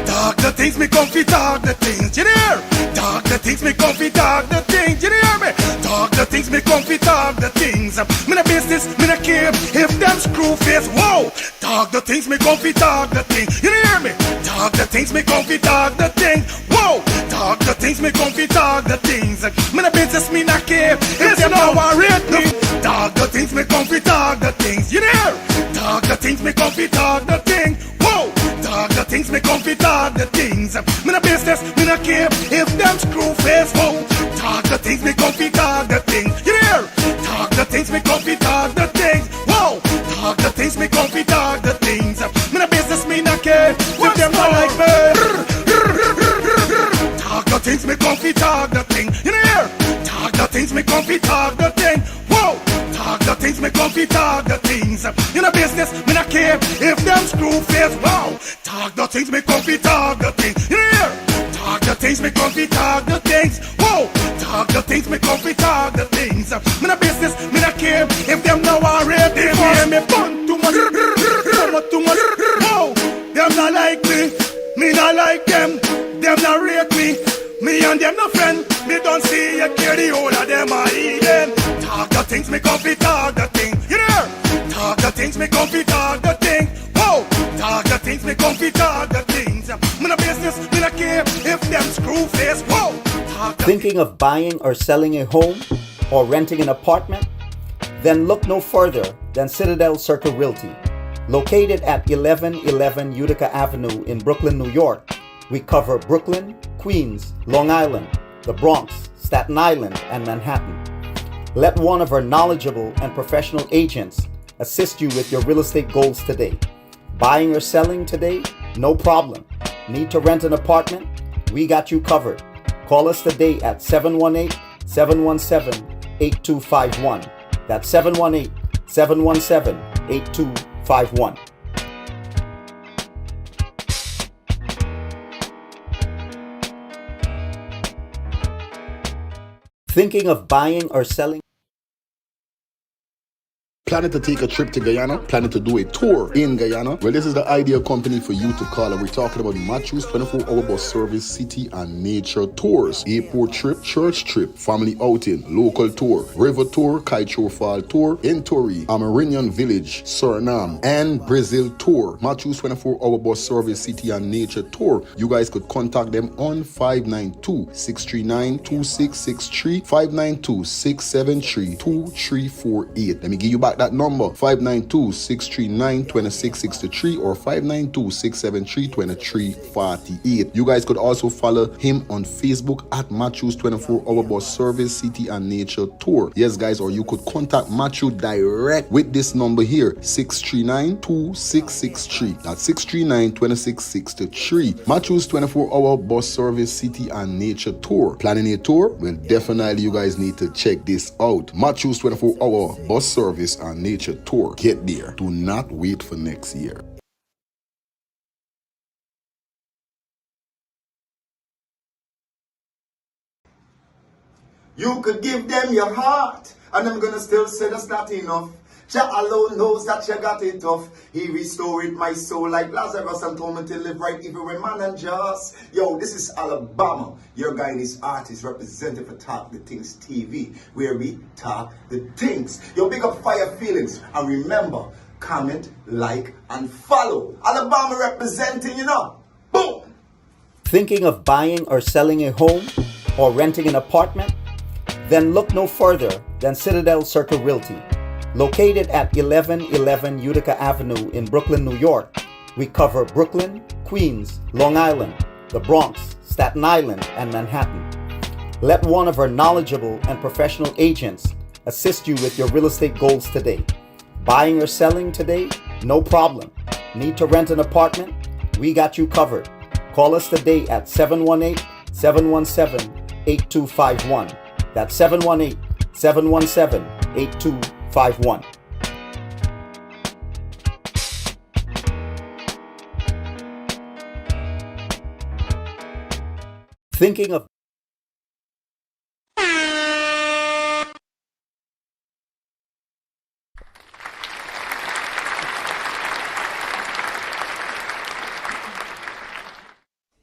Talk the things me comfy, talk the things, you hear? Talk the things me comfy, talk the things, you hear me? Talk the things me comfy, talk the things. Me no business, me no care if them screw face, whoa. Talk the things me comfy, talk the things, you hear me? Talk the things me comfy, talk the things, whoa. Talk the things me comfy, talk the things. Me no business, me no care if them no worried me. Talk the things me comfy, talk the things, you hear? Talk the things me comfy, talk the things, whoa. Talk the things me comfy, talk the things. Me no business, me no care if them screw face, whoa. Talk the things me comfy, talk the things, you hear? Talk the things me comfy, talk the things, whoa. Talk the things me comfy, talk the things. Me no business, me no care if them not like me. Talk the things me comfy, talk the thing, you hear? Talk the things me comfy, talk the thing, whoa. Talk the things me comfy, talk the things. You know business, me not care if them screw face, wow. Talk the things me comfy, talk the things, you hear? Talk the things me comfy, talk the things, whoa. Talk the things me comfy, talk the things. Me not business, me not care if them now already hear me bun too much, too much, whoa. Them not like me not like them not rate me. Me and them no friend, me don't see you care the whole of them are even. Talk the things me comfy, talk the thing, you hear? Talk the things me comfy, talk the thing, whoa. Talk the things me comfy, talk the things. Me no business, me no care if them screw face, whoa. Thinking of buying or selling a home or renting an apartment? Then look no further than Citadel Circle Realty. Located at 1111 Utica Avenue in Brooklyn, New York, we cover Brooklyn, Queens, Long Island, the Bronx, Staten Island, and Manhattan. Let one of our knowledgeable and professional agents assist you with your real estate goals today. Buying or selling today? No problem. Need to rent an apartment? We got you covered. Call us today at 718-717-8251. That's 718-717-8251. Thinking of buying or selling? Planning to take a trip to Guyana? Planning to do a tour in Guyana? Well, this is the ideal company for you to call, and we're talking about Matthew's 24-hour bus service, city and nature tours, airport trip, church trip, family outing, local tour, river tour, Kaicho Fall tour, Entori, Amarinian Village, Suriname, and Brazil tour. Matthew's 24-hour bus service, city and nature tour. You guys could contact them on 592-639-2663, 592-673-2348. Let me give you back that number, 592-639-2663 or 592-673-2348. You guys could also follow him on Facebook at Matthew's 24-hour bus service, city and nature tour. Yes, guys, or you could contact Matthew direct with this number here, 639-2663. That's 639-2663. Matthew's 24-hour bus service, city and nature tour. Planning a tour? Well, definitely you guys need to check this out. Matthew's 24-hour bus service and nature tour. Get there. Do not wait for next year. You could give them your heart, and I'm gonna still say that's not enough. Jah alone knows that you got it tough. He restored my soul like Lazarus and told me to live right even when man and just. Yo, this is Alabama. Your guy and his artist representative for Talk the Things TV, where we talk the things. Yo, big up Fire Feelings. And remember, comment, like, and follow. Alabama representing, you know. Boom! Thinking of buying or selling a home or renting an apartment? Then look no further than Citadel Circle Realty. Located at 1111 Utica Avenue in Brooklyn, New York, we cover Brooklyn, Queens, Long Island, the Bronx, Staten Island, and Manhattan. Let one of our knowledgeable and professional agents assist you with your real estate goals today. Buying or selling today? No problem. Need to rent an apartment? We got you covered. Call us today at 718-717-8251. That's 718-717-8251. Thinking of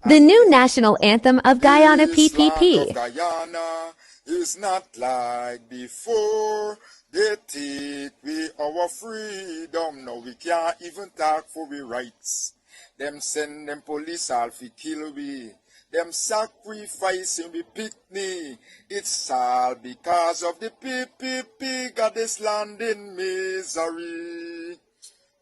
The new national anthem of Guyana PPP. Guyana is not like before. They take we our freedom. Now we can't even talk for we rights. Them send them police all fi kill we. Them sacrificing we picnic. It's all because of the PPP. Got this land in misery.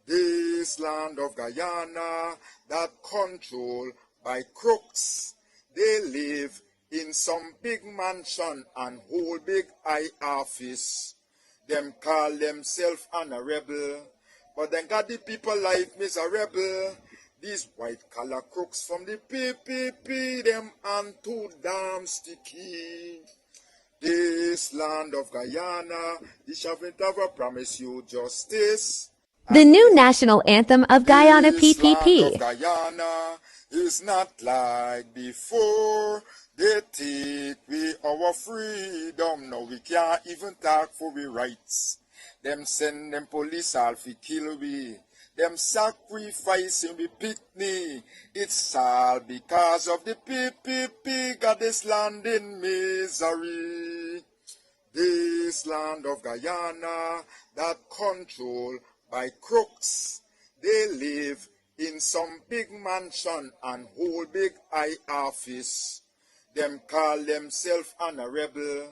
This land of Guyana that control by crooks. They live in some big mansion and whole big high office. Them call themselves honorable, but then got the people life miserable. These white collar crooks from the PPP, them and too damn sticky. This land of Guyana, the haven't ever promised you justice. The new national anthem of Guyana This land PPP. of Guyana is not like before. They take we our freedom. Now we can't even talk for we rights. Them send them police all fi kill we. Them sacrificing we picnic. It's all because of the PPP. Got this land in misery. This land of Guyana that control by crooks. They live in some big mansion and whole big high office. Them call themselves honorable,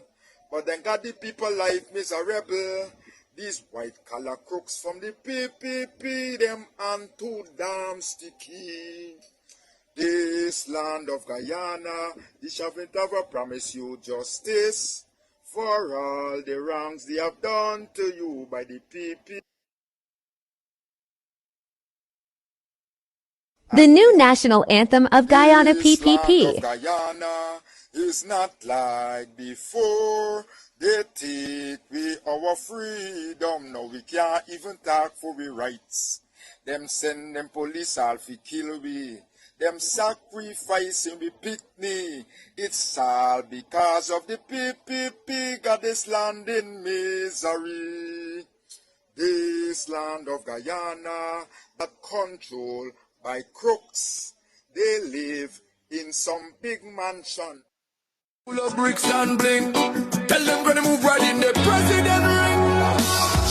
but then got the people life miserable. These white collar crooks from the PPP, them and too damn sticky. This land of Guyana, this haven't ever promised you justice for all the wrongs they have done to you by the PPP. The new national anthem of Guyana This land of PPP. Guyana is not like before. They take we our freedom. Now we can't even talk for we rights. Them send them police all fi kill we. Them sacrificing we picnic. It's all because of the PPP. Got this land in misery. This land of Guyana that control by crooks. They live in some big mansion. Full of bricks and bling. Tell them gonna move right in the president ring.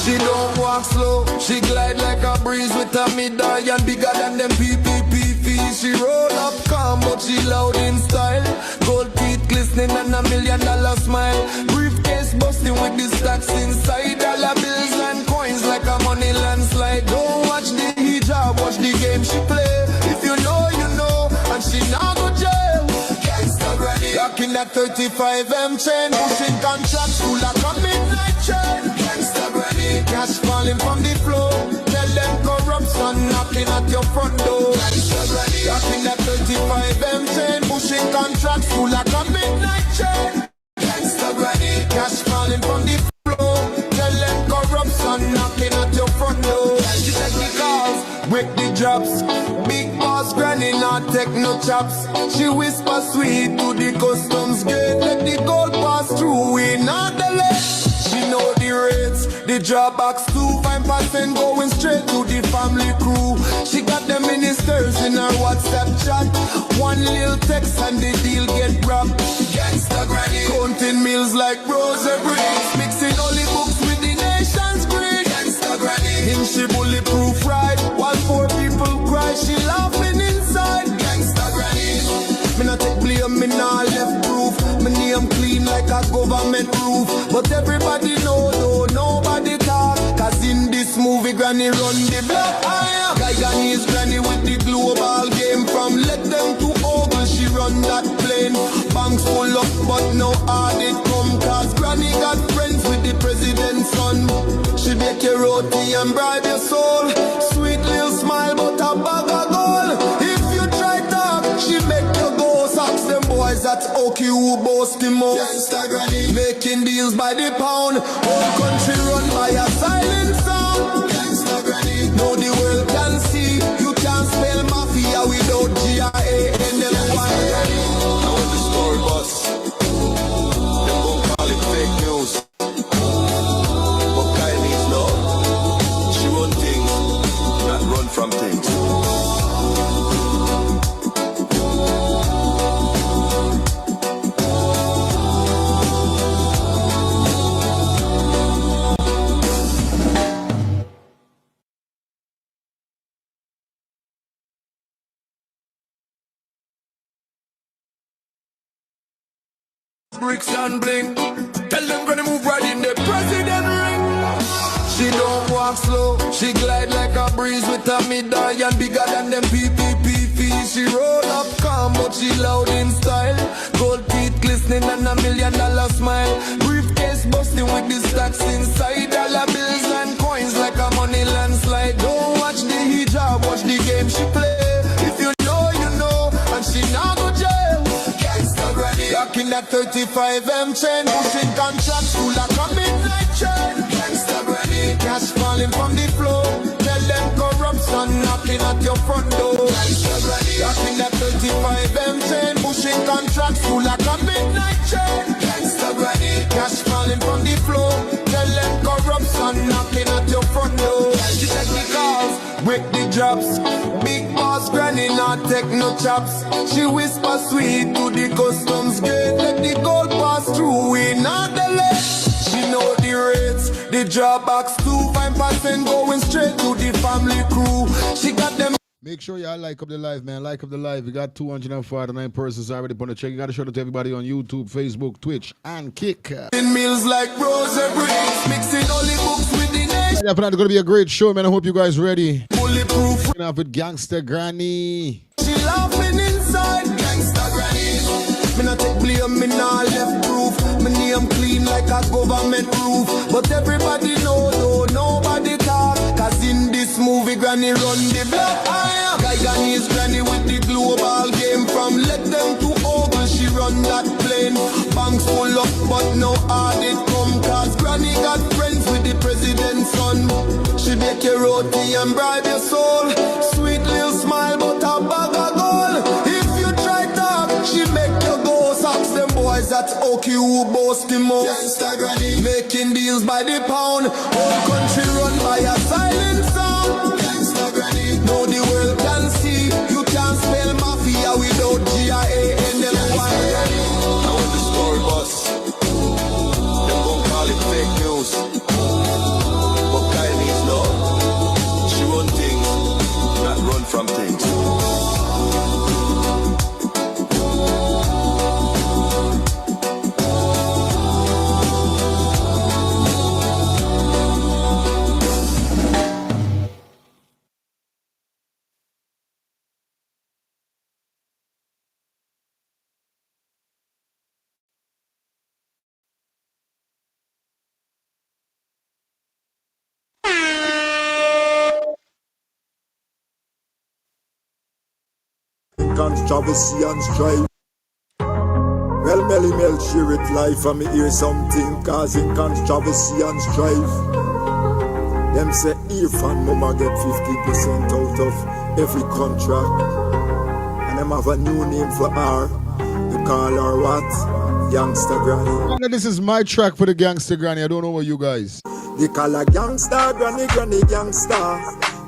She don't walk slow, she glide like a breeze with a medallion bigger than them PPP fees. She roll up calm but she loud in style. Gold teeth glistening and $1 million smile. Briefcase busting with the stacks inside. Dollar bills and coins like a money landslide. Don't watch the hijab, watch the game she play. If you know, you know, and she now go jail. Rocking that 35M chain, pushing contracts full like a midnight train. Gangsta ready, cash falling from the floor. Tell them corruption knocking at your front door. Gangsta ready, rocking that 35M chain, pushing contracts full like a midnight train. Gangsta ready, cash falling from the floor. Tell them corruption knocking at your front door. She take the calls, break the drops. Big boss granny not take no chops. She whisper sweet to the customs gate. Let the gold pass through, we not delay. She know the rates, the drawbacks too. 5% going straight to the family crew. She got the ministers in her WhatsApp chat. One little text and the deal get wrapped. Gangsta granny counting meals like rosary. Mixing holy books with the nation's greed. Gangsta granny in she bulletproof ride. While 4 people cry, she laughing inside. Gangsta granny, me not take blame, me not left proof. Me name clean like a government roof. But everybody know, though nobody talk. Cause in this movie, granny run the block. Guyanese granny with the global game. From let them to ogle, she run that plane. Banks full up, but no hard it come. Cause granny got friends with the president's son. She make your roti and bribe your soul. Sweet little smile, but a bag of gold. If you try talk, she make you go. Socks them boys that okay who boast the most. Making deals by the pound. Whole country run by a silent sound. Know the world can see. You can't spell mafia without G-I-A-N-L-Y. Now when the story bus, them gon' call it fake news. But Kyle needs love. She run things, not run from things. bricks and bling. Tell them gonna move right in the president ring. She don't walk slow, she glide like a breeze with a mid-eye and bigger than them PPP fees. She roll up calm, but she loud in style. Gold teeth glistening and $1 million smile. Briefcase busting with the stacks inside. Dollar bills and coins like a money landslide. Don't watch the hijab, watch the game she play. If you know, you know, and she now go jail. Gangsta granny, rocking that 35M chain, pushing contracts full like a midnight chain. Gangsta granny, cash falling from the floor. Tell them corruption knocking at your front door. Gangsta granny, rocking that 35M chain, pushing contracts full like a midnight chain. Gangsta granny, cash falling from the floor. Tell them corruption knocking at your front door. She take the calls, break the drops. Big boss granny not take no chops. She whisper sweet to the customs gate. Let the gold pass through, we not delay. She know the rates, the drawbacks 2-5% going straight to the family crew. She got them. Make sure y'all like up the live, man. Like up the live. We got 249 persons already on the check. You got to show it to everybody on YouTube, Facebook, Twitch, and Kick. In meals like rosary bricks, mixing holy books with the nation. Definitely going to be a great show, man. I hope you guys ready. Bulletproof. Starting off with Gangsta Granny. She laughing inside. Gangsta Granny. Me not take blame, me not left proof. Me name clean like a government roof. But everybody know, though nobody talk. Cause in this movie, Granny run the block. Guy's Granny with the global game. From let them to Oval, she run that plane. Banks full up, but no audit come. Cause Granny got friends with the president's son. She make your roti and bribe your soul. Sweet little smile, but a bag of gold. If you try talk, she make your go. Ask them boys that's okay who boast the most. Granny making deals by the pound. Whole country run by a silent sound. Gangsta Granny, know the world can see. You can't spell mafia without GIANLY. Now when the story bus, them gon' call it fake news. But Kyle needs love. She run things, not run from things. Controversy and strife. Well, Melly Mel share it life and me hear something causing controversy and strife. Them say if and mama get 50% out of every contract. And them have a new name for her. They call her what? Gangsta Granny. This is my track for the Gangsta Granny. I don't know about you guys. They call her Gangsta Granny, Granny Gangsta.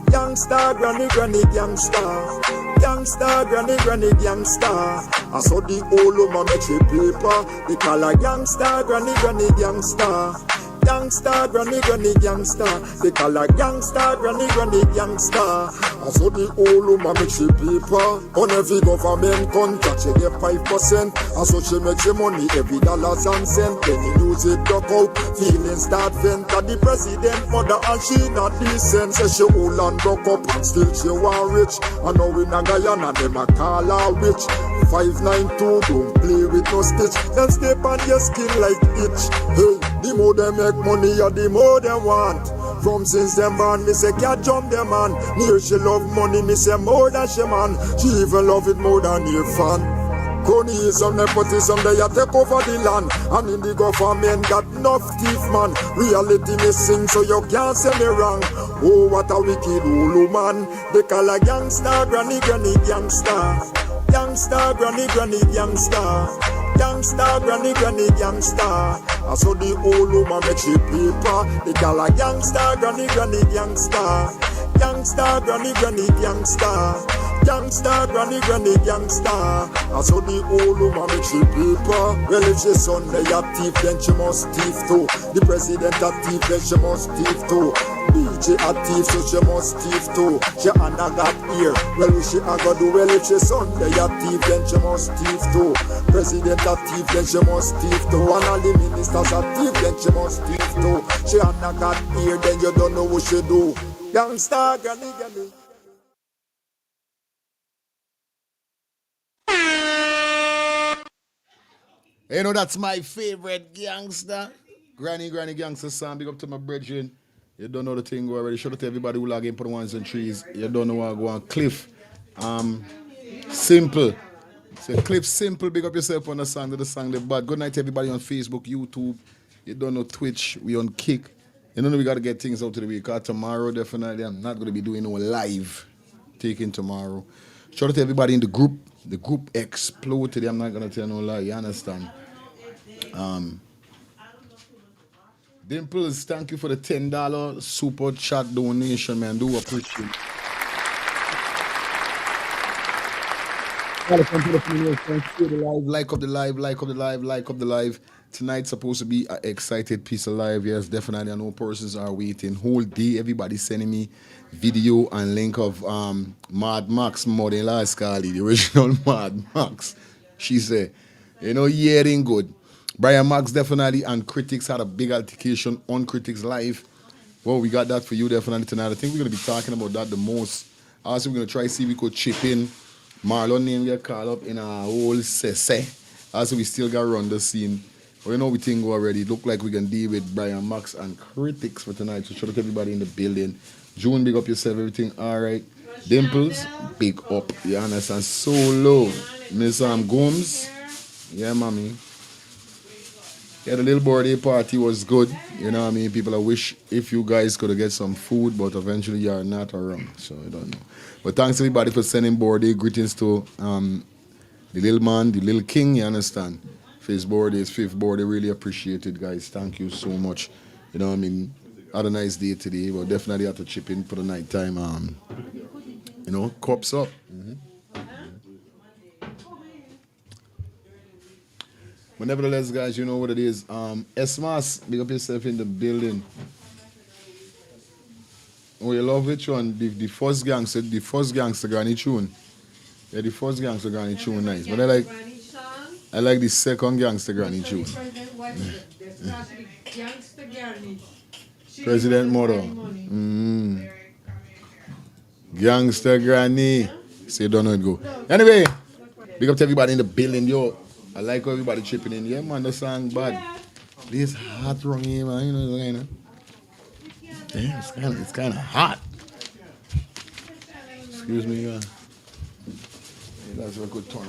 Gangsta Granny, Granny Gangsta. Gangsta, granny, granny, gangsta. I saw the old woman make she paper. They call her gangsta, granny, granny, gangsta. Gangsta, granny, granny, gangsta. They call her gangsta, granny, granny, gangsta. I saw the old woman make she paper. On every government contract she get 5%. I saw she make she money every dollars and cent. Then the music duck out, feelings start vent. That the president mother and she not decent. Say she old and broke up and still she want rich. And now in a Guyana them a call her witch. 592 don't play with no stitch. Then step on your skin like itch. Hey, the more they make money, the more they want. From since them born, me say can't jump them man. Near she love money, me say more than she man. She even love it more than her fan. Cronyism, nepotism, they a take over the land. And in the government got enough thief man. Reality missing, so you can't say me wrong. Oh, what a wicked old man. They call a gangsta, granny, granny, gangsta. Gangsta, granny, granny, gangsta. Gangsta, granny, granny, gangsta. I saw the old woman make she paper. They call her gangsta, granny, granny, gangsta. Gangsta, granny, granny, gangsta. Gangsta, granny, granny, gangsta. I saw the old woman make she paper. Well, if she Sunday a thief, then she must thief too. The president a thief, then she must thief too. DJ a thief, so she must thief too. She Anna got ear. Well, what she a go do? Well, if she Sunday a thief, then she must thief too. President a thief, then she must thief too. And all the ministers a thief, then she must thief too. She Anna got ear, then you don't know what she do. Gangsta, granny, granny. You know, that's my favorite gangster. Granny Gangster song. Big up to my brethren. You don't know the thing go already. Shout out to everybody who log in for the ones and trees. You don't know what go on. Cliff. Simple. So Cliff Simple. Big up yourself on the song. The song the bad. Good night to everybody on Facebook, YouTube. You don't know Twitch. We on Kick. You know we got to get things out to the week. Tomorrow, definitely, I'm not going to be doing no live taking tomorrow. Shout out to everybody in the group. The group explode today. I'm not going to tell no lie. You understand? Dimples, thank you for the $10 super chat donation, man. Do appreciate it. Like up the live. Tonight's supposed to be an excited piece of live. Yes, definitely. I know persons are waiting. Whole day, everybody sending me video and link of Mad Max more than last Carly, the original Mad Max. She said, you know, yeah, it ain't good. Brian Max definitely and Critics had a big altercation on Critics Live. Well, we got that for you definitely tonight. I think we're going to be talking about that the most. Also, we're going to try to see if we could chip in. Marlon name get called up in a whole sese. Also, we still got to run the scene. But you know we think already. Look like we can deal with Brian Max and Critics for tonight. So shout out to everybody in the building. June, big up yourself, everything all right. Dimples, big up. You understand? Solo. Miss Gomes. Yeah, mommy. Yeah, the little birthday party was good. You know what I mean? People, I wish if you guys could have get some food, but eventually you are not around. So I don't know. But thanks everybody for sending birthday greetings to the little man, the little king, you understand? For his birthday, his fifth birthday, really appreciate it, guys. Thank you so much. You know what I mean? Had a nice day today, but definitely have to chip in for the night time. You know, cups up. But nevertheless, guys, you know what it is. Esmas, big up yourself in the building. Oh, you love which one? The first gangster granny tune. Yeah, the first gangster granny tune nice. But I like the second gangster granny tune. President Motto. Gangster granny. Say don't know it go. Anyway, big up to everybody in the building, yo. I like how everybody chipping in. Yeah, man, the song bad. This hot wrong here, man. You know. Damn, it's kind of hot. Excuse me, yeah. That's a good turn.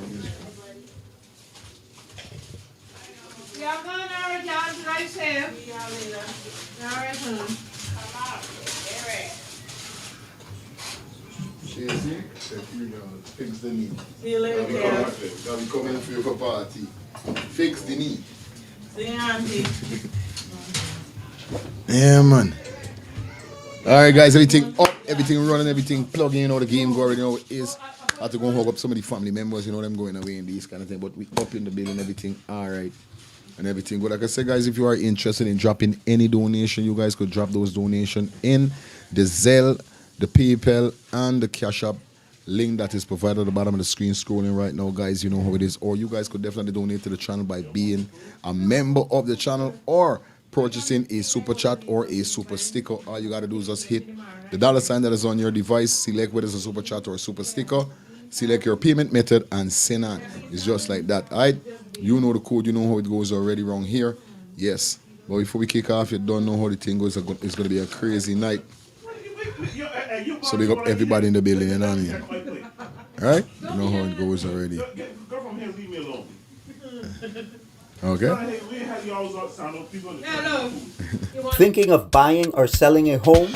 Yeah, I'm going over John drive safe. All right, hon. Fix the need. See you later, Dad. I'll be coming for you for party. Fix the need. See you, Auntie. Yeah, man. All right, guys. Everything up, everything running, everything plugging. You know the game go already know it is. I have to go and hug up some of the family members. You know them going away in these kind of thing. But we up in the building, everything all right, and everything. But like I said, guys, if you are interested in dropping any donation, you guys could drop those donations in the Zelle, the PayPal, and the Cash App link that is provided at the bottom of the screen scrolling right now, guys. You know how it is. Or you guys could definitely donate to the channel by being a member of the channel or purchasing a super chat or a super sticker. All you got to do is just hit the $ that is on your device, select whether it's a super chat or a super sticker, select your payment method, and send on. It's just like that. All right? You know the code. You know how it goes already wrong here. Yes. But before we kick off, you don't know how the thing goes. It's going to be a crazy night. So big up everybody in the building, you know what I mean? Alright? You know how it goes already. Go from here, leave me alone. Okay? Thinking of buying or selling a home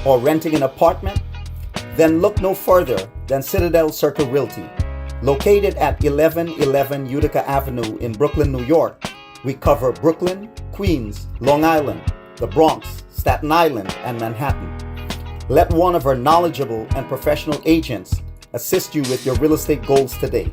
or renting an apartment? Then look no further than Citadel Circle Realty. Located at 1111 Utica Avenue in Brooklyn, New York, we cover Brooklyn, Queens, Long Island, the Bronx, Staten Island, and Manhattan. Let one of our knowledgeable and professional agents assist you with your real estate goals today.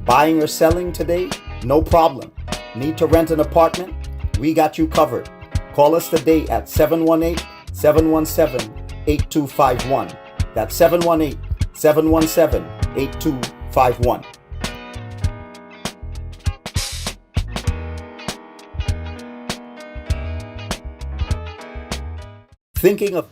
Buying or selling today? No problem. Need to rent an apartment? We got you covered. Call us today at 718-717-8251. That's 718-717-8251. Thinking of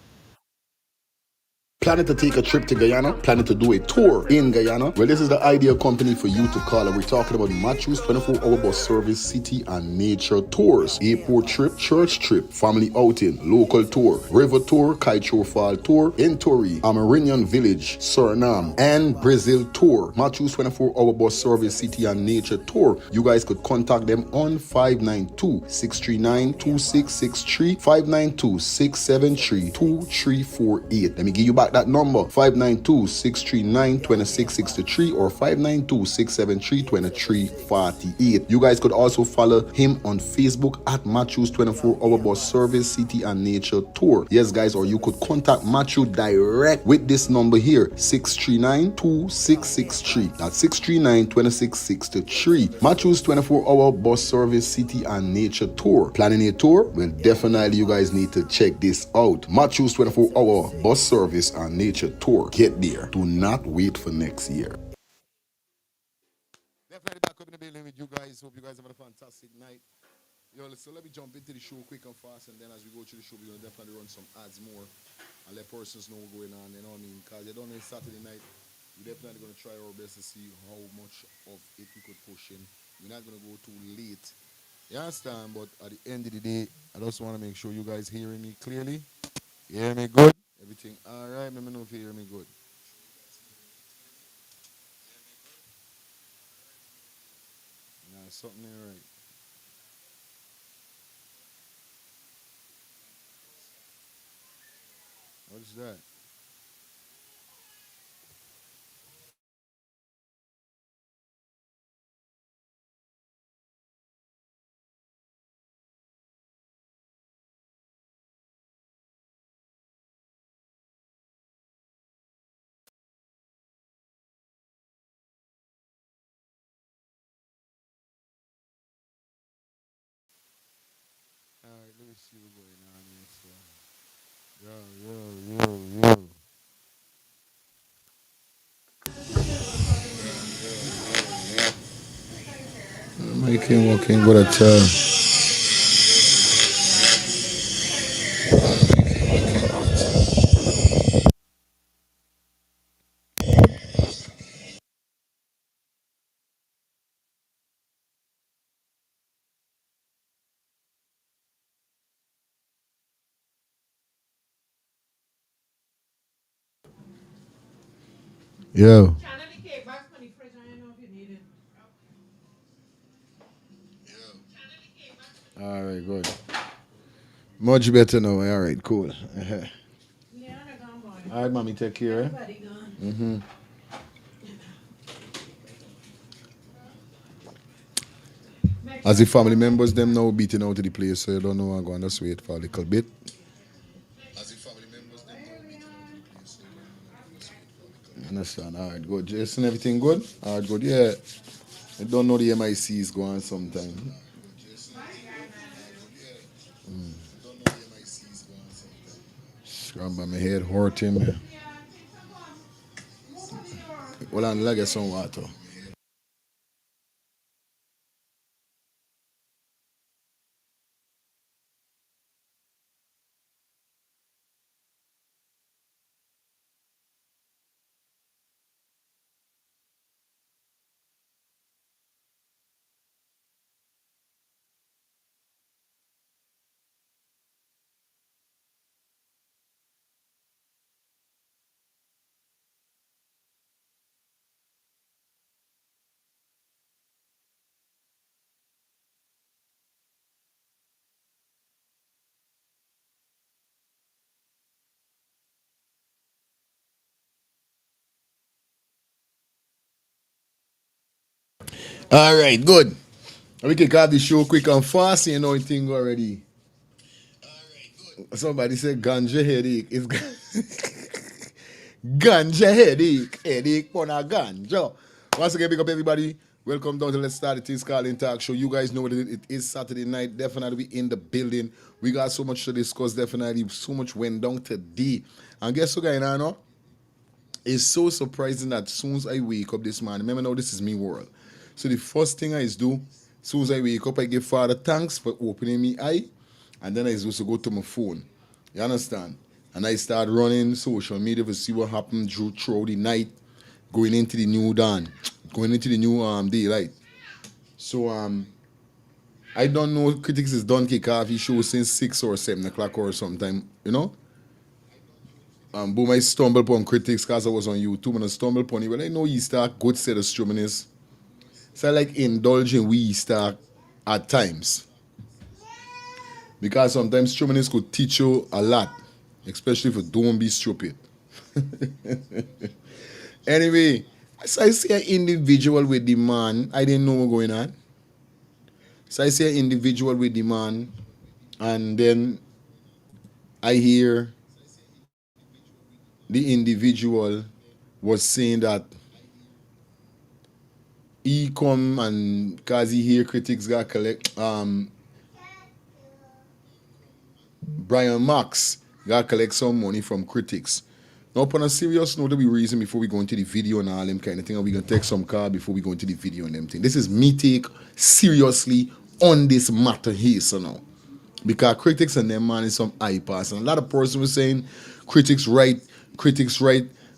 Planning to take a trip to Guyana? Planning to do a tour in Guyana? Well, this is the ideal company for you to call. And we're talking about Matthews 24-hour bus service, city and nature tours. Airport trip, church trip, family outing, local tour, river tour, Kaicho Fall tour, Entori, Amarinian Village, Suriname, and Brazil tour. Matthews 24-hour bus service, city and nature tour. You guys could contact them on 592-639-2663, 592-673-2348. Let me give you back that number, 592-639-2663 or 592-673-2348. You guys could also follow him on Facebook at Matthews 24-hour bus service, city and nature tour. Yes, guys, or you could contact Matthew direct with this number here, 639-2663. That's 639-2663. Matthews 24-hour bus service, city and nature tour. Planning a tour? Well, definitely you guys need to check this out. Matthews 24-hour bus service and nature tour. Get there. Do not wait for next year. Definitely back up in the building with you guys. Hope you guys have a fantastic night. Yo, so let me jump into the show quick and fast, and then as we go through the show, we're going to definitely run some ads more and let persons know what's going on, you know what I mean? Because you don't know, Saturday night, we're definitely going to try our best to see how much of it we could push in. We're not going to go too late. You understand? But at the end of the day, I just want to make sure you guys hearing me clearly. You hear me good? Everything all right? Let me know if you hear me good. Nah, something ain't right. What is that? All right, let me see what's going on here. So, yo. Making walking good at Yo. Channel the cake back from the fridge. I don't know if you need it. All right, good. Much better now. All right, cool. Leanna gone, boy. All right, mommy, take care. Everybody gone. Mm-hmm. As the family members, them now beating out to the place, so you don't know I'm going to just wait for a little bit. Understand? All right, good. Jason, everything good? All right, good. Yeah. I don't know the MIC is going sometime. Scramble my head hurting me. Well, I'm like some water. All right, good. We kick off the show quick and fast. You know anything already. Somebody said ganja headache. It's Ganja headache on a ganja. Once again, big up everybody. Welcome down to Let's Start It Is Calling Talk Show. You guys know what it is. Saturday night. Definitely we in the building. We got so much to discuss. Definitely so much went down today. And guess what, guys? Now, it's so surprising that as soon as I wake up this morning, remember now this is me world. So the first thing I do, as soon as I wake up, I give Father thanks for opening me eye. And then I supposed to go to my phone. You understand? And I start running social media to see what happened throughout the night, going into the new dawn, going into the new daylight. So I don't know, Critics is done kick off his show since 6 or 7 o'clock or sometime, you know. Boom, I stumbled upon Critics because I was on YouTube and I stumbled upon it. Well, I know he start good set of streaming is. So I like indulging we start at times. Because sometimes streaming could teach you a lot. Especially if you don't be stupid. Anyway, so I see an individual with the man. I didn't know what going on. So I see an individual with the man. And then I hear the individual was saying that he come and because he hear Critics got collect Brian Max got collect some money from Critics. Now, upon a serious note, we reason before we go into the video and all them kind of thing, and we gonna take some card before we go into the video and them thing. This is me take seriously on this matter here, so now. Because Critics and them man is some eye pass. And a lot of person was saying Critics right.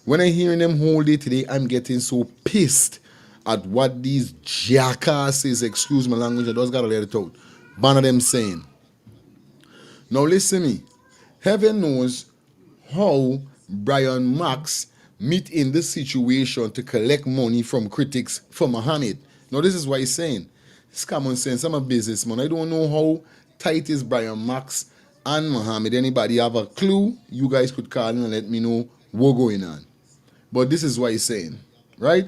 When I hearing them whole day today, I'm getting so pissed at what these jackasses, excuse my language, I just gotta let it out. One of them saying. Now listen to me. Heaven knows how Brian Max meet in this situation to collect money from Critics for Muhammad. Now this is what he's saying. It's common sense. I'm a businessman. I don't know how tight is Brian Max and Muhammad. Anybody have a clue? You guys could call in and let me know what's going on. But this is what he's saying, right?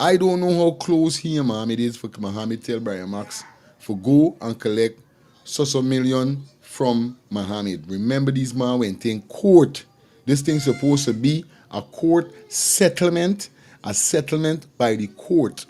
I don't know how close he and Muhammad is for Muhammad tell Brian Max for go and collect so million from Muhammad. Remember, these man went in court. This thing's supposed to be a court settlement, a settlement by the court.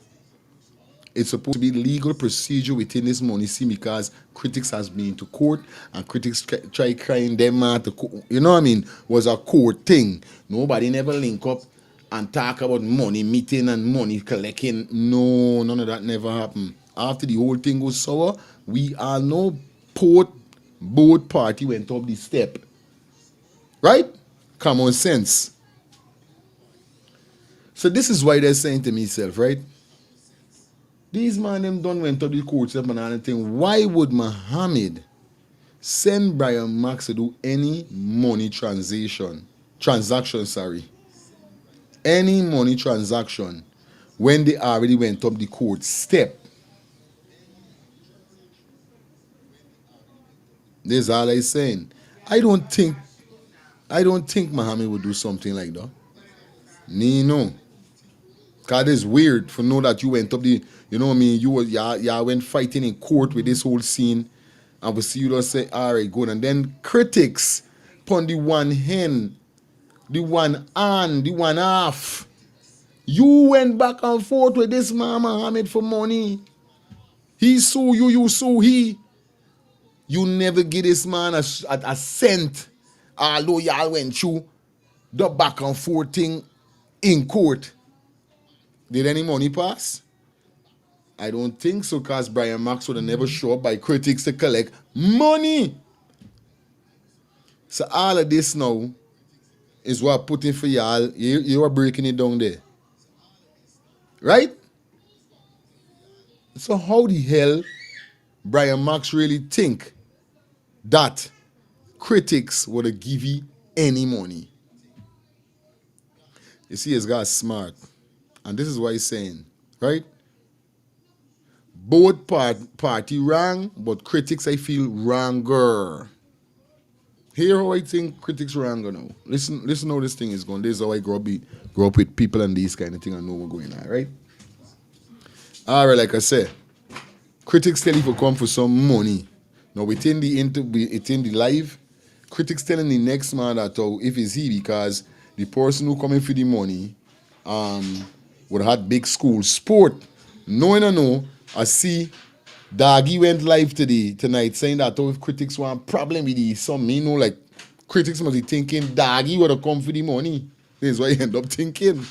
It's supposed to be legal procedure within this money, see, because Critics has been to court and Critics try crying them out to court. You know what I mean? Was a court thing. Nobody never link up and talk about money meeting and money collecting. No, none of that never happened. After the whole thing goes sour, we all know both party went up the step. Right? Common sense. So this is why they're saying to myself, right? These man them done went up the court step and anything. Why would Muhammad send Brian Max to do any money transaction, any money transaction when they already went up the court step? This is all I'm saying. I don't think Muhammad would do something like that. No. Cause it's weird for know that you went up the, you know what I mean, y'all went fighting in court with this whole scene, and we see you just say, all right, good. And then Critics upon the one hand, the one hand, the one half. You went back and forth with this man Muhammad for money. He sue you, you sue he. You never give this man a cent, although y'all went through the back and forth thing in court. Did any money pass? I don't think so, because Brian Max would have never show up by Critics to collect money. So all of this now is what I'm putting for y'all. You are breaking it down there. Right? So how the hell Brian Max really think that Critics would have give you any money? You see, this guy's smart. And this is what he's saying, right? Both party wrong, but Critics, I feel, wronger. Here how I think Critics wronger now. Listen how this thing is going. This is how I grow up with people and these kind of thing and know what's going on, right? All right, like I said, Critics tell you to come for some money. Now, within the live, Critics telling the next man that if it's he, because the person who coming for the money would have had big school sport. No. I see Doggie went live tonight saying that if critics want problem with the some, like critics must be thinking Doggie would have come for the money. This is what you end up thinking.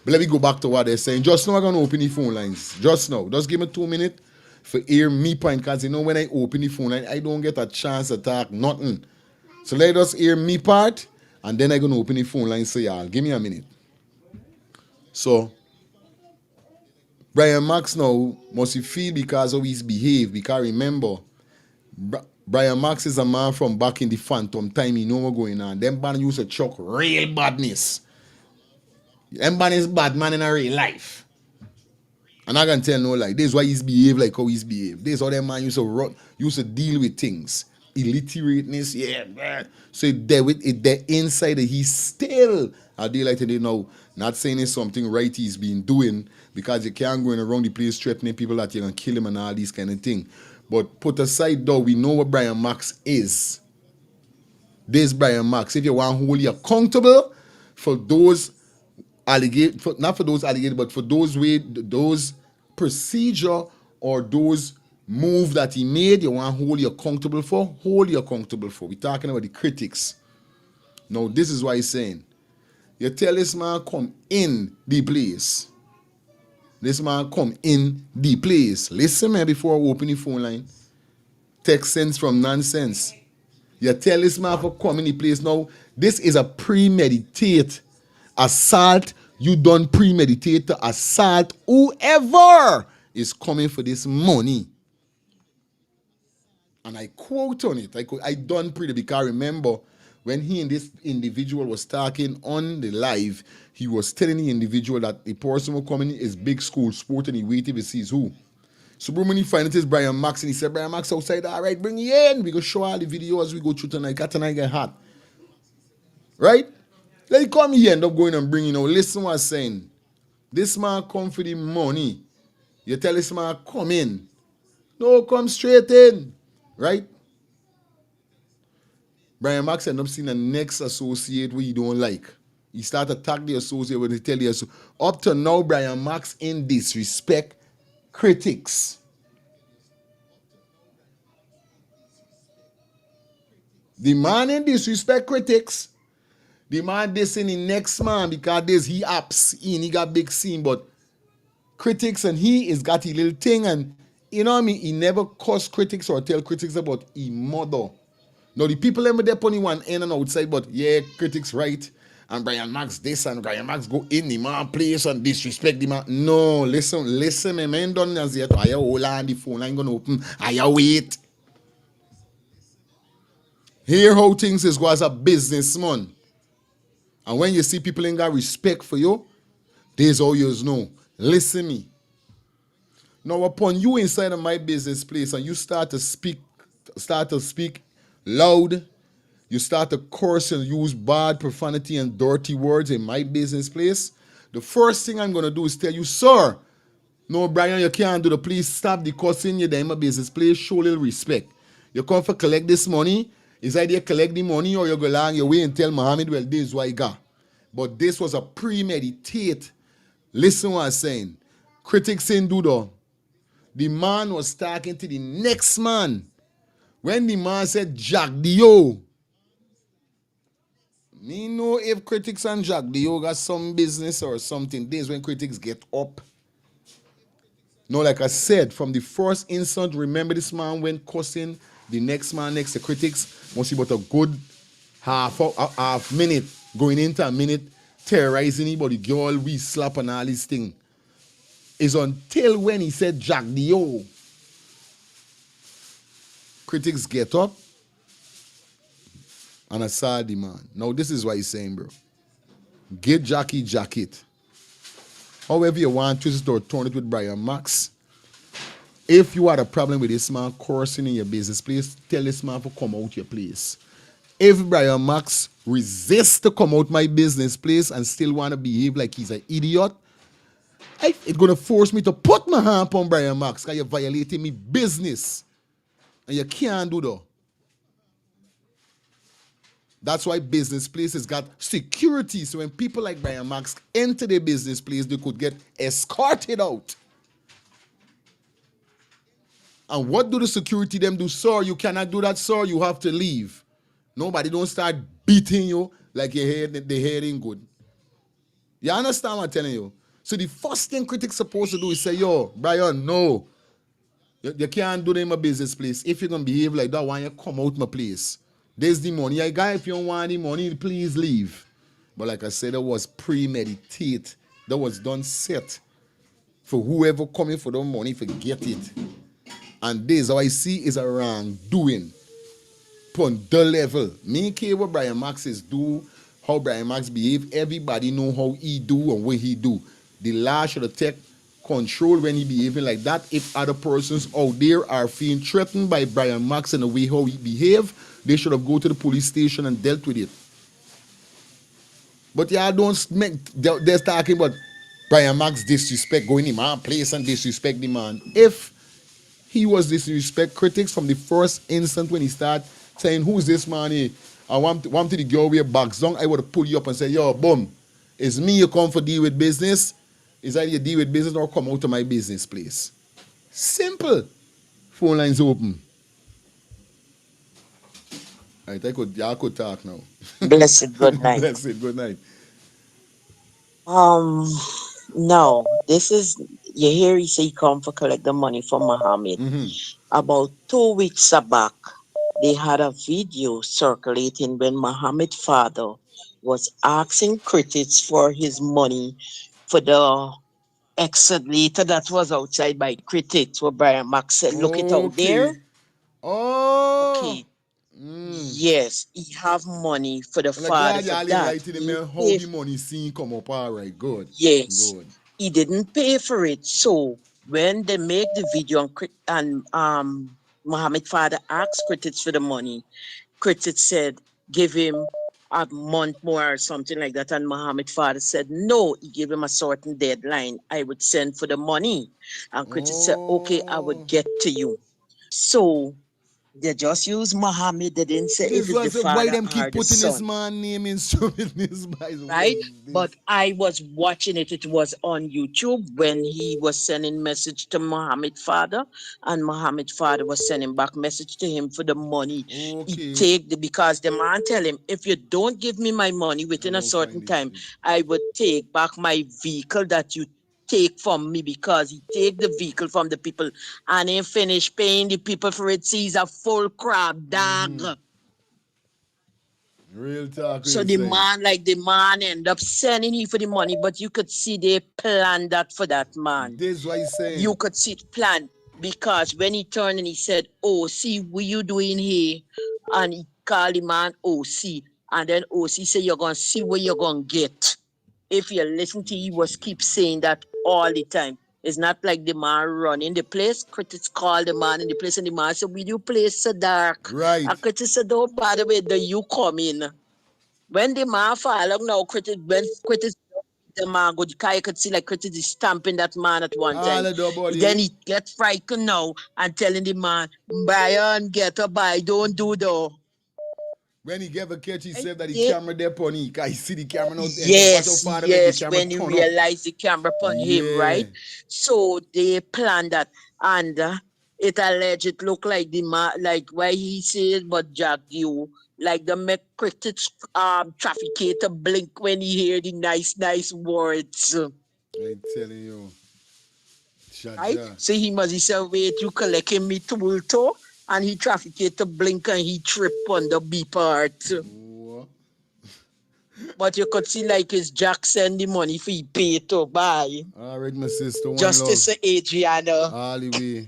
But let me go back to what they're saying. Just now I'm going to open the phone lines. Just now. Just give me 2 minutes for hear me point. Because when I open the phone line, I don't get a chance to talk nothing. So let us hear me part. And then I'm going to open the phone line. So y'all, give me a minute. So, Brian Max now must feel because of his behavior. Because remember, Brian Max is a man from back in the Phantom time. He know what's going on. Them man used to chuck real badness. Them man is bad man in a real life. And I can tell no lie. This is why he's behaved like how he's behaved. This is how them man used to deal with things. Illiterateness, yeah. So the inside that he's still I deal like today now. Not saying it's something right he's been doing because you can't go in around the place threatening people that you're gonna kill him and all these kind of things. But put aside though, we know what Brian Max is. This Brian Max. If you want to hold you accountable for those not for those alligators, but for those procedure or those move that he made, you want to hold you accountable for, hold you accountable for. We're talking about the critics. Now, this is what he's saying. You tell this man come in the place. This man come in the place. Listen, man, before I open the phone line. Text sense from nonsense. You tell this man for come in the place. Now, this is a premeditated assault. You don't premeditate to assault whoever is coming for this money. And I quote on it. I don't because remember when he and this individual was talking on the live, he was telling the individual that the person who coming is big school sport and he waited to see who. So when he find it is Brian Max and he said, Brian Max outside, all right, bring you in. We go show all the videos we go through tonight. Got tonight get hot. Right? Let him come here, end up going and bringing, listen what I'm saying. This man come for the money. You tell this man, come in. No, come straight in. Right? Brian Max end up seeing the next associate who he don't like. He start to attack the associate when he tell the associate. Up to now, Brian Max in disrespect critics. The man in disrespect critics. The man dissing the next man because he apps in, he got big scene, but critics and he is got a little thing and you know what I mean? He never cuss critics or tell critics about his mother. Now the people them there pony one in and outside, but yeah, critics right. And Brian Max this and Brian Max go in the man place and disrespect the man. No, listen, my man done as yet. I hold on the phone line gonna open. I wait. Hear how things is go as a businessman. And when you see people ain't got respect for you, there's all you know. Listen me. Now upon you inside of my business place and you start to speak loud, you start to curse and use bad profanity and dirty words in my business place, the first thing I'm going to do is tell you, sir, no, Brian, you can't do that. Please stop the cussing. You're in my business place. Show a little respect. You come for collect this money. It's either you collect the money or you go along your way and tell Muhammad, well, this is what I got. But this was a premeditated. Listen what I'm saying. Critics ain't do that. The man was talking to the next man. When the man said, Jack Dio. Me know if critics and Jack Dio got some business or something. This is when critics get up. No, like I said, from the first instant, remember this man went cussing. The next man next to critics must be about a good half minute, going into a minute, terrorizing anybody, girl, we slap and all these things. It's until when he said Jack Dio, critics get up and assault the man. Now this is what he's saying, bro. Get Jackie jacket. However you want, twist it or turn it with Brian Max. If you had a problem with this man cursing in your business place, tell this man to come out your place. If Brian Max resists to come out my business place and still want to behave like he's an idiot, it's going to force me to put my hand on Brian Max because you're violating me business. And you can't do that. That's why business places got security. So when people like Brian Max enter their business place, they could get escorted out. And what do the security them do? Sir, you cannot do that, sir. You have to leave. Nobody don't start beating you like your head, the head ain't good. You understand what I'm telling you? So the first thing critics supposed to do is say, yo, Brian, no. You can't do that in my business place. If you're going to behave like that, why you come out my place? There's the money. I guy, if you don't want the money, please leave. But like I said, that was premeditated. That was done set for whoever coming for the money, forget it. And this, how I see, is a wrongdoing. On the level. Me care what Brian Max is do, how Brian Max behave. Everybody know how he do and what he do. The law should take control when he behaving like that. If other persons out there are feeling threatened by Brian Max and the way how he behave, they should have go to the police station and dealt with it. But y'all don't make, they're talking about Brian Max disrespect, going in my place and disrespect the man. If he was disrespect critics from the first instant when he started saying, who's this man here? I want to the girl with box down, I would have pulled you up and say, yo, boom, it's me you come for deal with business. Is either you deal with business or come out of my business place. Simple. Phone lines open. All right, y'all could talk now. Blessed good night. Blessed good night. No, this is you hear he say he come for collect the money from Muhammad. About 2 weeks back, they had a video circulating when Muhammad's father was asking critics for his money for the excavator that was outside by critics, where Brian Max said, look it out there. Okay. Oh. Okay. Yes, he have money for the I'm like, father glad for y'all that. enlightened He me how pay the money scene come up. All right, good. Yes, Good. he didn't pay for it. So when they make the video and Muhammad father asked critics for the money, critics said give him a month more or something like that, and Muhammad father said no. He gave him a certain deadline. I would send for the money, and critics said okay, I would get to you. So they just used Muhammad. They didn't say This if it's the was why father them or keep the putting his son. man name in so his Right? But I was watching it. It was on YouTube when he was sending message to Muhammad father, and Muhammad father was sending back message to him for the money. He take because the man tell him, if you don't give me my money within a certain time, I would take back my vehicle that you take from me, because he take the vehicle from the people and he finish paying the people for it. Sees a full crab dog. Real talk. So the man end up sending him for the money, but you could see they planned that for that man. This is what he's saying. You could see it planned, because when he turned and he said, "Oh, see what you doing here," and he called the man OC, and then OC said, "You're gonna see what you're gonna get." If you listen to, he was keep saying that all the time. It's not like the man running the place. Critics call the man in the place, and the man said, "Will you place so dark?" Right. And critics said, "Don't bother with the you come in." When the man fall out now, critics the man go, you could see like critics is stamping that man at one time. Then he get frightened now and telling the man, Brian, get up, by don't do though. When he gave a catch, he said that the camera there on him. Because he see the camera now. Yes, when he realized the camera upon him, right? So they planned that, and it alleged look like the man, like why he said, but Jack you, like the make critics trafficator blink when he hear the nice words. I'm telling you. Right? So he must say, wait, you collecting me tool too? And he trafficator blink and he trip on the B part. But you could see like his Jack send the money for he pay to buy. All right, my sister. One Justice love. Adriana. All the way.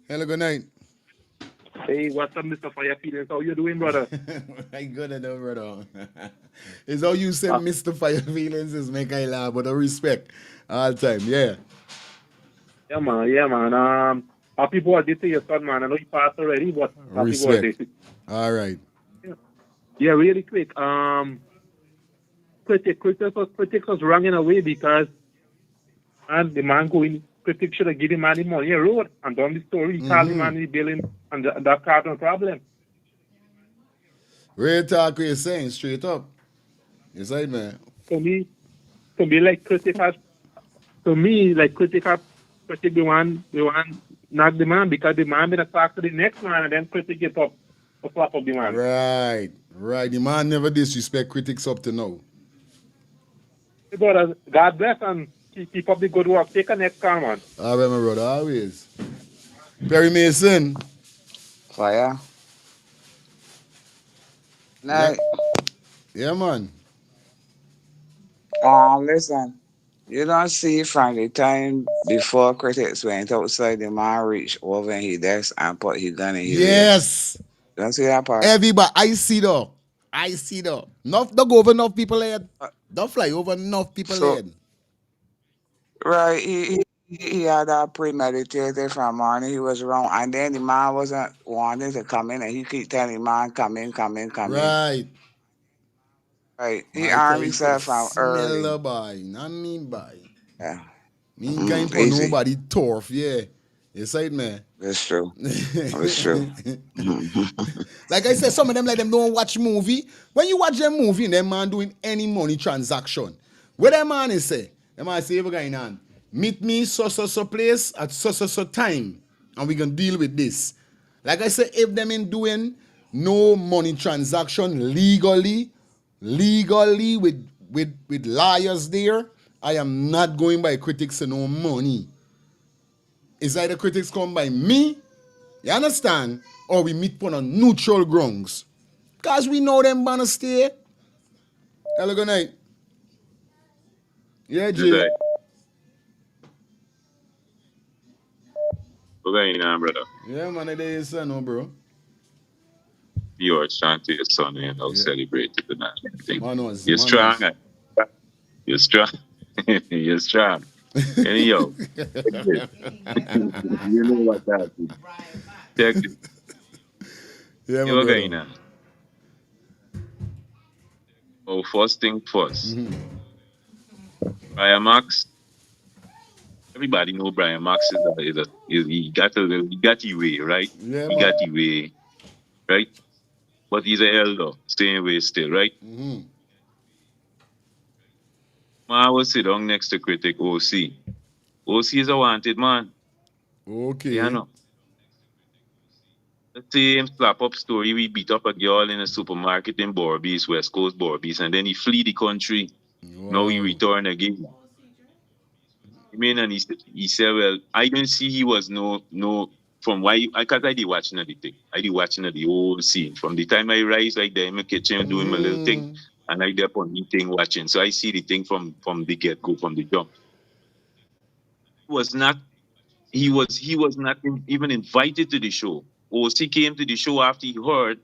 Hello, good night. Hey, what's up, Mr. Fire Feelings? How you doing, brother? I'm good enough, brother. It's how you said Mr. Fire Feelings is make I laugh, but I respect all the time, yeah. Yeah, man. Happy birthday to your son, man. I know you passed already, but happy birthday. All right. Yeah, really quick. Critics was wrong in a way, because and the man going, critics should have given man the money a road and done the story. He called the man in the building, and that caused no problem. Real talk, what you saying straight up. You say, man. To me, like critical. To me, like critical, critic the one knock the man because the man been talk to the next man and then critic get up, or slap up the man. Right. The man never disrespect critics up to now. Hey, brother, God bless and keep up the good work. Take a next call, man. All right, my brother, always. Perry Mason. Fire. Yeah, Night. yeah, man. Listen. You don't see from the time before critics went outside, the man reached over in his desk and put his gun in his ear. Yes. Don't see that part. Everybody, I see though. Enough, don't go over enough people head. Don't fly over enough people So, head. right, he had that premeditated from morning. He was wrong. And then the man wasn't wanting to come in, and he keep telling the man, come in, come in, come in. Right. Right. He My armed time could himself from smell early. the boy. Not me boy. Yeah. Me can't put Easy. nobody turf, yeah. You say it, man. That's true. That's true. Like I said, some of them like them don't watch movie. When you watch them movie, them man doing any money transaction. What that man is say? That man say, "Ever going on? Meet me so place at so time, and we can deal with this." Like I said, if them in doing no money transaction legally with liars there, I am not going by critics and no money. It's either critics come by me, you understand, or we meet on a neutral grounds. Because we know them gonna stay. Hello, good night. Yeah, Jay. Good day. Good day, brother. Yeah, man, it is no, bro. You are trying to your son and I'll celebrate it tonight. You're strong. You're strong. You're strong. Anyhow, you know what that is. Check it. Yeah, You're going on. Oh, first thing first. Brian Max. Everybody know Brian Max is he got the way, right? Yeah, he got the way, right? But he's an elder, same way still, right? I will sit down next to critic OC. OC is a wanted man. Okay. You know. The same slap up story, we beat up a girl in a supermarket in Borbies, West Coast Borbies, and then he flee the country. Wow. Now he return again. I mean, and he said, well, I don't see he was no from why because I did watching the thing. I did watching the whole scene. From the time I rise like there in my kitchen doing my little thing, and I there on the thing watching. So I see the thing from the get-go, from the jump. He was not even invited to the show. OC came to the show after he heard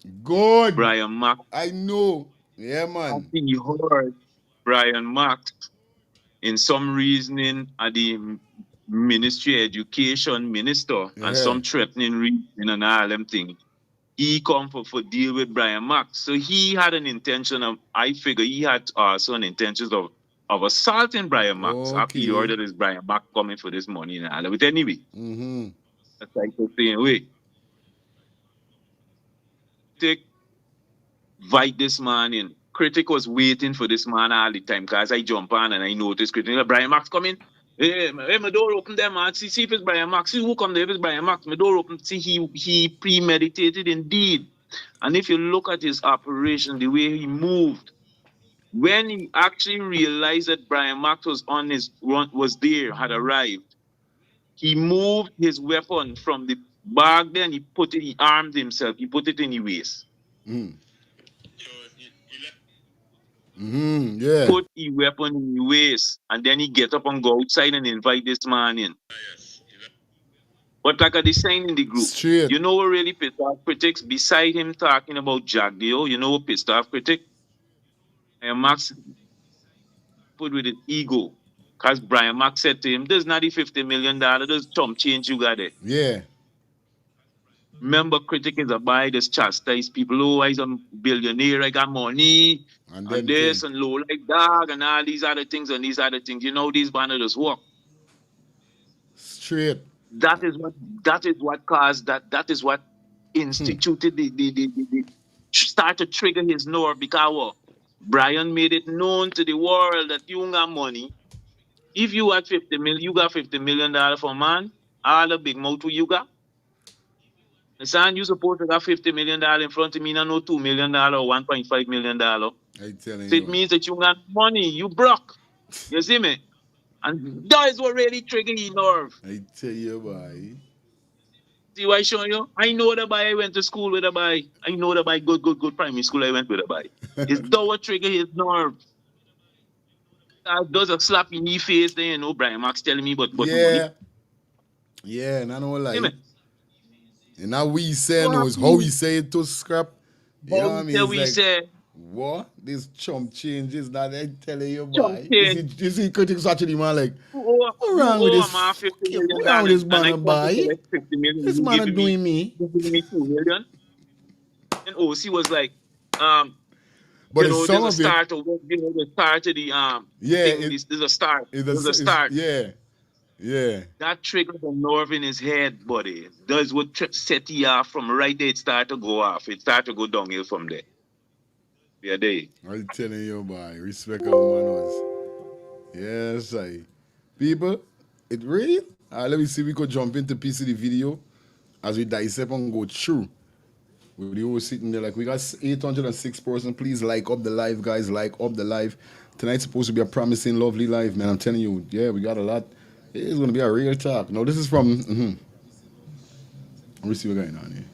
Brian Max. I know. Yeah, man. After he heard Brian Max in some reasoning at the Ministry of Education minister and some threatening reason and all them things. He come for deal with Brian Max. So he had an intention of, I figure he had also an intention of assaulting Brian Max after he heard that it's Brian Max coming for this money and all. But anyway, that's like the same way. Critic invite this man in. Critic was waiting for this man all the time because I jump on and I noticed Critic. Brian Max coming. Hey, my door open there, man. See if it's Brian Max. See who come there if it's Brian Max. My door open. See, he premeditated indeed. And if you look at his operation, the way he moved, when he actually realized that Brian Max was on his run, was there, had arrived, he moved his weapon from the bag there and he armed himself. He put it in the waist. Yeah. Put the weapon in the waist, and then he get up and go outside and invite this man in. But like I saying in the group, you know what really pissed off critics? Beside him talking about Jack Dio, you know what pissed off critic? And Max put with his ego. Because Brian Max said to him, there's not the $50 million, there's some change you got it. Yeah. Remember, critic is a buy this chastise people. Oh, I'm a billionaire, I got money, and this, and low like dog, and all these other things, and these other things. You know, these banners work. Straight. That is what caused that. That is what instituted start to trigger his nerve because what? Brian made it known to the world that you got money. If you had 50 million, you got $50 million for man. All the big mouth you got. Son, you supposed to got $50 million in front of me, and no $2 million or $1.5 million. I telling So it you. means that you got money, you broke. You see me? And that is what really trigger his nerve. I tell you, boy. See why I show you? I know the boy I went to school with a boy. I know the boy good primary school I went with a boy. It's that what trigger his nerve. Does a slap in his face then, you know, Brian Max telling me but money. Yeah. Yeah, and I know See like. me? And now we say no, is how we say it to scrap. You know what I mean? It's We like, say, what? This chump changes that I telling you, chump boy. change. You see critics actually, man, like, What wrong with this? man, $50 million, What wrong with this and I man, come to boy? collect 50 million. This You man giving doing me. You giving me 2 million. And OC was like, But you know, some there's of a it, start to the start to the yeah, thing. There's a start. There's a start. yeah. That triggered the nerve in his head, buddy. That's what set you off from right there. It started to go off. It started to go downhill from there. Yeah, there. I'm telling you, boy, respect our manners. Yes, people, it real. Let me see. We could jump into piece of the video as we dissect and go through. With the whole sitting there, like we got 806 person. Please like up the live, guys. Like up the live. Tonight's supposed to be a promising, lovely live, man. I'm telling you, yeah, we got a lot. It's gonna be a real talk. No, this is from. Let me see what's going on here.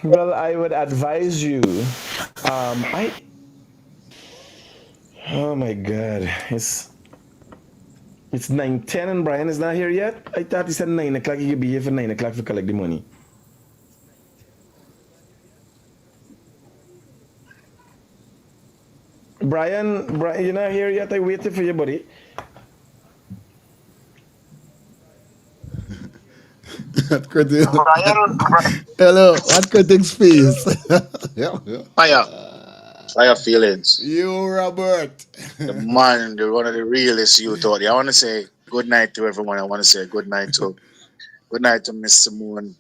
Well, I would advise you. Oh my God, it's 9:10 and Brian is not here yet. I thought he said 9 o'clock. He could be here for 9 o'clock to collect the money. Brian, you're not here yet. I waited for you, buddy. Hello, what critics face? Yeah. Fire feelings. You, Robert. The man, one of the realest youth out there. I want to say good night to everyone. I want to say good night to Miss Simone.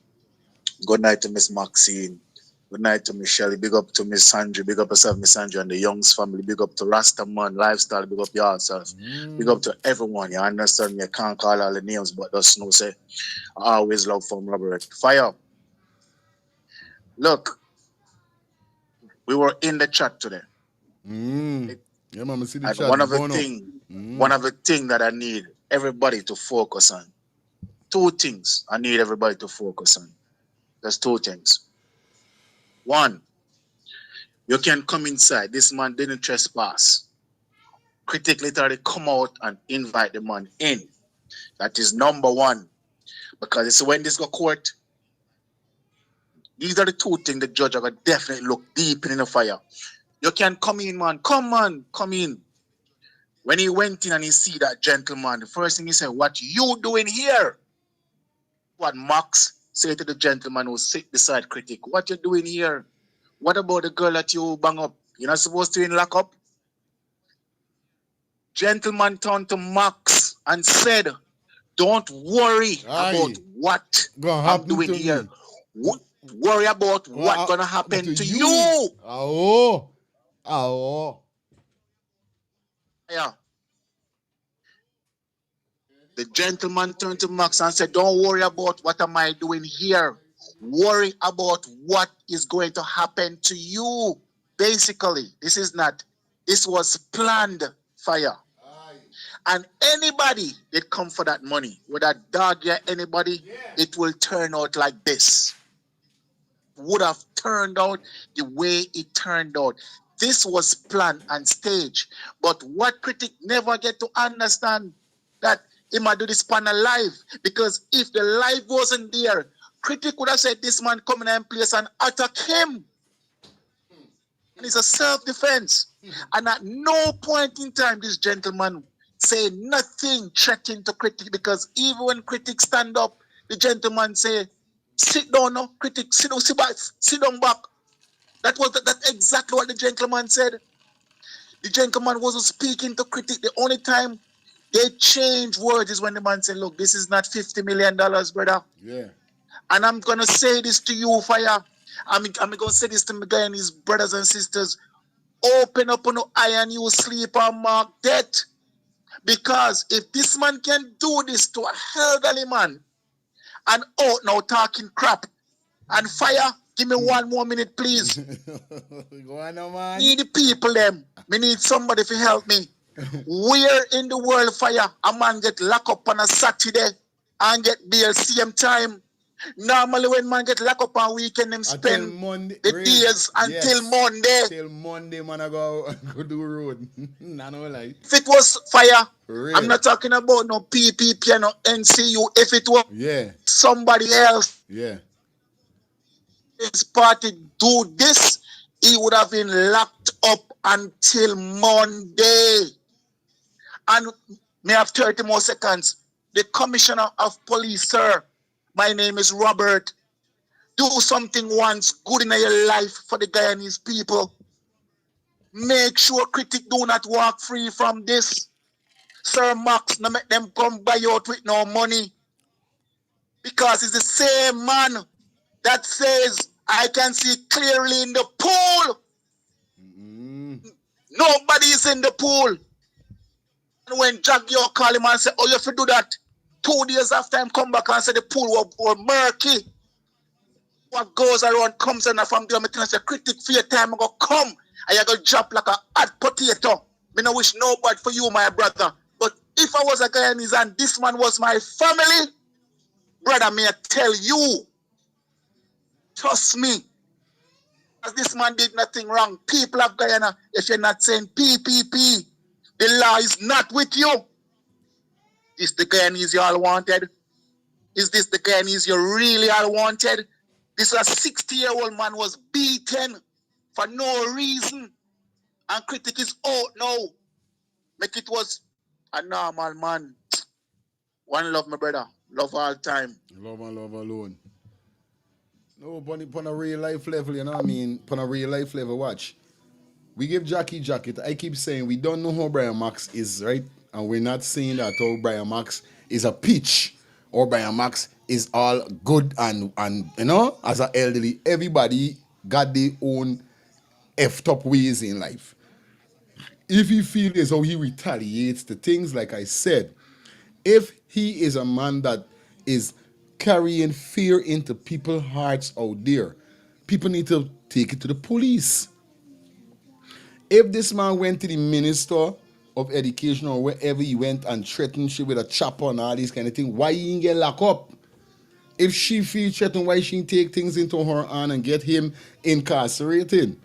Good night to Miss Maxine. Good night to Miss Shelley. Big up to Miss Sandra. Big up yourself, Miss Sandra, and the Youngs family. Big up to Rastaman Lifestyle. Big up yourself. Big up to everyone. You understand me? I can't call all the names, but just know say I always love from Robert. Fire. Look, we were in the chat today. Yeah, mama, see the and chat. one of the thing that I need everybody to focus on. 2 things I need everybody to focus on. There's 2 things. 1, you can come inside. This man didn't trespass. Critic literally come out and invite the man in. That is number 1. Because it's when this go court. These are the 2 things the judge are going to definitely look deep in the fire. You can come in, man. Come in. When he went in and he see that gentleman, the first thing he said, what you doing here? What Max said to the gentleman who sit beside critic, what you doing here? What about the girl that you bang up? You're not supposed to be in lockup? Gentleman turned to Max and said, don't worry about what I'm doing here. Worry about what's going to happen to you. Yeah. The gentleman turned to Max and said, don't worry about what am I doing here. Worry about what is going to happen to you. Basically, this was planned fire. And anybody that come for that money, whether Doggie or anybody, it will turn out like this. Would have turned out the way it turned out. This was planned and staged. But what critic never get to understand that he might do this panel live. Because if the live wasn't there, critic would have said this man coming and place and attack him. And it's a self-defense. And at no point in time this gentleman say nothing threatening to critic, because even when critics stand up, the gentleman say, sit down now, critic, sit down back. That's exactly what the gentleman said. The gentleman wasn't speaking to critic. The only time they change words is when the man said, look, this is not $50 million, brother. Yeah. And I'm going to say this to you, Fire. I'm going to say this to my guy and his brothers and sisters. Open up on your eye and you sleep and mark death. Because if this man can do this to a elderly man and out now talking crap and fire, give me 1 more minute, please. Go on, no, man. Need the people them. Me need somebody to help me. Where in the world fire a man get locked up on a Saturday and get bail same time? Normally when man get locked up on weekend, them spend Monday, the days until Monday. Till Monday, man, I go do road. Nah, no lie. If it was fire, Real. I'm not talking about no PPP and no NCU. If it was somebody else, this party do this, he would have been locked up until Monday. And may I have 30 more seconds. The Commissioner of Police, sir, my name is Robert. Do something once good in your life for the Guyanese people. Make sure critics do not walk free from this. Sir Max, no make them come buy out with no money. Because it's the same man that says, I can see clearly in the pool. Nobody is in the pool. And when Jackie call him and say, oh, you have to do that. 2 days after him come back and say the pool was murky. What goes around comes and from there, I say, critic for your time, I go come. And you go drop like a hot potato. Me no wish no bad for you, my brother. But if I was a Guyanese and this man was my family, brother, may I tell you, trust me, as this man did nothing wrong. People of Guyana, if you're not saying PPP, the law is not with you. Is the Guyanese you all wanted? Is this the Guyanese you really all wanted? This 60-year-old man was beaten for no reason. And critic is out now. Make it was a normal man. One love, my brother. Love all time. Love and love alone. No, upon a real life level, you know what I mean? Upon a real life level, watch. We give Jackie jacket. I keep saying we don't know how Brian Max is, right? And we're not saying that how Brian Max is a peach or Brian Max is all good and you know, as an elderly, everybody got their own effed up ways in life. If he feels as how he retaliates the things, like I said, if he is a man that is carrying fear into people's hearts out there, people need to take it to the police. If this man went to the Minister of Education or wherever he went and threatened she with a chopper and all these kind of things, why he didn't get locked up? If she feels threatened, why she didn't take things into her hand and get him incarcerated?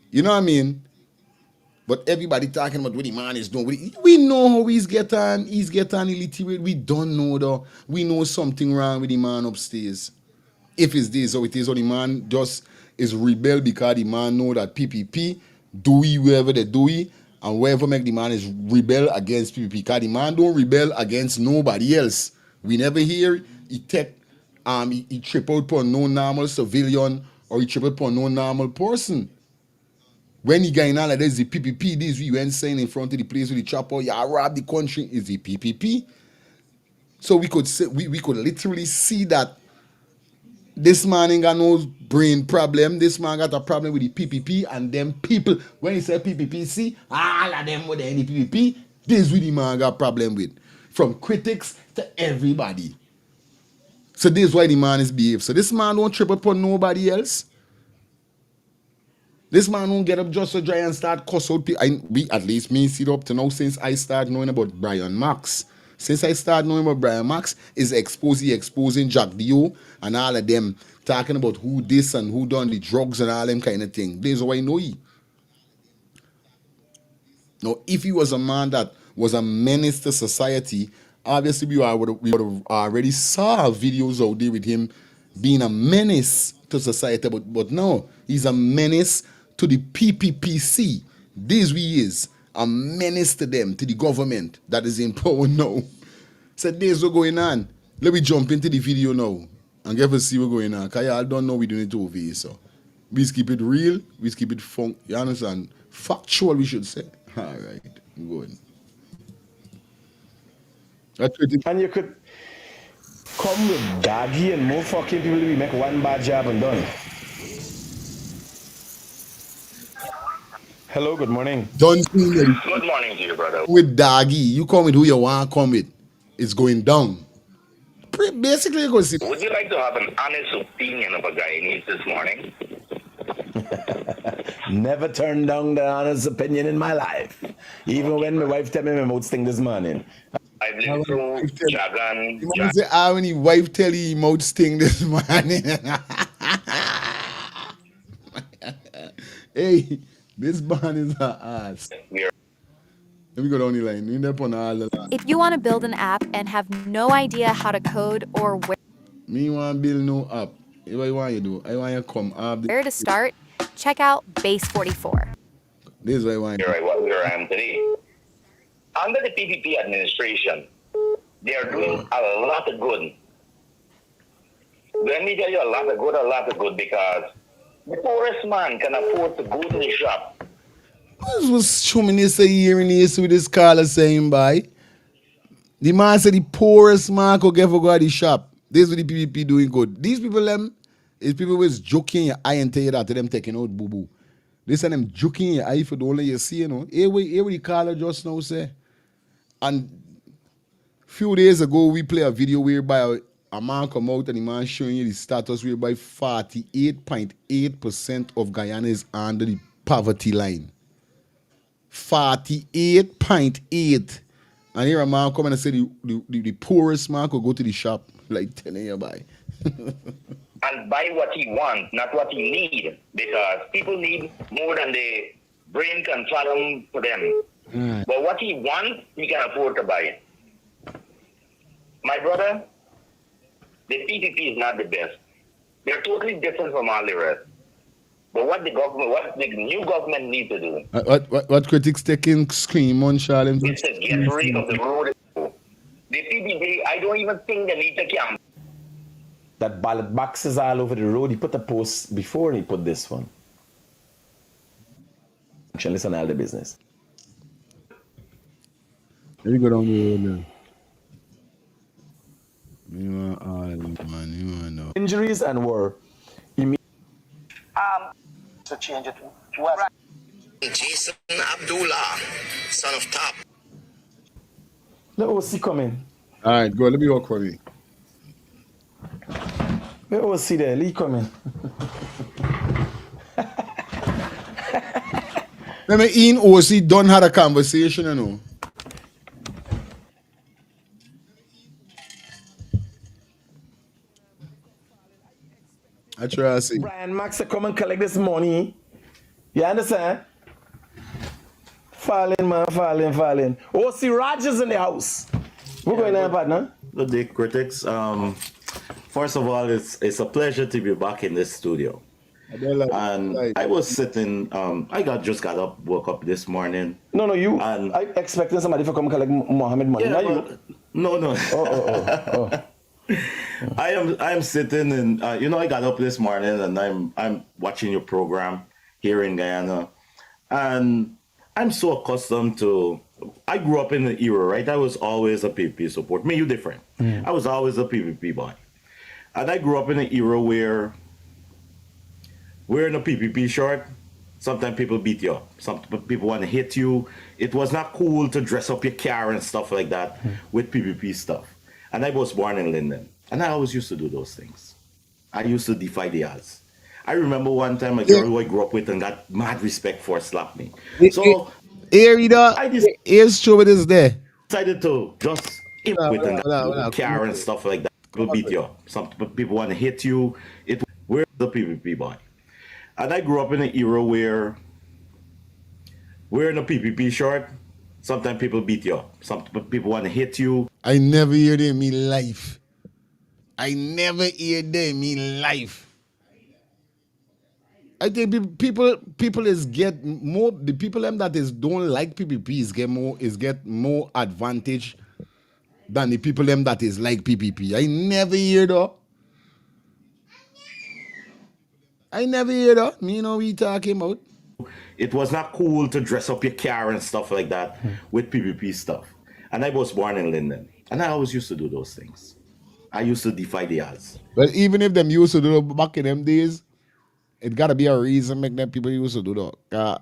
You know what I mean? But everybody talking about what the man is doing. We know how he's getting illiterate. We don't know though. We know something wrong with the man upstairs. If it's this or it is, or the man just is rebel because the man know that PPP do it wherever they do it, and wherever make the man is rebel against PPP. Because the man don't rebel against nobody else. We never hear he trip out upon no normal civilian or he trip out upon no normal person. When he going on like this, the PPP, this we went saying in front of the place with the chopper, yeah, rob the country, is the PPP. So we could say, we could literally see that this man ain't got no brain problem. This man got a problem with the PPP and them people. When he said PPP, see, all of them with any PPP, this really man got problem with. From critics to everybody. So this is why the man is behaved. So this man don't trip upon nobody else. This man don't get up just to try and start cuss out people. At least me see it up to now since I started knowing about Brian Max. Since I started knowing about Brian Max, is exposing Jack Dio and all of them, talking about who this and who done the drugs and all them kind of thing. This is why I know he. Now, if he was a man that was a menace to society, obviously we would have already saw videos out there with him being a menace to society. But no, he's a menace to the PPPC. This he is. A menace to them, to the government that is in power now. So there's what's going on. Let me jump into the video now and get to see what's going on. Because y'all don't know we're doing it over here. So we just keep it real, we just keep it fun. You understand? Factual, we should say. All right, good. And you could come with Doggie and more fucking people, we make one bad job and done. Hello, good morning. Done seeing Good morning to you, brother. with Doggie. You come with who you want to come with. It's going down. Basically, you go see. Would you like to have an honest opinion of a guy needs this morning? Never turned down the honest opinion in my life. Even when my wife tell me my mouth sting this morning. I've lived through Jagan. You want to say how many wife tell you mouth sting this morning? Hey, this man is her ass. Let me go down the line. You up on all the line. If you want to build an app and have no idea how to code or Me want to build no app. What you want you do? I want you to come up. where to start, check out Base 44. This is what I want. You're right, where I am today. Under the PPP administration, they are doing a lot of good. Let me tell you a lot of good, because the poorest man can afford to go to the shop. This was showing this a year in this with this caller saying by. The man said the poorest man could get for go to the shop. This is what the PPP doing good. These people them is people who is joking your eye and tell you that to them taking out boo boo. They say them joking your eye for the only you see, you know. Here what the caller just now say. And few days ago we play a video whereby a man come out and the man showing you the status whereby 48.8% of Guyana is under the poverty line. 48.8. And here a man come and say the poorest man could go to the shop, like telling you buy. And buy what he wants, not what he needs. Because people need more than the brain can fathom for them. But what he wants, he can afford to buy. My brother, the PPP is not the best. They're totally different from all the rest. But what the new government needs to do What critics taking scream on Charlene? is to get rid of the road. The PPP, I don't even think they need to camp. That ballot boxes all over the road. He put a post before he put this one. Listen all the business. Let me go down the road now. You want all man, you want know. Injuries and war. To change it to what? Jason Abdullah, son of Top. Let OC come in. All right, go. Let me walk for me. Let OC there. Lee come in. Let me in OC done had a conversation, you know. I try to see. Brian Max to come and collect this money. You understand? Falling, man, falling. OC Rogers in the house. We're going there, partner. Good day, critics. First of all, it's a pleasure to be back in this studio. I was sitting. Just got up, woke up this morning. No, you. And I expecting somebody to come collect Mohammed money. Yeah, you. No. Oh. I am sitting and I got up this morning and I'm watching your program here in Guyana, and I'm so accustomed to. I grew up in the era, right? I was always a PPP support. Me, you different. I was always a PPP boy, and I grew up in an era where wearing a PPP shirt, sometimes people beat you up. Some people want to hit you. It was not cool to dress up your car and stuff like that with PPP stuff. And I was born in Linden, and I always used to do those things. I used to defy the odds. I remember one time a girl who I grew up with and got mad respect for slapped me. So here's true it is there. Decided to just with and car and stuff like that. People beat you up. Some people want to hit you. We're the PPP boy. And I grew up in an era where wearing a PPP shirt, sometimes people beat you up. Some people want to hit you. I never hear them in my life. I never hear them in life. I think people is get more. The people them that is don't like PPP get more advantage than the people them that is like PPP. I never hear that. Me know what we talking about. It was not cool to dress up your car and stuff like that with PPP stuff. And I was born in Linden, and I always used to do those things. I used to defy the odds. But even if them used to do it back in them days, it gotta be a reason make them people used to do that.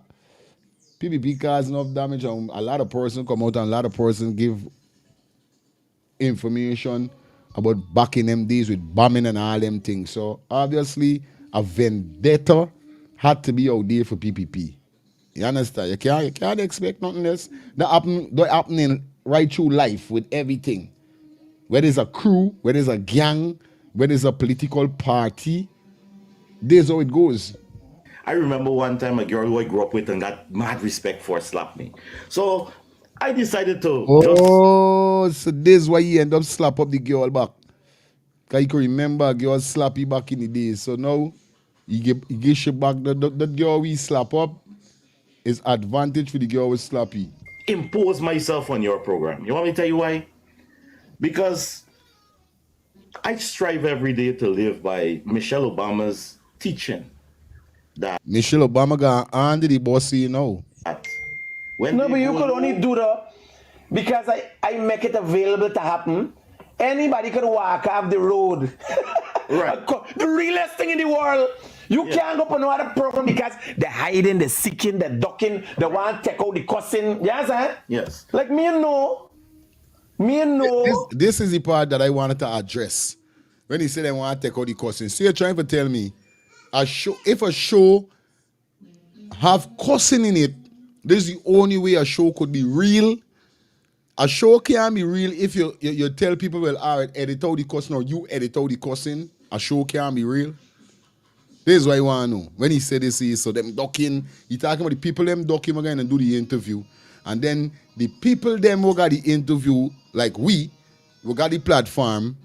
PPP cause enough damage, and a lot of person come out and a lot of person give information about back in them days with bombing and all them things. So obviously a vendetta had to be out there for PPP. You understand? You can't expect nothing else. That happening right through life with everything. Whether it's a crew, whether it's a gang, whether it's a political party, this is how it goes. I remember one time a girl who I grew up with and got mad respect for slapped me. So I decided to So this is why you end up slap up the girl back. Because you can remember a girl slap you back in the days. So now you get you back. The girl we slap up is advantage for the girl with slap you. impose myself on your program. You want me to tell you why? Because I strive every day to live by Michelle Obama's teaching. That Michelle Obama got under the bossy, you know. When No, but you could only do that because I make it available to happen. Anybody could walk off the road. Right. The realest thing in the world. You can't go on no other program because they're hiding, they're seeking, they're ducking, they want to take out the cussing. Yes, eh? Yes. Like me and know. Me and know. This is the part that I wanted to address. When he said I want to take out the cussing. So you're trying to tell me if a show have cussing in it, this is the only way a show could be real. A show can't be real if you tell people, well, all right, edit out the cussing or you edit out the cussing. A show can't be real. This is what I want to know. When he said this, so them ducking, he talking about the people them ducking again and do the interview. And then the people them who got the interview, like we got the platform,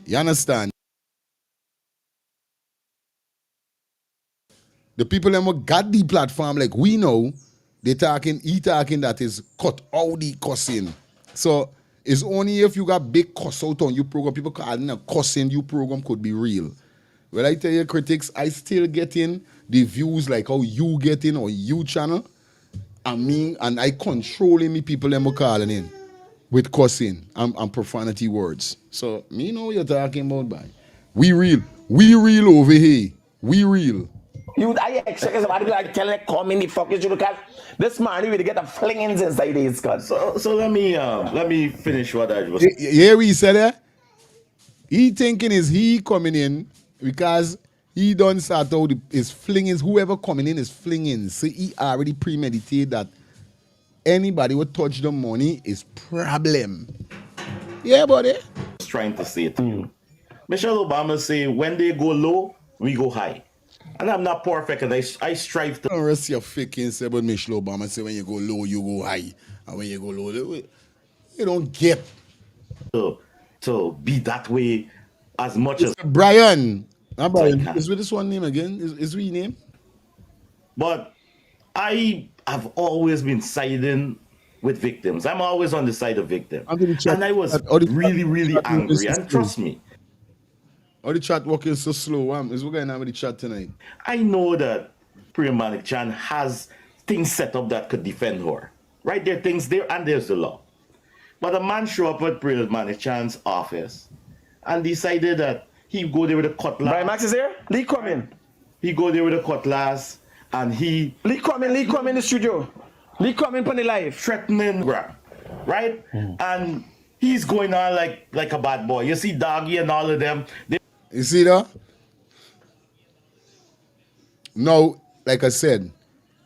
you understand? The people them who got the platform, like we know, he talking that is cut all the cussing. So it's only if you got big cuss out on your program, people calling a cussing you program could be real. Well, I tell you, critics, I still get in the views like how you get in on you channel. And I controlling me people them calling in with cussing and profanity words. So me know what you're talking about, boy. We real over here. We real. I expect somebody like tell like come in the fuck you look at this man will get a flingings inside his cut. So let me finish what I was. Yeah, we said that. He thinking is he coming in because he done start out his flingings. Whoever coming in is flinging. So he already premeditated that anybody who touch the money is problem. Yeah, buddy. Trying to say it to you. Michelle Obama say when they go low, we go high. And I'm not perfect, and I strive to. Don't rest your faking say about Michelle Obama say when you go low, you go high. And when you go low, you don't get to be that way as much as Brian. Brian, is with this one name again? Is we name? But I have always been siding with victims. I'm always on the side of victims. And I was really angry. And trust me. Or the chat working so slow. Is what going on with the chat tonight? I know that Priya Manik Chan has things set up that could defend her. Right? There are things there and there's the law. But a man show up at Priya Manik Chan's office and decided that he'd go there with a cutlass. Brian Max is there? Lee come in. He go there with a cutlass and he... Lee come in the studio. Lee come in on the live. Threatening grab. Right? And he's going on like a bad boy. You see Doggie and all of them. You see that? Now, like I said,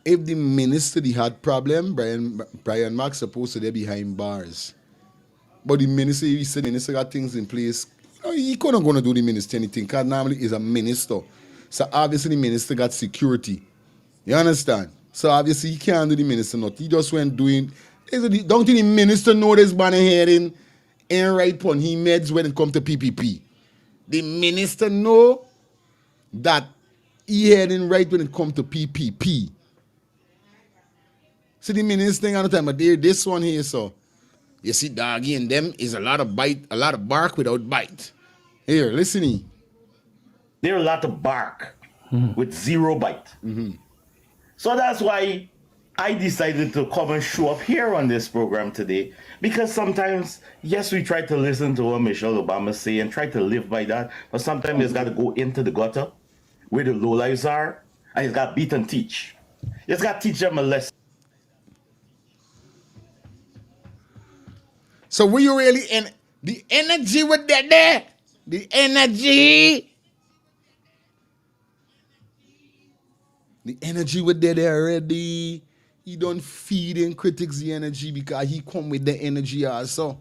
if the minister had problem, Brian Max supposed to be behind bars. But the minister, he said the minister got things in place. He couldn't gonna do the minister anything, because normally he's a minister. So obviously the minister got security. You understand? So obviously he can't do the minister not. He just went doing. Don't the minister know this banner hearing ain't right on he meds when it comes to PPP? The minister know that he heading right when it comes to PPP. So the minister ain't on the time, but this one here, so you see Doggie and them is a lot of bite, a lot of bark without bite. Here, listen here. There are a lot of bark with zero bite. So that's why I decided to come and show up here on this program today, because sometimes, yes, we try to listen to what Michelle Obama say and try to live by that, but sometimes it's got to go into the gutter where the lowlifes are, and it's got to beat and teach. It's got to teach them a lesson. So were you really in the energy with that there? The energy. The energy with that there already. He don't feed in critics the energy because he come with the energy also.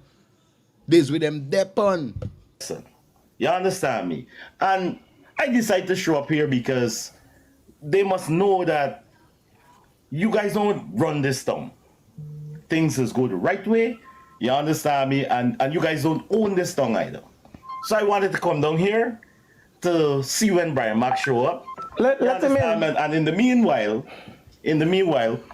This with them dep on. Listen, you understand me? And I decided to show up here because they must know that you guys don't run this town. Things is go the right way. You understand me? And you guys don't own this town either. So I wanted to come down here to see when Brian Mack show up. Let him in. And in the meanwhile,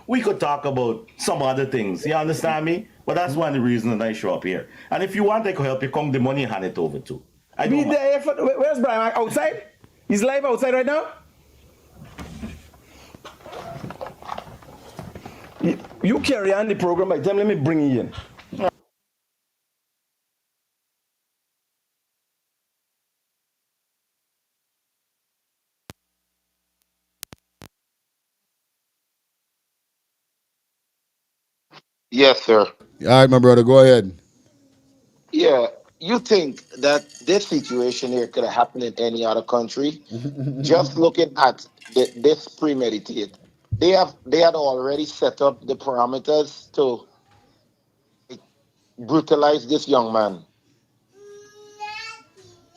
we could talk about some other things. You understand me? But that's one of the reasons that I show up here. And if you want, I could help you come the money and hand it over to. Be there. Where's Brian Mack? Outside? He's live outside right now? You carry on the program by time. Let me bring you in. Yes, sir. All right, my brother, go ahead. Yeah, you think that this situation here could have happened in any other country? Just looking at this premeditated, they had already set up the parameters to brutalize this young man.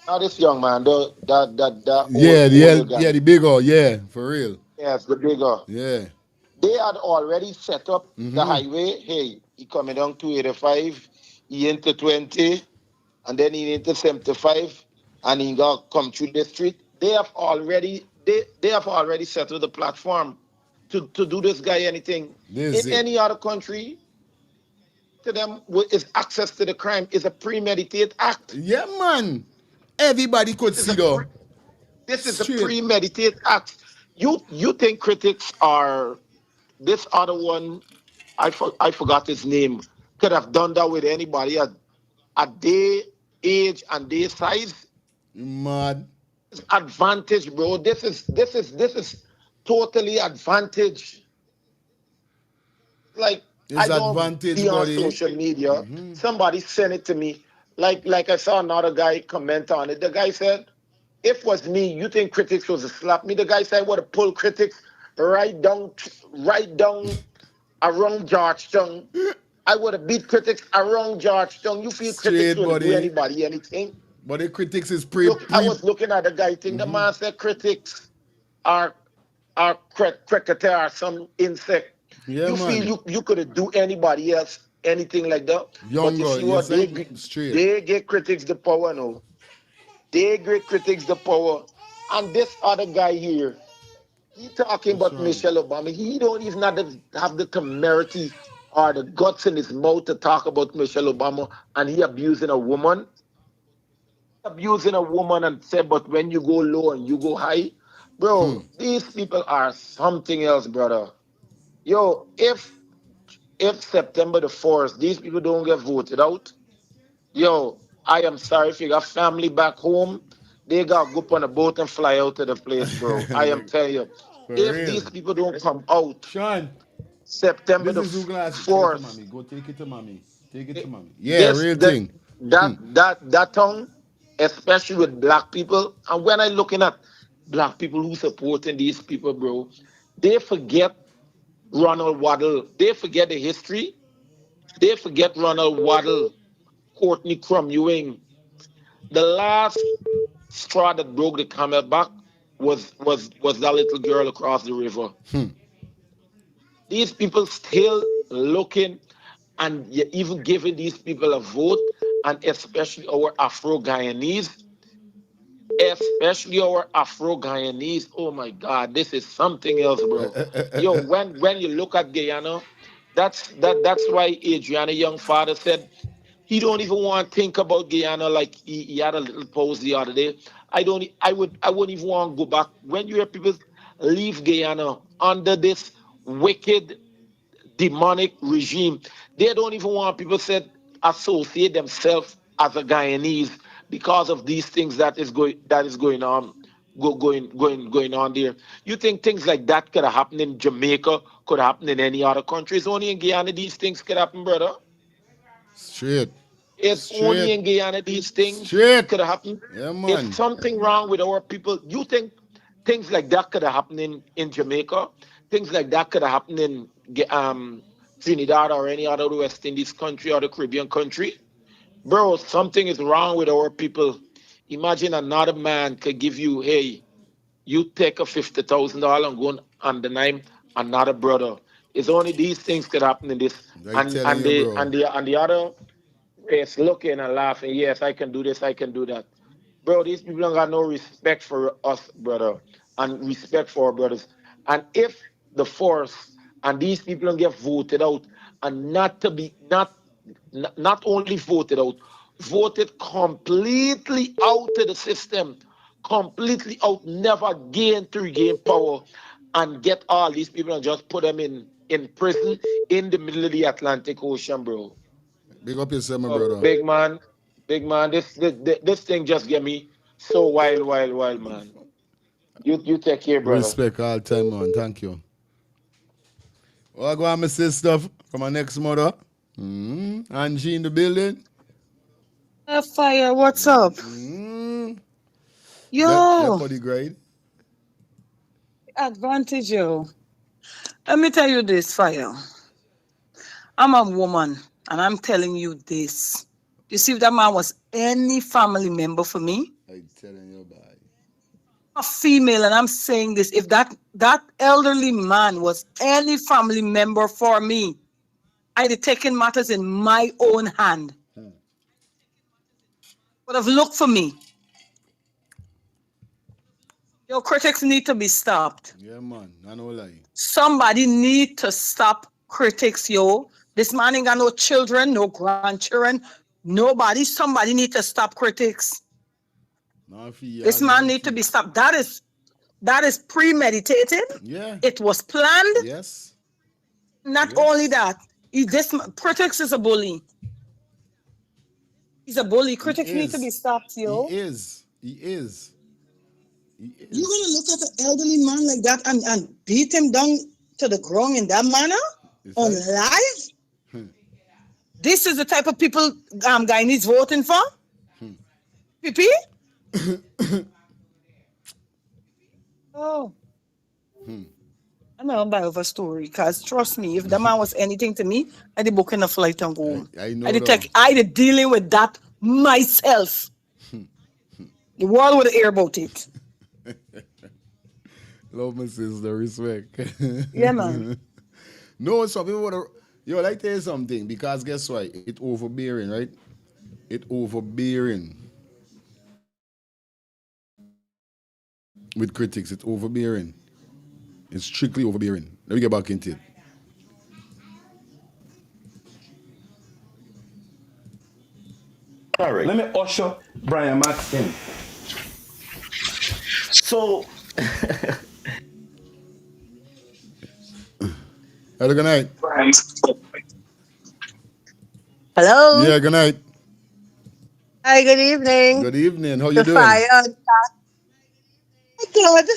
Not this young man, the the bigger, yeah, for real. Yes, the bigger. Yeah. They had already set up the Mhm. highway. Hey, he coming down 285, he into 20, and then he into 75, and he got come through the street. They have already settled the platform to do this guy anything. This in it. any other country, to them is access to the crime is a premeditated act. Yeah, man. Everybody could see though. This is Straight. a premeditated act. You think critics are this other one? I forgot his name. Could have done that with anybody at their age and their size. Mad. It's advantage, bro. This is totally advantage. Like It's I don't advantage, be on buddy. social media. Somebody sent it to me. Like I saw another guy comment on it. The guy said, "If it was me, you think critics was to slap me?" The guy said, "I would have pulled critics right down around Georgetown. I would have beat critics around Georgetown." You feel critics Straight, would do buddy. anybody anything? But the critics is Look, I was looking at the guy thing. The man said critics are cricketer or some insect. Yeah, You man. feel you could do anybody else anything like that? But Younger, you see you what say? Straight. they give critics the power now. They give critics the power. And this other guy here, he talking about Michelle Obama. He don't even have the temerity or the guts in his mouth to talk about Michelle Obama, and he abusing a woman. Abusing a woman and say, but when you go low and you go high, bro, these people are something else, brother. Yo, if September the 4th, these people don't get voted out, yo, I am sorry if you got family back home, they got to go up on a boat and fly out to the place, bro. I am telling you. For If real. these people don't come out, Sean, September this the is who glass. 4th, Mommy. Go take it to mommy. Take it to mommy. Yeah, real thing. That tongue, especially with black people, and when I looking at black people who supporting these people, bro, they forget Ronald Waddle. They forget the history. They forget Ronald Waddle, Courtney Crumb Ewing. The last straw that broke the camel back was that little girl across the river. These people still looking, and you're even giving these people a vote, and especially our Afro-Guyanese. Especially our Afro-Guyanese. Oh my God, this is something else, bro. Yo, when you look at Guyana, that's why Adriana Young father said he don't even want to think about Guyana. Like he had a little pause the other day. I wouldn't even want to go back. When you hear people leave Guyana under this wicked demonic regime, they don't even want people said associate themselves as a Guyanese because of these things that is going on going on there. You think things like that could have happened in Jamaica, could happen in any other countries? Only in Guyana these things could happen, brother. Straight. It's only in Guyana these things could have happened. Yeah, If man. something wrong with our people, you think things like that could have happened in Jamaica? Things like that could have happened in Trinidad or any other West Indies country or the Caribbean country? Bro, something is wrong with our people. Imagine another man could give you, hey, you take a $50,000 and go and deny another brother. It's only these things could happen in this. I telling you, bro. And the other is looking and laughing. Yes, I can do this, I can do that. Bro, these people don't got no respect for us, brother, and respect for our brothers. And if the force and these people don't get voted out, and not only voted out, voted completely out of the system, completely out, never gain to regain power, and get all these people and just put them in prison in the middle of the Atlantic Ocean, bro. Big up yourself, my brother. Big man, this thing just get me so wild, man. You take care, brother. Respect all time, man. Thank you. Well, I go on my sister from my next mother. Angie in the building. Fire, what's up? Yo, That body grade. advantage, yo. Let me tell you this, Fire. I'm a woman, and I'm telling you this. You see, if that man was any family member for me, I'm telling you about it. a female, and I'm saying this, if that elderly man was any family member for me, I'd have taken matters in my own hand. Would have looked for me. Your critics need to be stopped. Yeah, man. I know lie. Somebody need to stop critics, yo. This man ain't got no children, no grandchildren, nobody. Somebody need to stop critics. This man need to be stopped. That is premeditated. Yeah. It was planned. Yes. Not only that, critics is a bully. He's a bully. Critics need to be stopped, yo. He is. You're gonna look at an elderly man like that and beat him down to the ground in that manner on live? This is the type of people guy needs voting for? PP? Oh. I know about a story, because trust me, if that man was anything to me, I'd be booking a flight and go home. I'd be dealing with that myself. The world would hear about it. Love my sister, respect. Yeah, man. No, some people want to. Yo, like tell you something, because guess what? It overbearing, right? It overbearing. With critics, it's overbearing. It's strictly overbearing. Let me get back into it. All right. Let me usher Brian Max in. So, hello, good night. Hello. Yeah, good night. Hi, good evening. Good evening. How you doing? Fire. Good.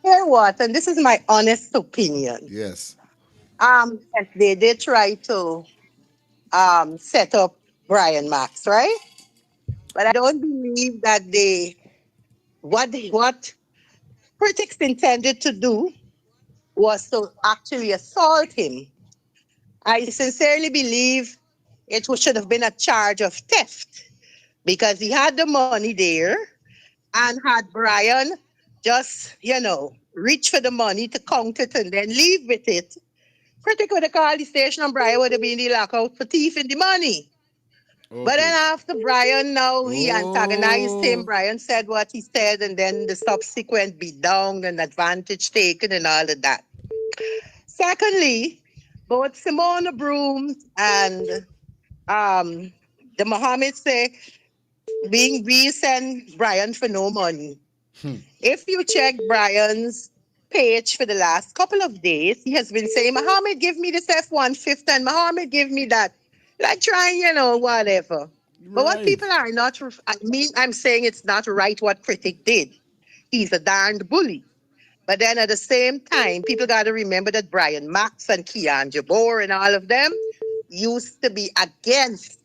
Hear what? And this is my honest opinion. Yes. They did try to set up Brian Max, right? But I don't believe that what critics intended to do was to actually assault him. I sincerely believe it should have been a charge of theft, because he had the money there, and had Brian just, reach for the money to count it and then leave with it, critic would have called the station and Brian would have been in the lockout for thieving the money. Okay. But then after Brian, now he antagonized him. Brian said what he said, and then the subsequent beat down and advantage taken and all of that. Secondly, both Simona Broom and the Mohammed say we send Brian for no money. If you check Brian's page for the last couple of days, he has been saying, Mohammed, give me this F-150 and Mohammed, give me that. Like trying, whatever. Right. But what people are not, I'm saying it's not right what critic did. He's a darned bully. But then at the same time, people got to remember that Brian Max and Kian Jabor and all of them used to be against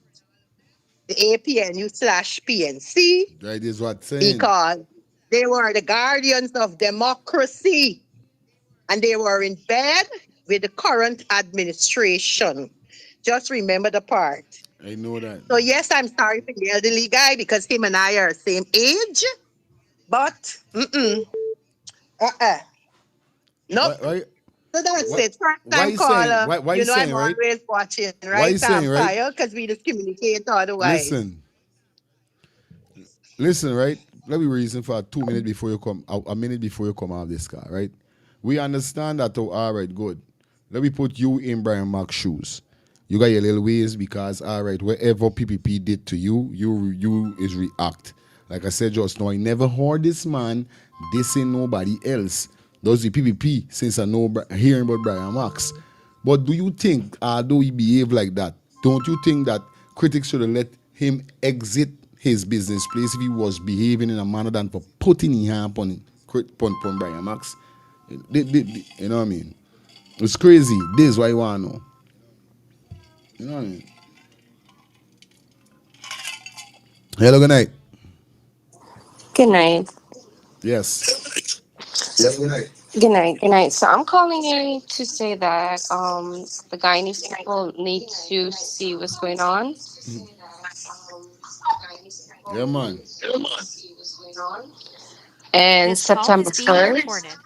the APNU/PNC, That is what saying. because they were the guardians of democracy and they were in bed with the current administration. Just remember the part. I know that. So yes, I'm sorry for the elderly guy because him and I are same age, but nope. Why, So that's why, it. First why time you saying? caller. Why You you know I'm saying, right? always watching, Why right, you saying, right? Sampire? Because we just communicate otherwise. Listen, right? Let me reason for 2 minutes before you come, a minute before you come out of this car, right? We understand that, oh, all right, good. Let me put you in Brian Mark's shoes. You got your little ways because, all right, whatever PPP did to you, you is react. Like I said just now, I never heard this man dissing nobody else. Does the PPP since I know hearing about Brian Marks. But do you think, although he behave like that, don't you think that critics should have let him exit his business place if he was behaving in a manner than for putting his hand upon Brian Max? You know what I mean? It's crazy. This is what I want to know. You know what I mean? Hello, good night. Good night. Yes. Good night. Good night. So I'm calling in to say that the Guyanese people need to see what's going on. Yeah, man. And This call September is being 1st. recorded.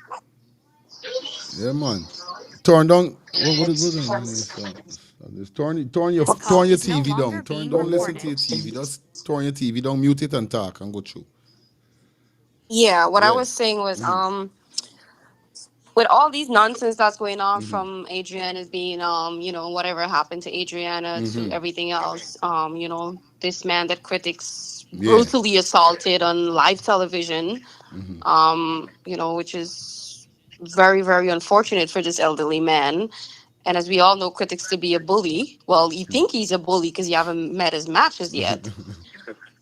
Yeah, man. Turn down. What is this? Turn This call your is no TV longer down. being Don't listen to recorded. your TV. Just turn your TV down, mute it, and talk and go through. Yeah, what I Yeah. was saying was with all these nonsense that's going on Mm-hmm. from Adriana's being whatever happened to Adriana to Mm-hmm. everything else, this man that critics Yeah. brutally assaulted on live television, which is very, very unfortunate for this elderly man. And as we all know, critics to be a bully. Well, you think he's a bully because you haven't met his matches yet.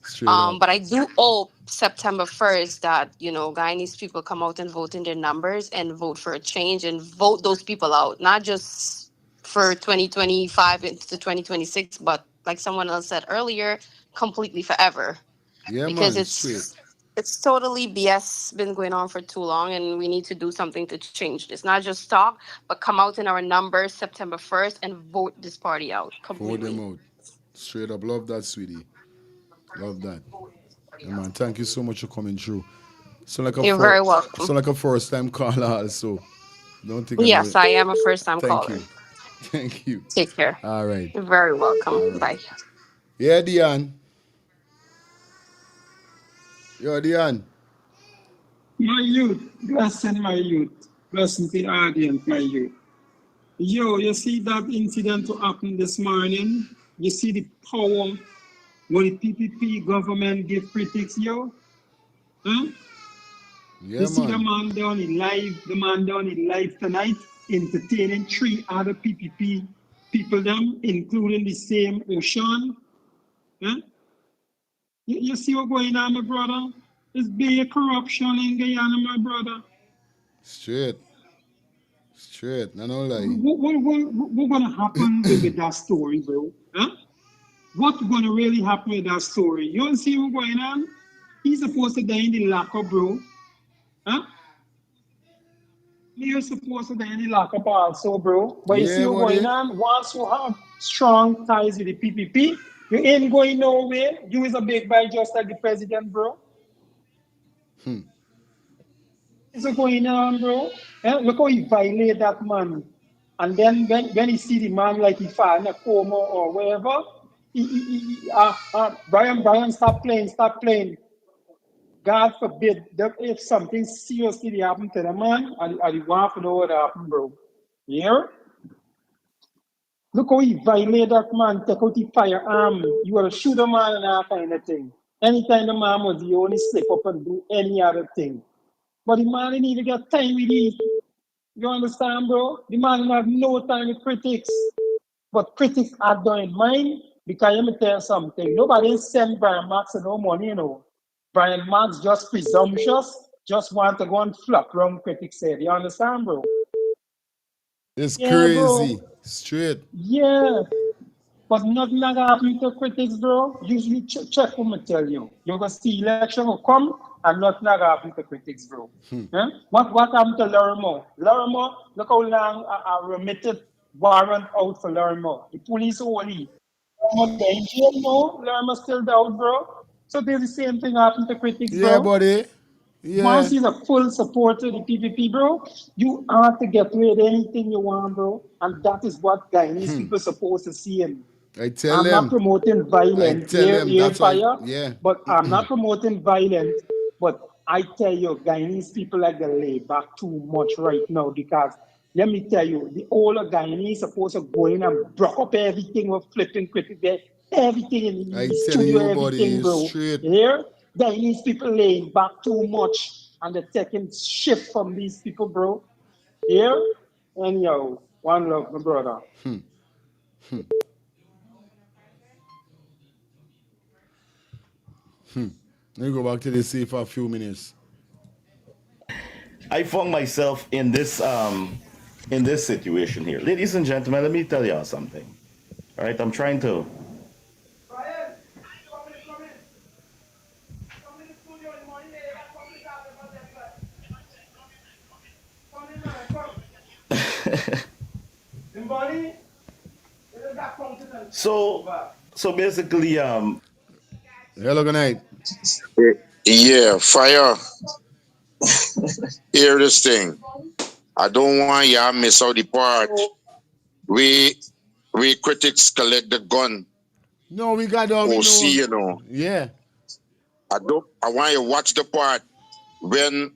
Straight up. But I do hope September 1st that, Guyanese people come out and vote in their numbers and vote for a change and vote those people out, not just for 2025 into 2026, but like someone else said earlier, completely forever. Yeah, Because man. Straight. it's totally BS been going on for too long, and we need to do something to change this. Not just talk, but come out in our numbers September 1st and vote this party out Vote completely. them out. Straight up. Love that, sweetie. Love that. Yeah, man. Thank you so much for coming through. You're very welcome. So like a first time caller also. Don't think I know Yes, it. I am a first time Thank caller. you. Thank you. Take care. All right. You're very welcome. All right. Bye. Yeah, Dion. Yo, Dion. My youth, blessing my youth, blessing to the audience, my youth. Yo, you see that incident to happen this morning? You see the power what the PPP government give critics, yo? Huh? Yeah, You see man. the man down in live tonight, entertaining 3 other PPP people, them, including the same Ocean. Huh? You see what's going on, my brother? It's big corruption in Guyana, my brother. Straight. No, no lie. What gonna happen with that story, bro? Huh? What's gonna really happen with that story? You don't see what's going on? He's supposed to die in the lockup, bro. Huh? You're supposed to die in the lockup also, bro. But you see Yeah, what's going buddy. on? Once you have strong ties with the PPP, you ain't going nowhere. You is a big guy just like the president, bro. What's going on, bro? Look how he violate that man. And then when he see the man like he fall in a coma or wherever, Brian, stop playing. God forbid that if something seriously happen to the man, I want to know what happened, bro. Yeah? Look how he violate that man, take out the firearm. You gotta shoot a man and that kind of thing. Anytime the man was, he only slip up and do any other thing. But the man didn't even get time with it. You understand, bro? The man didn't have no time with critics. But critics are doing mine because let me tell you something. Nobody send Brian Marks no money, you know. Brian Marks just presumptuous, just want to go and flop around critics said. You understand, bro? It's Yeah, bro. crazy. Straight. Yeah. But nothing that happen to critics, bro. Usually check what I tell you. You're gonna see election will come and nothing that happen to critics, bro. Yeah? What happened to Larimer? Larimer, look how long I remitted warrant out for Larimer. The police only. Larimer in jail now. Larimer still down, bro. So there's the same thing happened to critics, Yeah, bro. buddy. Yeah. Once he's a full supporter of the PPP, bro, you have to get rid of anything you want, bro. And that is what Guyanese people supposed to see him. I tell I'm not them. promoting I violence, tell them air that's why. fire, Yeah. but I'm not promoting violence. But I tell you, Guyanese people like to lay back too much right now because let me tell you, the older Guyanese supposed to go in and broke up everything with flipping cricket there, everything in I the telling studio, you, buddy, everything, it's bro. straight. Here, Guyanese people laying back too much and they're taking shift from these people, bro. Here, and yo, one love, my brother. Let me go back to the sea for a few minutes. I found myself in this situation here. Ladies and gentlemen, let me tell y'all something. All right, I'm trying to. So basically, hello, good night. Yeah, fire. Hear this thing. I don't want y'all miss out the part. We critics collect the gun. No, we got on. OC, you know. Yeah. I want you to watch the part when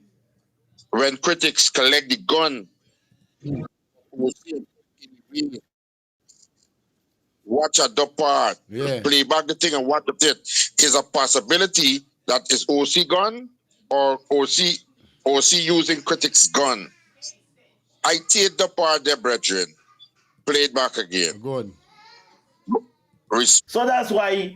critics collect the gun. Watch at the part. Yeah. Play back the thing and watch the it. Is a possibility that is OC gun or OC using critics gun. I take the part there, brethren. Play it back again. Good. So that's why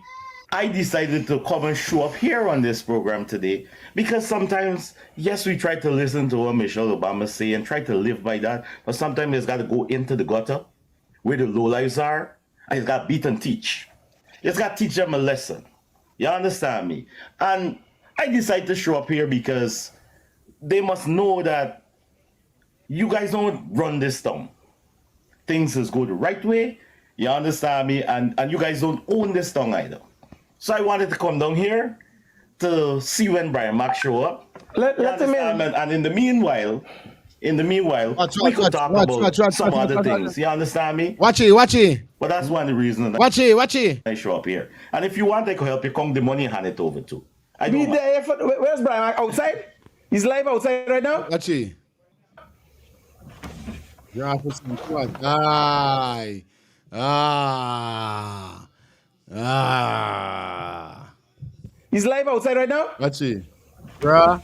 I decided to come and show up here on this program today. Because sometimes, yes, we try to listen to what Michelle Obama say and try to live by that. But sometimes it's got to go into the gutter where the lowlives are. And it's got to beat and teach. It's got to teach them a lesson. You understand me? And I decided to show up here because they must know that you guys don't run this town. Things is go the right way. You understand me? And you guys don't own this tongue either. So I wanted to come down here to see when Brian Mack show up. Let him in. And in the meanwhile, we could talk about some other things. You understand me? Watch it. But that's one of the reasons Watch it. I show up here. And if you want, I could help you come the money and hand it over to. Be there. Where's Brian Mack? Outside? He's live outside right now? Watch it. You're off with some what? Aye. He's live outside right now? Watch it. Bruh.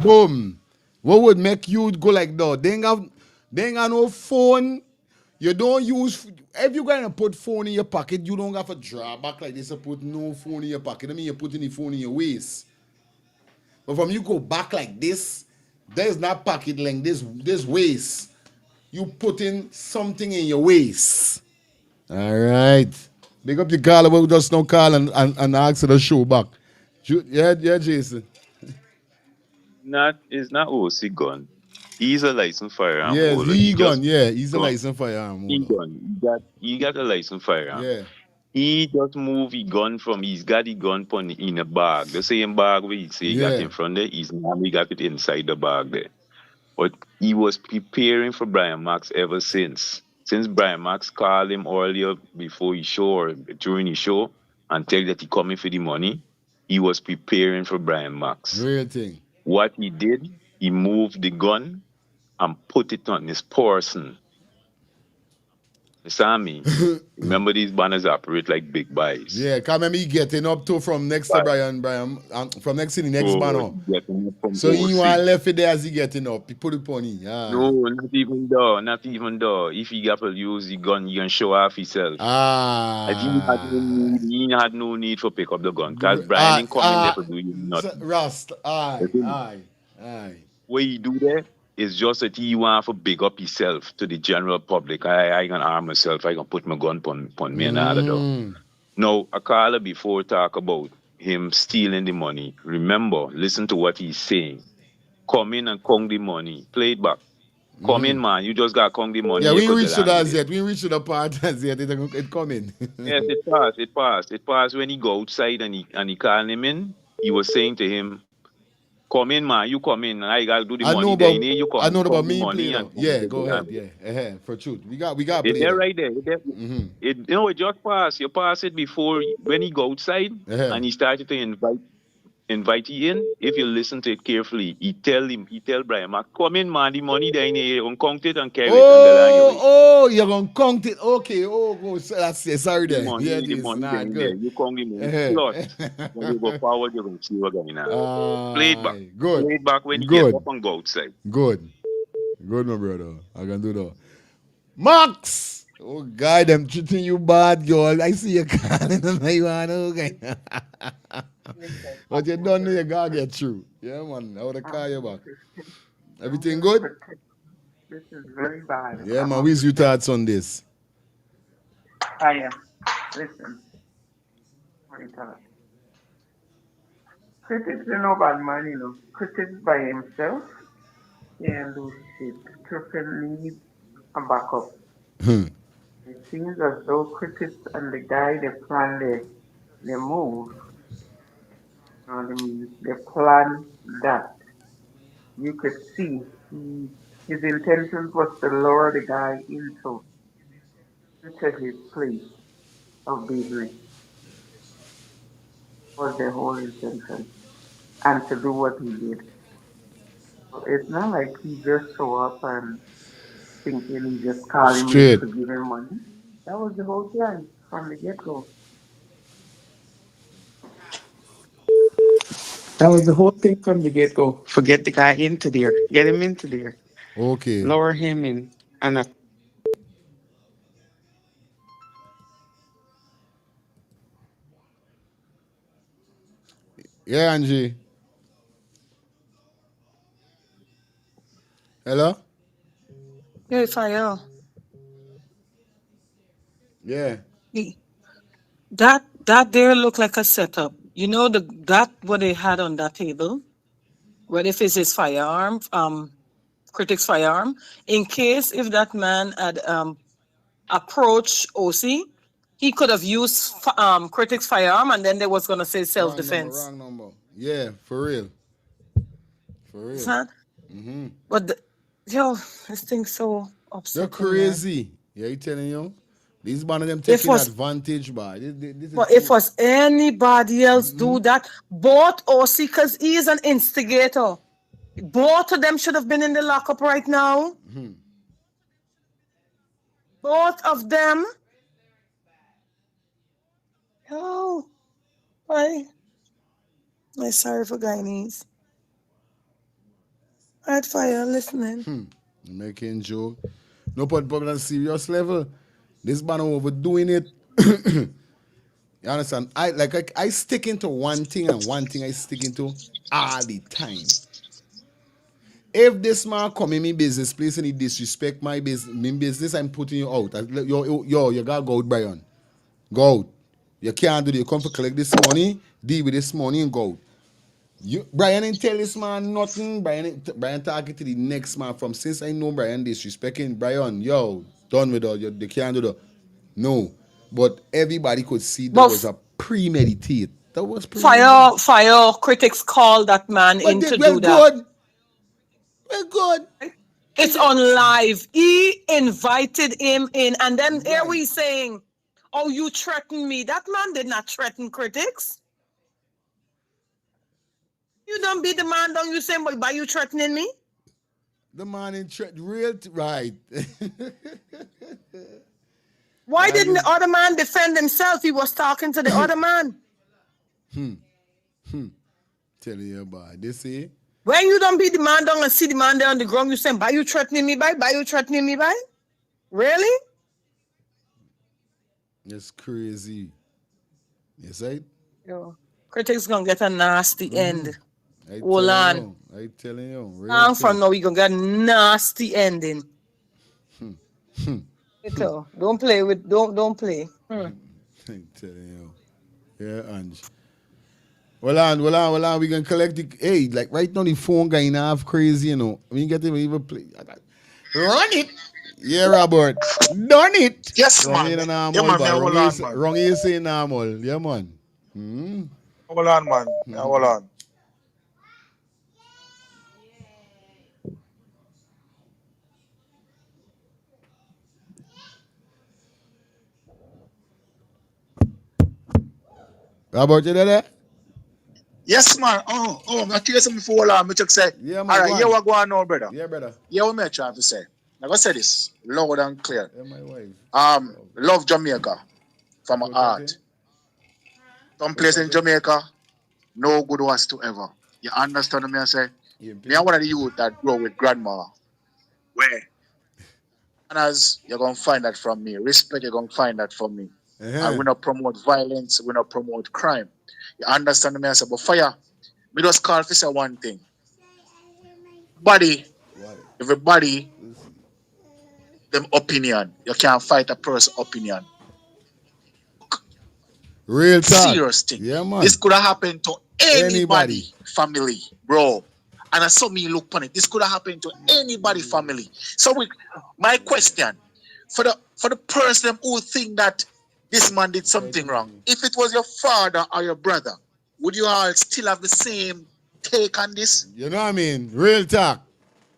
Boom. What would make you go like that? They ain't got no phone. You don't use, if you're going to put phone in your pocket, you don't have to draw back like this and put no phone in your pocket. I mean, you're putting the phone in your waist. But from you go back like this, there's not pocket length, this waist. You putting something in your waist. All right. Big up the caller who just now call and ask the show back. Yeah, Jason. It's not OC gun. He's a licensed firearm yes, holder. He gun. Yeah, he's a licensed firearm holder. He got a licensed firearm. Yeah. He just moved his gun he's got the gun in a bag. The same bag where he say he got in front there, he got it inside the bag there. But he was preparing for Brian Max ever since. Since Brian Max called him earlier before his show or during his show and tell that he coming for the money, he was preparing for Brian Max. Real thing. What he did, he moved the gun and put it on his person. You saw me? Remember these banners operate like big buys. Yeah, come me getting up to from next to Brian, from next to the next banner. So you want left it there as he getting up. He put it on him. No, not even though. If he got to use the gun, he can show off himself. He had no need for pick up the gun. Because Brian didn't come in there to do nothing. Rust, aye. What he do there It's just that he want to big up himself to the general public. I gonna arm myself. I gonna put my gun pon me and all of that. Now, a caller before talk about him stealing the money. Remember, listen to what he's saying. Come in and count the money. Play it back. Come in, man. You just got count the money. Yeah, You we ain't could reached get to on that with it. yet. We ain't reached to the part as yet. It coming. Yes, it passed. It passed. It passed when he go outside and he called him in. He was saying to him, "Come in, man. You come in. And I gotta do the I know money. Then about you I come know about count the me money play and though. come Yeah, to go get ahead. on with Yeah, it." for truth. We got It play there though. right there. It just passed. You pass it before when he go outside and he started to invite you in. If you listen to it carefully, he tell Brian Mac, come in, man, the money there in here, uncount it and carry it and go on your way. Oh, you're gonna count it. Okay. So that's it. Sorry The there. Yeah, money, it the is. money there Nah, in there. good. You count the money. Plus, when you go forward, you're going to see what going on. Play it back. Good. Play it back when you get Good. up and go outside. Good. Good, my brother. I can do that. Max! Oh, God, I'm treating you bad, girl. I see you calling on my one. Okay. But you don't know you gotta get through. Yeah, man. I would have call you back. Everything good? This is very bad. Yeah, man. Where's your thoughts on this? I am. Listen, what you tell us? Critics is no bad man, you know. Critics by himself, he can do shit. Critic needs a backup. It seems as though critics and the guy they plan they move. You know what I mean? They plan that. You could see his intentions was to lure the guy into his place of business. Was their whole intention. And to do what he did. So it's not like he just show up and thinking he just call him in Straight. to give him money. That was the whole plan from the get go. That was the whole thing from the get go. Forget the guy into there. Get him into there. Okay. Lower him in. And Yeah, Angie. Hello? Yeah, fire. Yeah. That there look like a setup. You know that what they had on that table? What if it's his firearm, critic's firearm? In case if that man had approached OC, he could have used critic's firearm and then they was gonna say self-defense. Wrong number. Yeah, for real. For real. Huh? But this thing's so They're upsetting, man. crazy. Yeah, you telling you? These one of them taking advantage, by this But is if was anybody else do that, both OC, because he is an instigator, both of them should have been in the lockup right now. Both of them. Oh, why? I'm sorry for Guyanese. Alright, fire, listening. making joke. No put on a serious level. This man overdoing it. You understand? I stick into one thing and one thing I stick into all the time. If this man come in my business place and he disrespect my business, I'm putting you out. You gotta go out, Brian. Go out. You can't do that. You come to collect this money, deal with this money and go out. Brian ain't tell this man nothing. Brian talking to the next man from since I know Brian disrespecting Brian. Done with all. They can't do that. No. But everybody could see there was a premeditate. That was premeditated. Fire critics call that man in to do that. We're good. It's on live. He invited him in, and then here we saying, "Oh, you threatened me." That man did not threaten critics. You don't be the man, don't you say, "Why you threatening me?" The man in right. Why didn't the other man defend himself? He was talking to the other man. Tell you about this, see? When you don't be the man down and see the man there on the ground, you say, "By you threatening me, by you threatening me, by?" Really? It's crazy. Yes, right? Yo, critics gonna get a nasty end. Hold on. I telling you. Long from now, we gonna get nasty ending. Don't play with. Don't play. I telling you. Yeah, Ange. Well on. We can collect the. Hey, like right now the phone guy now half crazy, you know. We get him even play. Run it. Yeah, Robert. Done it. Yes, Wrong man. in a normal, Yeah, man, but hold on, man. wrong you say normal. Yeah, man. Hmm. Hold on, man. Hold on. Robert, you there? Yes, man. I tell you something before. Hold on. Me just say. Yeah, man. All right, here what going on now, brother. Yeah, brother. Yeah, what me trying to say. Now, go say this loud and clear. Yeah, my wife. Love Jamaica from my heart. Some place in Jamaica, no good whatsoever. You understand me? I say. Me, I'm one of the youth that grow with grandma. Where? Manners, you're gonna find that from me. Respect, you're gonna find that from me. And we not promote violence, we not promote crime. You understand me? I say, but fire, me just call for say one thing. Body, everybody, them opinion. You can't fight a person's opinion. Real talk. Serious thing. Yeah, man. This could have happened to anybody. Family, bro. And I saw me look on it. This could have happened to anybody family. So my question for the person who think that this man did something wrong, if it was your father or your brother, would you all still have the same take on this? You know what I mean? Real talk.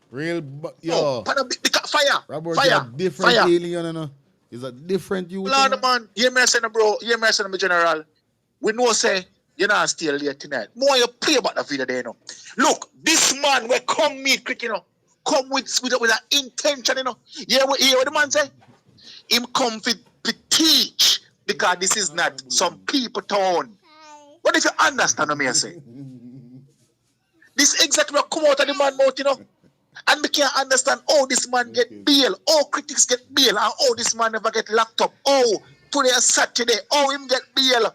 Real, yo. Fire. Robert, Fire. a different Fire. alien, you know. It's a different youth. Lord, man. Hear me saying, bro. Hear me saying, general. We know say you're not still late tonight. More you play about the video there, you know. Look, this man will come meet quick, you know. Come with an intention, you know. Hear what the man say? Him come to teach because this is not some people town. What if you understand what I say? This exactly what come out of the man mouth, you know. And we can't understand how this man get bail, how critics get bail, and how this man never get locked up. Oh, today is Saturday, oh, him get bail.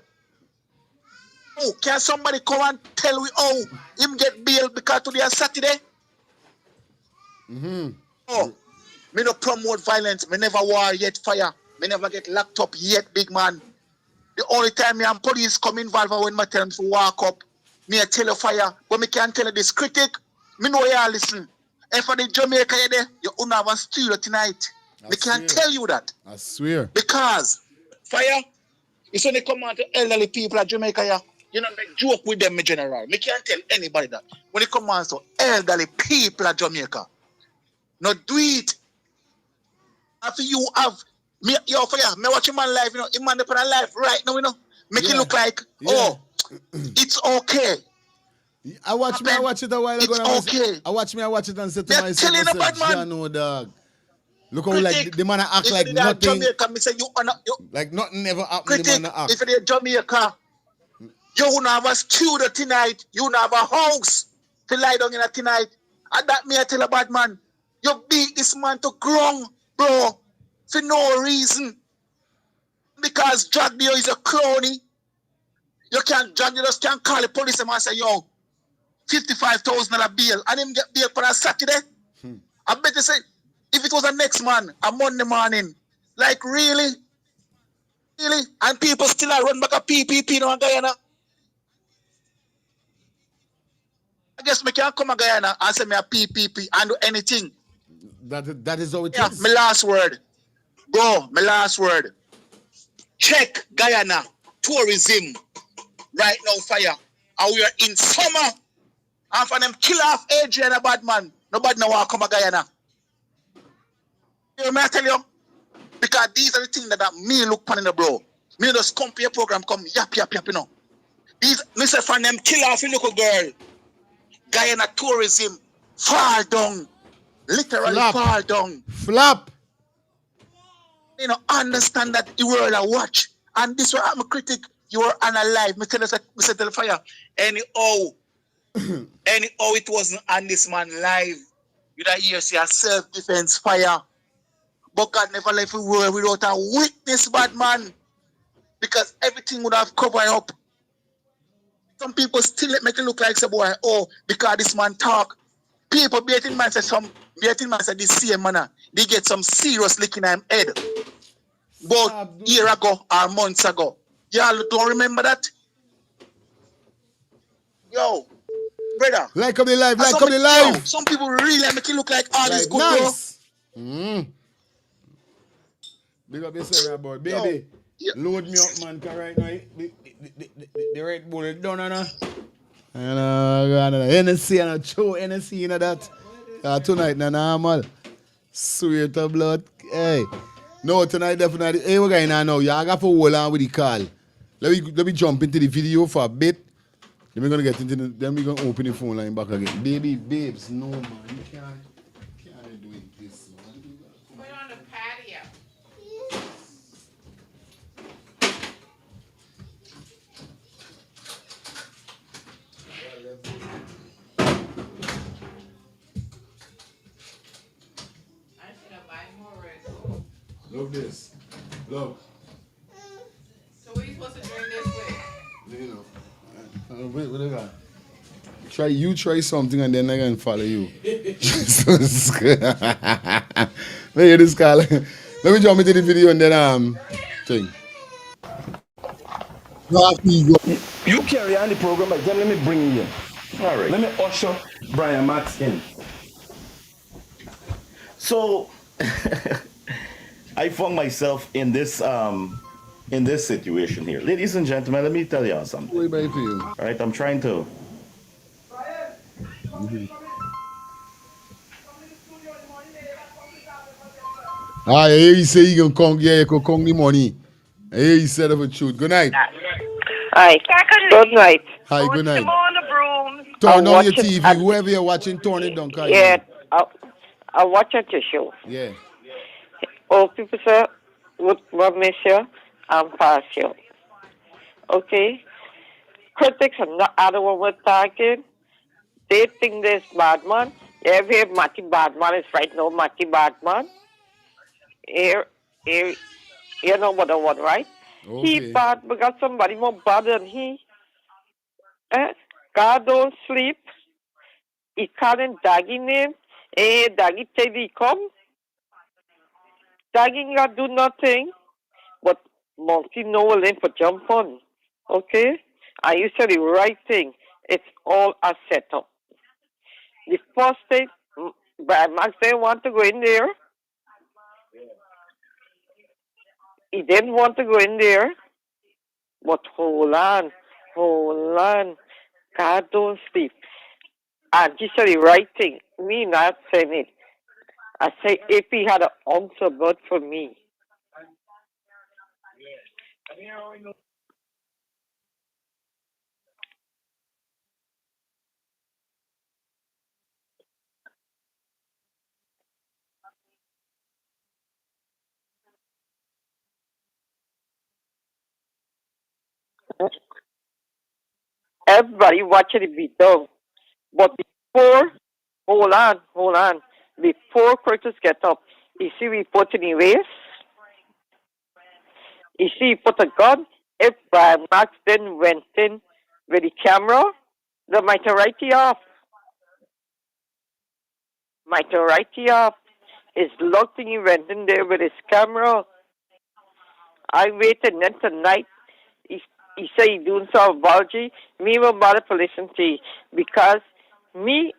Oh, can somebody come and tell me how him get bail because today is Saturday? Oh, me no promote violence, me never war yet fire, me never get locked up yet, big man. The only time me and police come involved when me tell them to walk up, me a tell you fire, but me can't tell you this critic, me know y'all listen. If for the Jamaica you there, you don't have a studio tonight. Me can't tell you that. I swear. Because fire, it's when they come out to elderly people at Jamaica, yeah, you know, make joke with them, me general. Me can't tell anybody that. When it comes out to elderly people at Jamaica, no do it. After you have me, yo, fire, me watch him on live, you know, him on the live right now, you know, make it look like, oh, it's okay. I watch it a while ago. It's okay. I watch it and say to myself, no, dog. Look how like the man act like nothing. Jamaica, me say you like nothing never happened. Critic, the man act. if you're Jamaica, you won't have a studio tonight. You won't have a house to lie down in a tonight. And that me I tell a bad man, you beat this man to ground, bro, for no reason. Because drug deal is a crony. You just can't call the police and say, yo, $55,000 bail, and him get bail for a Saturday. I bet you say, if it was a next man, a Monday morning, like really? And people still are run back a PPP now in Guyana. I guess me can't come to Guyana and say me a PPP and do anything. That is how it is. My last word. Bro, my last word. Check Guyana tourism right now, fire. And we are in summer. And for them kill off Adrian, a bad man, nobody know want to come to Guyana. You know what I tell you? Because these are the things that me look upon in the bro. Me just come to your program, come yap, you know. These, me say for them kill off a little girl. Guyana tourism, fall down. Literally fall down. Flop. You know, understand that the world I watch. And this one, I'm a critic, you are unalive. Me tell the fire. Anyhow, it wasn't on this man live. You don't hear see a self-defense fire. But God never left the world without a witness, bad man. Because everything would have covered up. Some people still make it look like say boy, oh, because this man talk. People baiting man say this same manner. They get some serious lick in him head. About year ago or months ago. Y'all don't remember that? Yo, brother. Like up the life, like some, up the life. Some people really make it look like all this good, nice. Big up yourself, boy. Baby, load me up, man, because right now, the Red Bull is done, and Hennessy and a show Hennessy and that. Tonight, na normal. Sweet of blood. Hey. No, tonight definitely. Hey, we're going on now. Y'all got to hold on with the call. Let me jump into the video for a bit. Then we're gonna get into then we're gonna open the phone line back again. Babes, no man, you can't do this, man. Put on the patio. I should have buy more Red Bull. Look this. Look. So what are you supposed to drink this with? You know. Wait, what do you got? Try something and then I can follow you. Look this call. Let me jump into the video and then thing. You carry on the program, but then let me bring you in. All right. Let me usher Brian Max in. So I found myself in this situation here. Ladies and gentlemen, let me tell y'all something. Wait, for you. All right, I'm trying to. I hear you say you can come, yeah, you can come the money. I hear you said of a truth. Good night. Hi. Good night. Hi, good night. Turn Turn on your TV. Whoever you're watching, turn it down. Yeah, I watch at your show. Yeah. All people say, what miss you and pass you. Okay? Critics are not other one we're talking. They think there's Batman. Every hear Matty Batman is right now, Matty Batman. Here, you know what I want, right? Okay. He bad because somebody more bad than he. God don't sleep. He calling Doggie name. Doggie tell he come. Doggie ain't got do nothing. But Monkey know a lane for jump on. Okay? And you said the right thing. It's all a setup. The first thing, Brad Max didn't want to go in there. He didn't want to go in there. But hold on. God don't sleep. And he said the right thing. Me not saying it. I say if he had an answer but for me. Everybody watching it be done. But before, hold on. Before Curtis get up, you see we put in the race. You see he put a gun. If Brian Max then went in with the camera, they might have write it off. It's lucky he went in there with his camera. I waited then tonight. He said he doing some apology. Me will bother to listen to you. Because he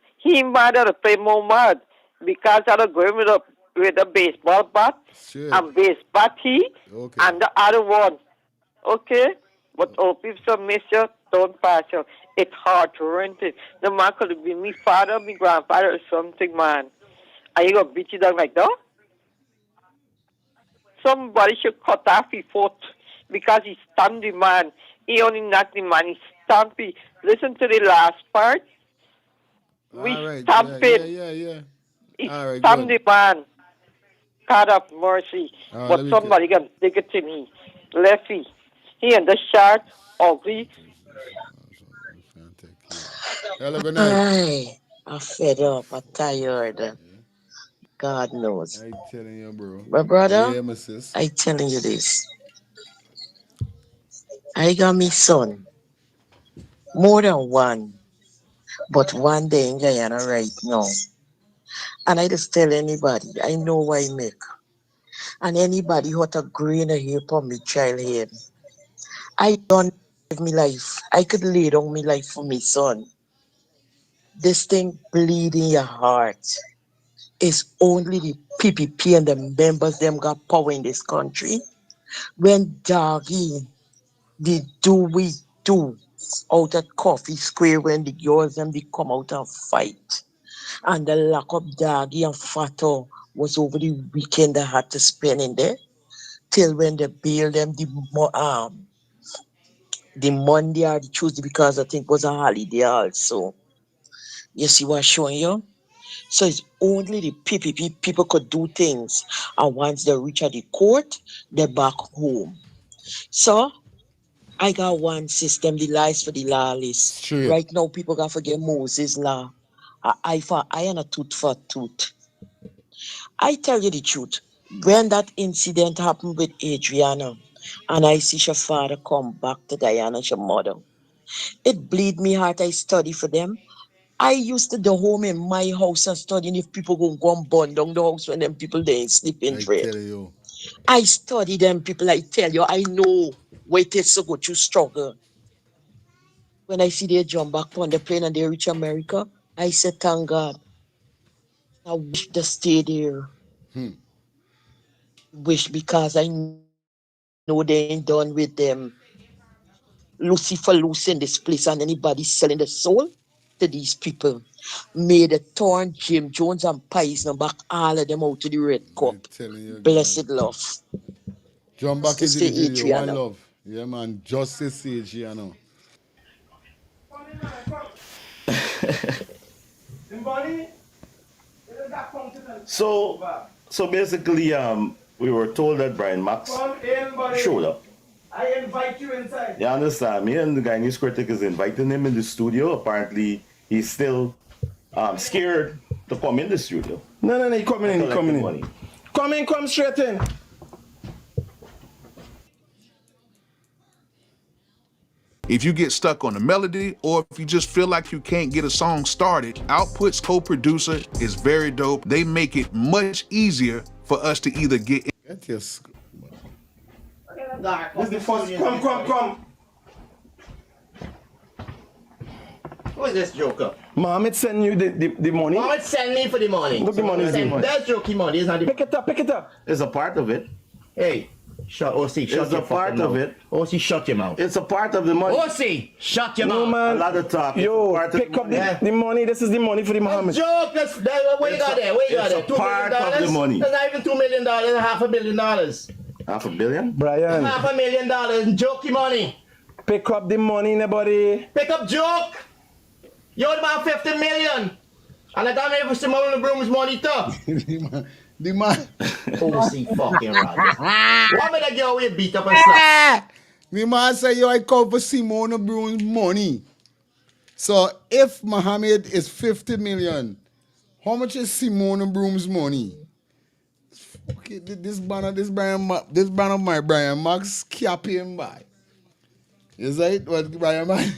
mad to play more mad. Because I don't go in with a baseball bat. Sure. And base batty. Okay. And the other one. Okay? But if some miss you, don't pass you. It's hard to rent it. The man could be me father, me grandfather or something, man. Are you going to beat you down like that? Somebody should cut off his foot because he stamped the man. He only knocked the man. He stamped it. Listen to the last part. We stamped it. Yeah. He All right, stamped good. the man. God have mercy. All right, But somebody can dig it to me. Lefty. He and the shark, ugly. Hello, good night. I'm fed up. I'm tired. God knows. I telling you, bro. My brother, Yeah, my sis. I telling you this. I got me son. More than one, but one day in Guyana right now. And I just tell anybody, I know what I make. And anybody who a grain of hair upon me child head. I don't live me life. I could lay down me life for me son. This thing bleed in your heart. It's only the PPP and the members them got power in this country. When Doggie did do we do out at Coffee Square when the girls them they come out and fight. And the lock up Doggie and Fato was over the weekend they had to spend in there. Till when they bail them the Monday or the Tuesday because I think it was a holiday also. You see what I'm showing you? So it's only the PPP people could do things. And once they reach at the court, they're back home. So I got one system, the lies for the lawless. Straight. Right now, people got to forget Moses' law. I for eye and a tooth for tooth. I tell you the truth. When that incident happened with Adriana, and I see her father come back to Guyana, her mother, it bleed me heart. I study for them. I used to go home in my house and studying if people go and burn down the house when them people they ain't sleeping I dread. tell you. I study them people. I tell you, I know what it is to go through struggle. When I see they jump back on the plane and they reach America, I say, thank God. I wish they stay there. Wish because I know they ain't done with them. Lucifer loose in this place and anybody selling the soul to these people. May the Thorn, Jim Jones, and Poison back all of them out to the red cup. Telling you, Blessed love. Jump back Justice into the for video. One Adriana. love. Yeah, man. Justice Adriana. So basically, we were told that Brian Max showed up. I invite you inside. You understand? Me and the Guyanese critic is inviting him in the studio. Apparently, he's still scared to come in the studio. No, he coming in, he coming in. Money. Come straight in. If you get stuck on a melody or if you just feel like you can't get a song started, Output's co-producer is very dope. They make it much easier for us to either get in. Get your sc- This is the first. Come. Who is this joker? Mohammed send you the money. Mohammed send me for the money. Look the money. That's jokey money. It's not the... Pick it up. It's a part of it. Hey, shut OC, shut It's your a part fucking of mouth. it. OC, shut your mouth. It's a part of the money. OC, shut your No, mouth. man. A lot of talk. Yo, pick up the money. This is the money for the Mohammed. Joke. What you got there? What you got there? It's a part of the money. That's not even $2 million. $500 million. $500 million? Brian. $500,000. Jokey money. Pick up the money, nobody. Pick up joke. You're about 50 million. And I got me for Simone the Broom's money too. The man. OC fucking Roger. Why me that girl we beat up and slap? The man say, yo, I come for Simone Brown's money. So if Mohammed is 50 million, how much is Simone Broom's money? Okay, this banner of my Brian Max cap him by. Is that what Brian Max?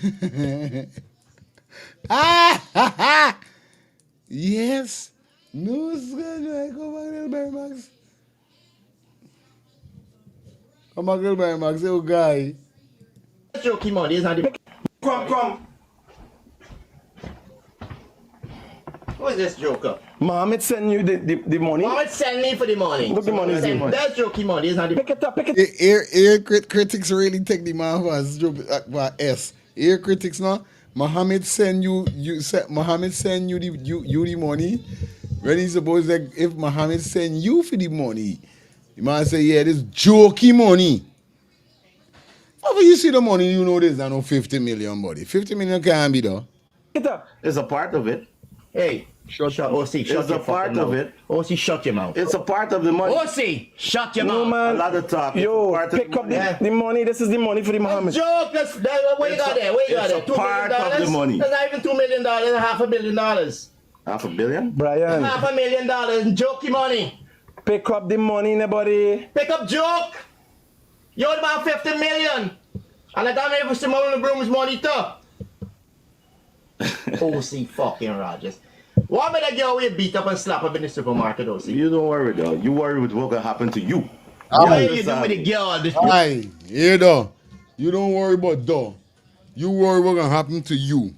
Yes. No, it's good. Come on, little Brian Max. Come on, little Brian Max. Oh, guy. Jokey money is not the... Come. Who is this joker? Mohammed send you the money. Mohammed send me for the money. Look the money. That's jokey money. It's not the... Pick it up. Air critics really take the man for S. Air critics now. Mohammed send you the money. When he suppose that if Mohammed send you for the money, the man say, yeah, this jokey money. However you see the money, you know this is not 50 million, buddy. 50 million can't be though. It's a part of it. Hey, shut OC, shut It's your a part fucking of mouth. it. OC, shut your mouth. It's a part of the money. OC, shut your No, mouth. man. A lot of talk. Yo, It's a part of pick the up money. the money. This is the money for the Mohammed. Joke. What you got there? What you got there? It's a part of the money. That's not even $2 million. $500 million. $500 million? Brian. $500 million. Jokey money. Pick up the money, nobody. Pick up joke. You're about 50 million. And I got me for Simone the Broom's money too. OC fucking Rogers. What made that girl we beat up and slap up in the supermarket, OC? You don't worry, though. You worry with what gonna happen to you. What you do with the girl? Aye, here though. You don't worry about though. You worry what gonna happen to you.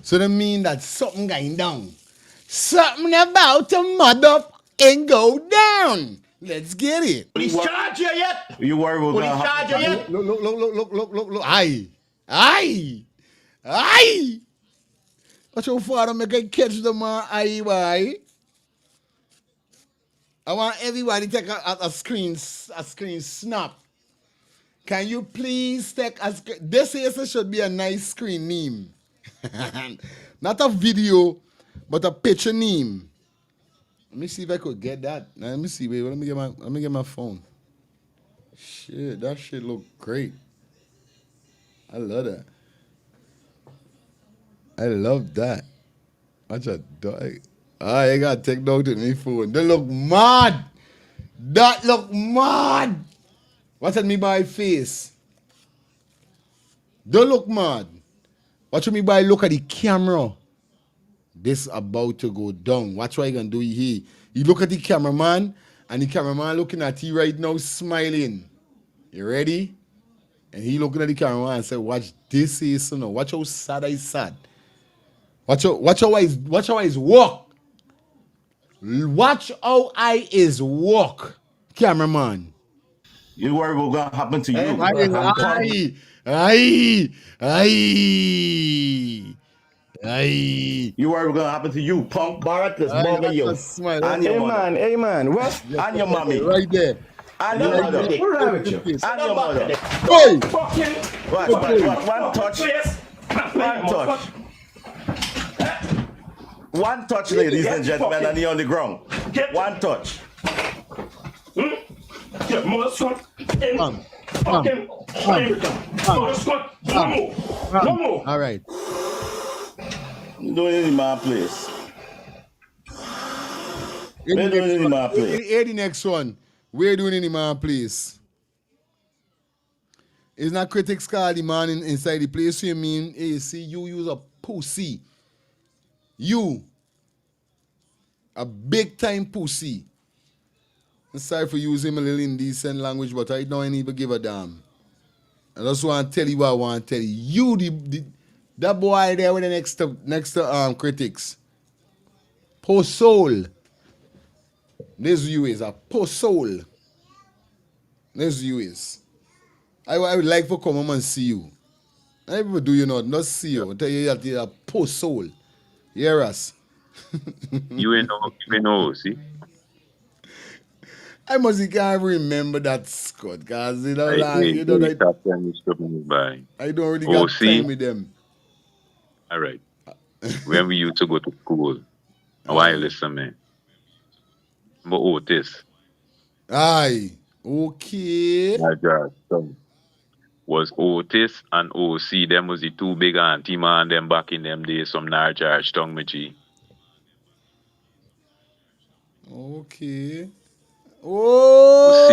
So that mean that something going down. Something about to motherfucking go down. Let's get it. Police charge you yet? You worry what Police gonna charge you yet? Look. Aye. Watch your father make a catch the man. Aye, boy. I want everybody to take a screen snap. Can you please take a screen? This here should be a nice screen name. Not a video, but a picture name. Let me see if I could get that. Now, let me see. Wait, let me get my phone. Shit, that shit look great. I love that. I love that. Watch a dog. I gotta take dog to me phone. They look mad. That look mad. What's at me by face? Don't look mad. Watch me by look at the camera. This about to go down. Watch what you gonna do here. You look at the cameraman, and the cameraman looking at you right now, smiling. You ready? And he looking at the cameraman and say, "Watch this is so now. Watch how sad I sad. Watch how I is walk. Watch how I is walk, cameraman." You worry what gonna happen to you. Aye. You worry what gonna happen to you, punk. Barrett is bugging you. And your mother. Hey man, what? And your mommy. Right there. And your mother. What's wrong with you? And your mother. Hey! Watch. One touch. One touch. One touch, ladies and gentlemen, and he on the ground. One touch. Get more squat. All right. You doing it in my place. We're doing it in my place. Here the next one. We're doing it in my place. It's not critics call the man inside the place. So you mean, hey, see, you use a pussy. You. A big time pussy. I'm sorry for using a little indecent language, but I don't even give a damn. I just want to tell you what I want to tell you. You, that boy there with the next to critics. Post soul. This you is a post soul. This you is. I would like to come home and see you. I never do you not see you. I tell you that you're a post soul. Hear us. You ain't know, see? I must can't remember that, Scott, because I don't really got time with them. All right. When we used to go to school, why listen, man? But Otis. Aye. Okay. My God. So, was Otis and OC, them was the two big auntie man them back in them days from Narjarge Tongue, my G. Okay. OC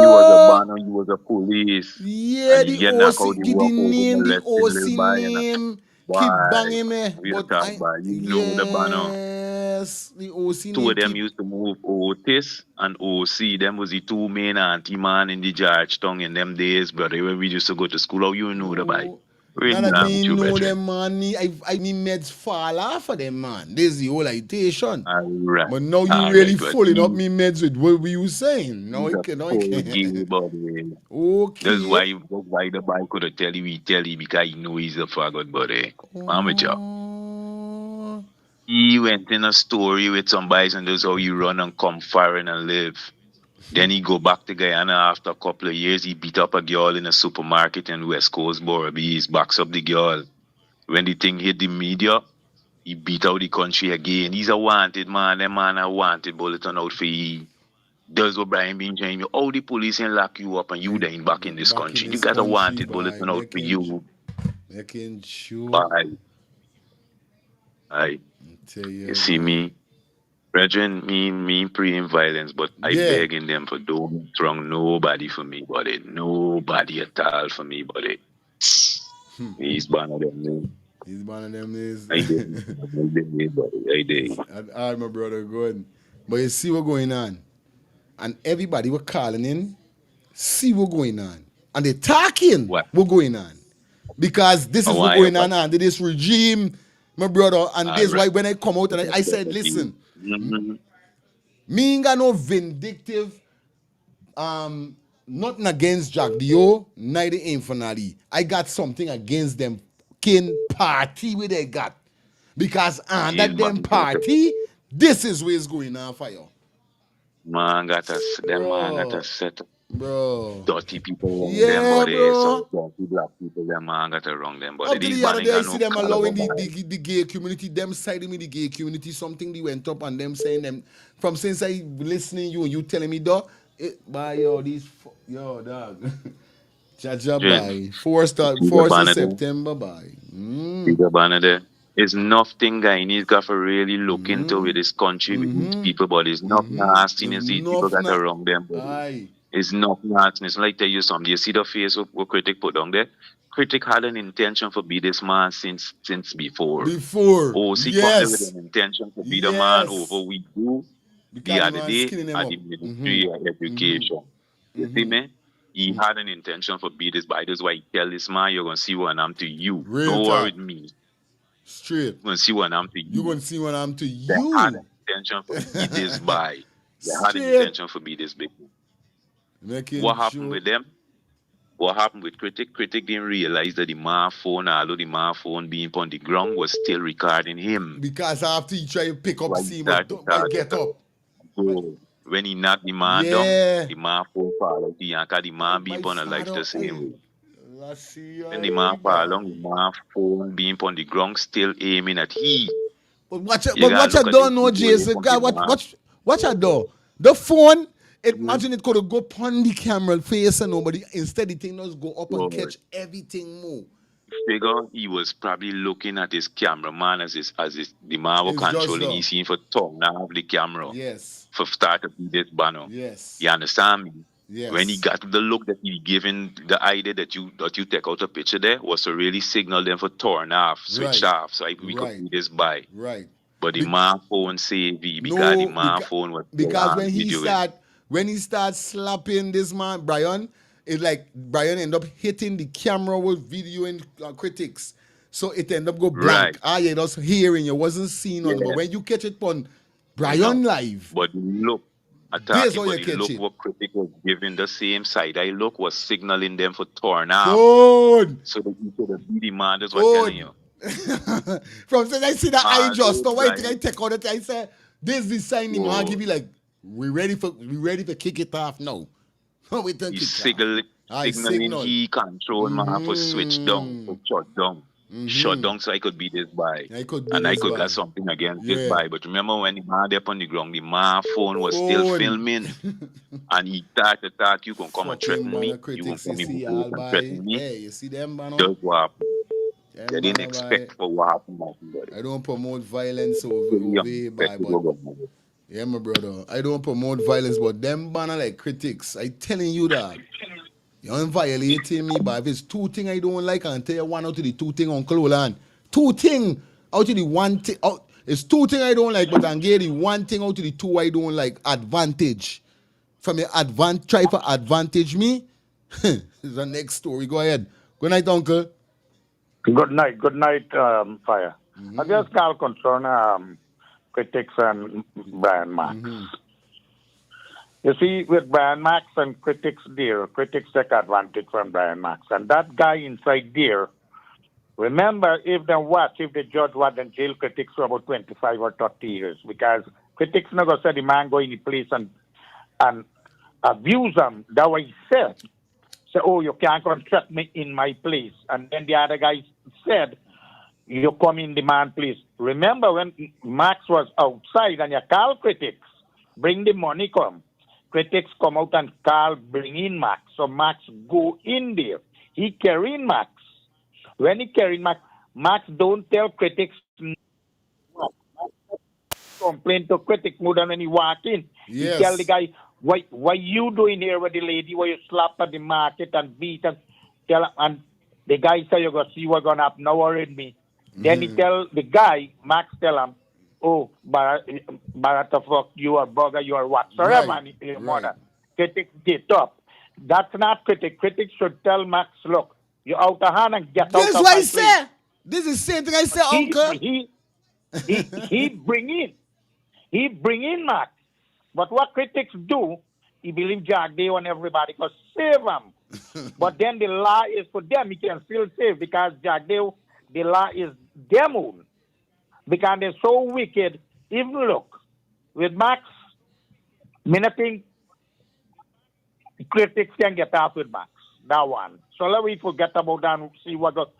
was a banner, you was a police. Yeah, the OC, give the name, the OC name. Keep banging me. But you know the banner. Yes, the OC two of them used to move Otis and OC. Them was the two main auntie man in the Georgetown in them days, brother. When we used to go to school, how you know the boy? Now that me know them, man, I need meds fall off of them, man. This is the whole ideation. Right. But now you really fulling up me meds with what were you saying? No, I can't. Okay. That's why the boy could have tell you, because he know he's a faggot, buddy. Amateur. He went in a story with some boys and that's how you run and come foreign and live. Then he go back to Guyana after a couple of years. He beat up a girl in a supermarket in West Coast, Borabis, backs up the girl. When the thing hit the media, he beat out the country again. He's a wanted man. That man a wanted bulletin out for he. Does what Brian been saying. Oh, the police ain't lock you up and you then back in this country. You got a wanted bulletin out for you. Bye. You see me? Brethren, me praying violence, but I begging them for don't wrong nobody for me, buddy. Nobody at all for me, buddy. He's one of them names. He's one of them days. I did. All right, my brother, good. But you see what's going on. And everybody were calling in, see what's going on. And they talking what's going on. Because this is what's going on under this regime, my brother. And this is why when I come out and I said, listen, me ain't got no vindictive, nothing against Jack Dio, neither Infinity. I got something against them kin party where they got. Because under them party, this is where it's going on for you. Man got us set. Bro. Dirty people yeah, them body. Bro. So dirty black people, them man got wrong them body. Up to the other day, I see them allowing the gay community, them siding with the gay community, something they went up and them saying them, from since I listening you and you telling me, dog, yo, dog. Jaja, bye. 4th September, bye. It's nothing Guyanese got to really look into with this country, with these people, but it's not nastiness. These people got wrong them body. It's not nastiness. Like tell you something. You see the face what Critic put down there? Critic had an intention to be this man since before. Oh, see, yes. With an intention to be the man over we do the other day at the Ministry of Education. You see me? He had an intention to be this, but that's why he tell this man, you're going to see what I'm to you. Don't worry with me. Straight. You're going to see what I'm to you. You're going to see what I'm to you. They had an intention to be this by. They had an intention to be this big. What happened with them? What happened with Critic? Critic didn't realize that the man phone, although the man phone being on the ground, was still recording him. Because after he try to pick up, see him, get up. So, when he knocked the man down, the man phone fall out. The man being on a life the same way. When the man fall along, the man phone being on the ground, still aiming at he. But watch I don't know, Jason. God, watch I do. The phone. Imagine it could have go upon the camera face and nobody. Instead, the thing does go up and catch everything more. Figure he was probably looking at his cameraman as the man was controlling. He seen for turn off the camera. Yes. For start to be this banner. Yes. You understand me? Yes. When he got the look that he given, the idea that you take out a picture there was to really signal them for turn off, switch off, so we could do this by. Right. But the man phone saved because the man phone was because when he starts slapping this man, Brian, it's like Brian end up hitting the camera with video and critics. So it end up go blank. Right. You just hearing, you wasn't seeing on. But when you catch it on Brian live. But look, look what Critic was giving the same side. I look was signaling them for turn off. Good. So that you could have be the man that's what telling you. From since I see that I just no wait I take out it, I say this is the sign him. I'll give you like we ready to kick it off now. We don't kick signaling he control man for switch down, for shut down. Shut down so I could be this by. I could got something against this by. But remember when the man up on the ground, the man phone was still filming. And he started to talk, you can come and threaten me. You can come and threaten me. Hey, you see them, man? That's what happened. They didn't expect for what happened. I don't promote violence over yeah, my brother. I don't promote violence, but them banner like critics. I telling you that. You ain't violating me, but if it's two things I don't like, I'll tell you one out of the two things, Uncle Olan. Two things out of the one thing. It's two things I don't like, but I'll give the one thing out of the two I don't like. Advantage. From your try for advantage me. This is the next story. Go ahead. Good night, Uncle. Good night, Fire. I just call concern Critics and Brian Max. You see, with Brian Max and Critics there, Critics take advantage from Brian Max. And that guy inside there, remember, if the judge was in jail Critics for about 25 or 30 years, because Critics never said the man go in the place and abuse him. That's what he said. Say, oh, you can't contract me in my place. And then the other guy said, you come in the man place. Remember when Max was outside and you call Critics, bring the money come. Critics come out and call, bring in Max. So Max go in there. He carry in Max. When he carry Max, Max don't tell Critics, complain to Critics more than when he walk in. Yes. He tell the guy, why you doing here with the lady where you slap at the market and beat and tell her, and The guy say, you go see what's going to happen. No worry me. Then he tell the guy, Max tell him, oh, Barata, fuck you or bugger, you or whatsoever, Right, your right. mother. Critic get up. That's not critic. Critics should tell Max, look, you're out of hand and get out That's of what my I place. said. This is the same thing I said, Uncle. He bring in Max. But what critics do, he believe Jack Day on everybody because save him. But then the law is for them. He can still save because Jack Day, the law is them own. Because they're so wicked. Even look, with Max, me not think critics can get off with Max. That one. So let me forget about that and see what go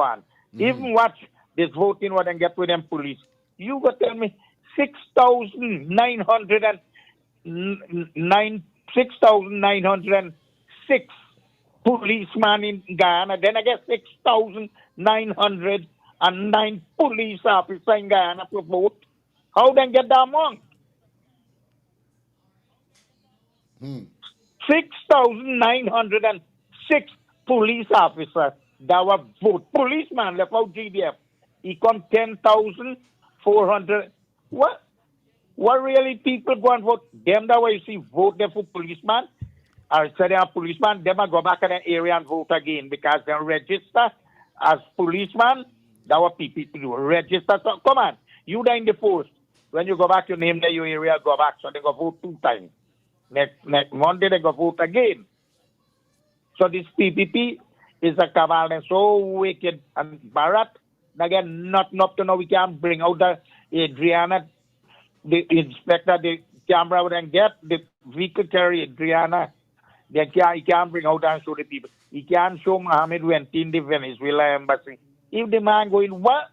on. Even watch this voting what they get with them police. You go tell me 6,906 policemen in Guyana. Then I get 6,909 police officers in Guyana to vote. How they get that among? 6,906 police officers that were vote. Policeman left out GDF. He come 10,400. What? What really people go and vote? Them that way you see vote there for policeman. Or say they are policeman, them go back in the area and vote again because they register as policeman. That what people do. Register. So come on. You there in the post. When you go back, you name there your area, go back. So they go vote 2 times. Next Monday they go vote again. So this PPP is a cabal and so wicked. And Bharat, again, not to know we can bring out the Adriana, the inspector, the camera would and get the vehicle carry Adriana. He can't bring out and show the people. He can't show Mohammed went in the Venezuela embassy. If the man going, what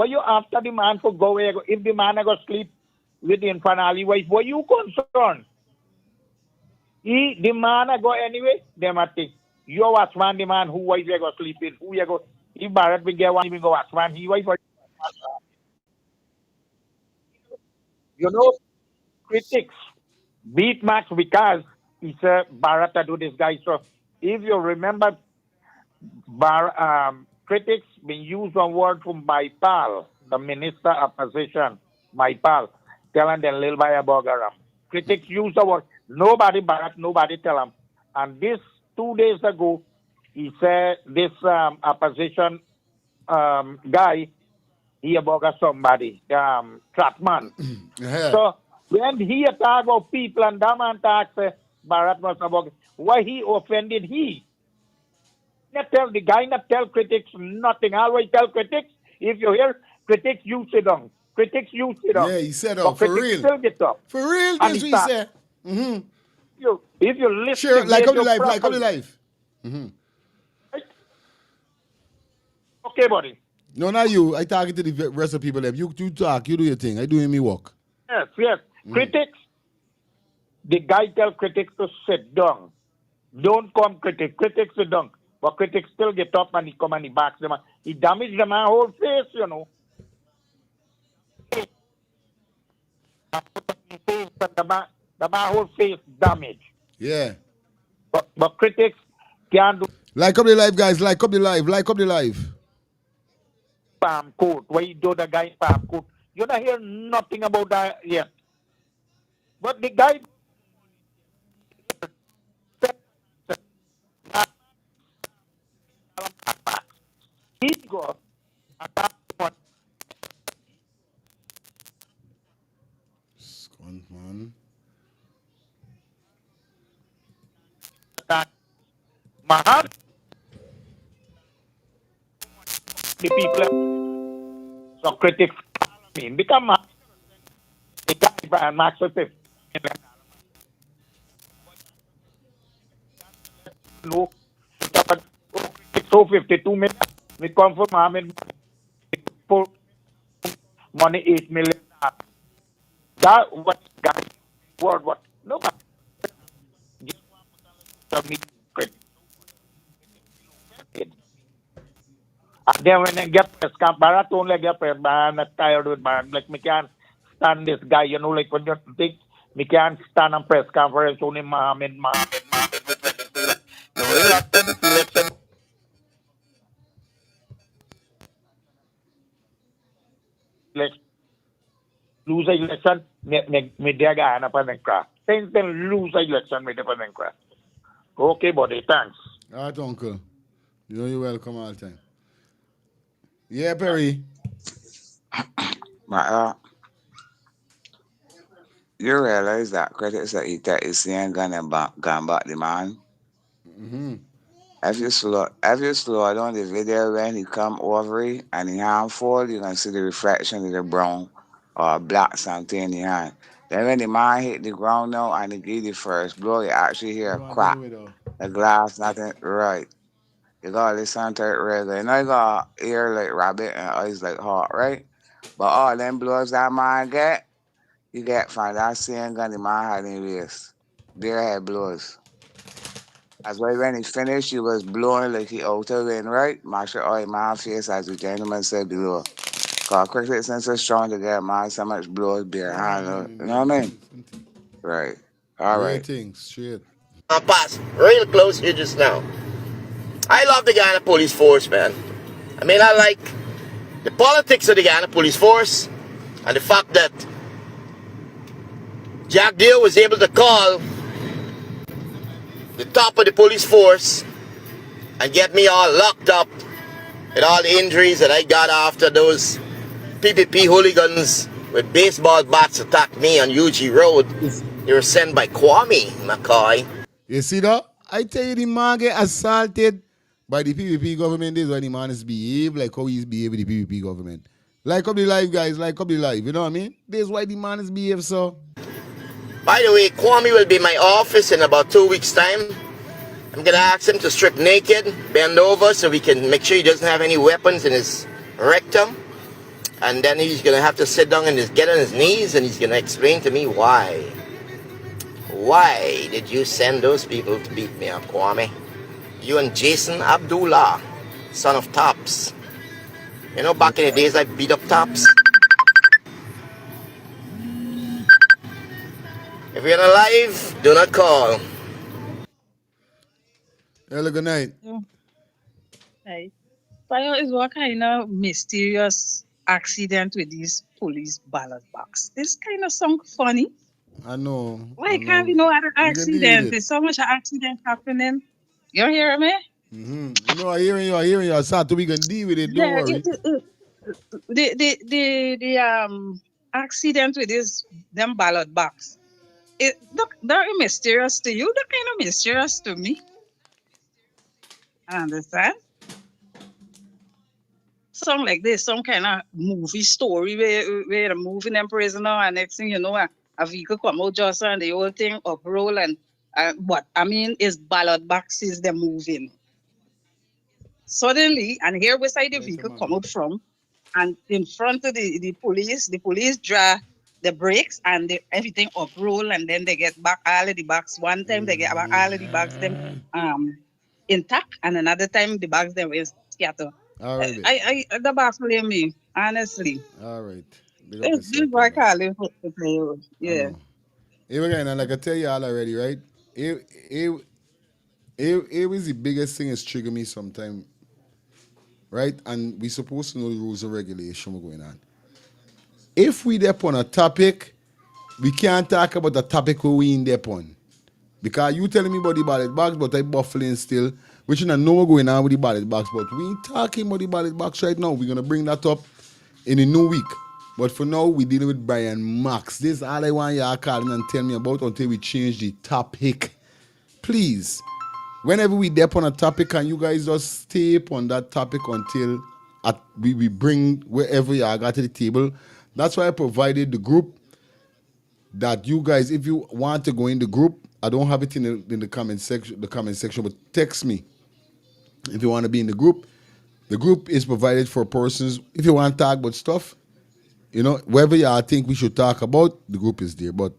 you after the man for go away? If the man go sleep with the infernal wife, what you concerned? The man go anyway, them a think. You watchman, the man who wife you go sleeping, who you go. If Barrett will get one, even go watchman, he wife. You know, critics beat Max because he said Barrett do this guy. So if you remember, critics been used one word from my pal, the minister of opposition, my pal, telling them little by a burger. Critics use the word. Nobody Barrett, nobody tell him. And this 2 days ago, he said this opposition guy, he about somebody, Trotman. So when he attack about people and that man talk, Barrett was about why he offended he. Not tell the guy, not tell critics nothing. Always tell critics, if you hear critics, you sit down. Critics, you sit down. Yeah, he said but for critics real. still get up. For real, And that's what he said. If you listen, Sure, like up the life, like up the life. Okay, buddy. No, not you. I talking to the rest of people. You talk, you do your thing. I doing me work. Yes. Critics, the guy tell critics to sit down. Don't come critics. Critics sit down. But critics still get up and he come and he backs them. He damaged them whole face, you know. The man whole face damaged. Yeah. But critics can't do Like up the life, guys. Like up the life. Like up the life. palm coat. Why you do the guy palm coat? You don't hear nothing about that yet. But the guy he go Scunt, man. Mahal the people so critics become the guy and Max no it's so 52 million we come from Mohammed for money 8 million that what guy word what no and then when I get press camp, Barat only get press, I'm not tired with Barat. Like, me can't stand this guy, you know, like when you think, me can't stand on press conference, only Mohammed. lose election, me there guy and upon craft. Then lose election, me upon craft. Okay, buddy, thanks. All right, uncle. You know you're welcome all the time. Yeah, Perry. You realize that critics that eat that is seeing gone back the man. Mm-hmm. If you slow down the video when he come over it and he hand fall, you can see the reflection of the brown or black something in the hand. Then when the man hit the ground now and he give the first blow, you actually hear a crack. The glass nothing right. You gotta listen to it regular. You know you got ear like rabbit and eyes like hawk, right? But all them blows that man get, you get from that same gun the man had in waist. Bare head blows. That's why when he finished, he was blowing like he out of wind, right? Marshall oil man face as the gentleman said below. Cause cricket sense is strong to get man so much blows bare hand. You know what I mean? Right. All Real right. thing, straight. Pass real close here just now. I love the Ghana police force, man. I mean, I like the politics of the Ghana police force and the fact that Jack Deal was able to call the top of the police force and get me all locked up with all the injuries that I got after those PPP hooligans with baseball bats attacked me on UG Road. They were sent by Kwame McCoy. You see that? I tell you, the man get assaulted by the PPP government. This is why the man is behave like how he's behave with the PPP government. Like up the life, guys. Like up the life. You know what I mean? This is why the man is behave so. By the way, Kwame will be in my office in about 2 weeks' time. I'm going to ask him to strip naked, bend over so we can make sure he doesn't have any weapons in his rectum. And then he's going to have to sit down and get on his knees and he's going to explain to me why. Why did you send those people to beat me up, Kwame? You and Jason Abdullah, son of Tops. You know, back in the days I beat up Tops. If you're alive, do not call. Hello, good night. Right. Fire is what kind of mysterious accident with these police ballot box. This kind of sound funny. I know. Why can't we know other We can deal with accidents? it. There's so much accident happening. You hear me? Mm-hmm. You know, I hearing you. I start to we can deal with it. Don't Yeah, worry. the accident with this them ballot box. It look very mysterious to you. They're kind of mysterious to me. Understand? Something like this, some kind of movie story where they're moving them prisoner, and next thing you know, a vehicle come out just and the whole thing uproll and what I mean is ballot boxes they're moving. Suddenly, and here beside the vehicle come out from, and in front of the police draw the brakes and everything uproll, and then they get back all of the bags. One time they get back all of the bags them intact, and another time the bags them is scattered. All right. I the baffling me, honestly. All right. Big up This yourself, what I brother. call it for you. Yeah. Here again, and like I tell you all already, right? It was the biggest thing that's trigger me sometime, right? And we supposed to know the rules and regulations going on. If we dep on a topic, we can't talk about the topic we in dep on. Because you telling me about the ballot box, but I buffling still, which you know what's going on with the ballot box. But we ain't talking about the ballot box right now. We're gonna bring that up in a new week. But for now, we're dealing with Brian Max. This is all I want y'all calling and tell me about until we change the topic. Please. Whenever we dep on a topic, can you guys just stay on that topic until we bring wherever y'all got to the table? That's why I provided the group that you guys, if you want to go in the group, I don't have it in the comment section, but text me if you want to be in the group. The group is provided for persons. If you want to talk about stuff, you know, wherever y'all think we should talk about, the group is there. But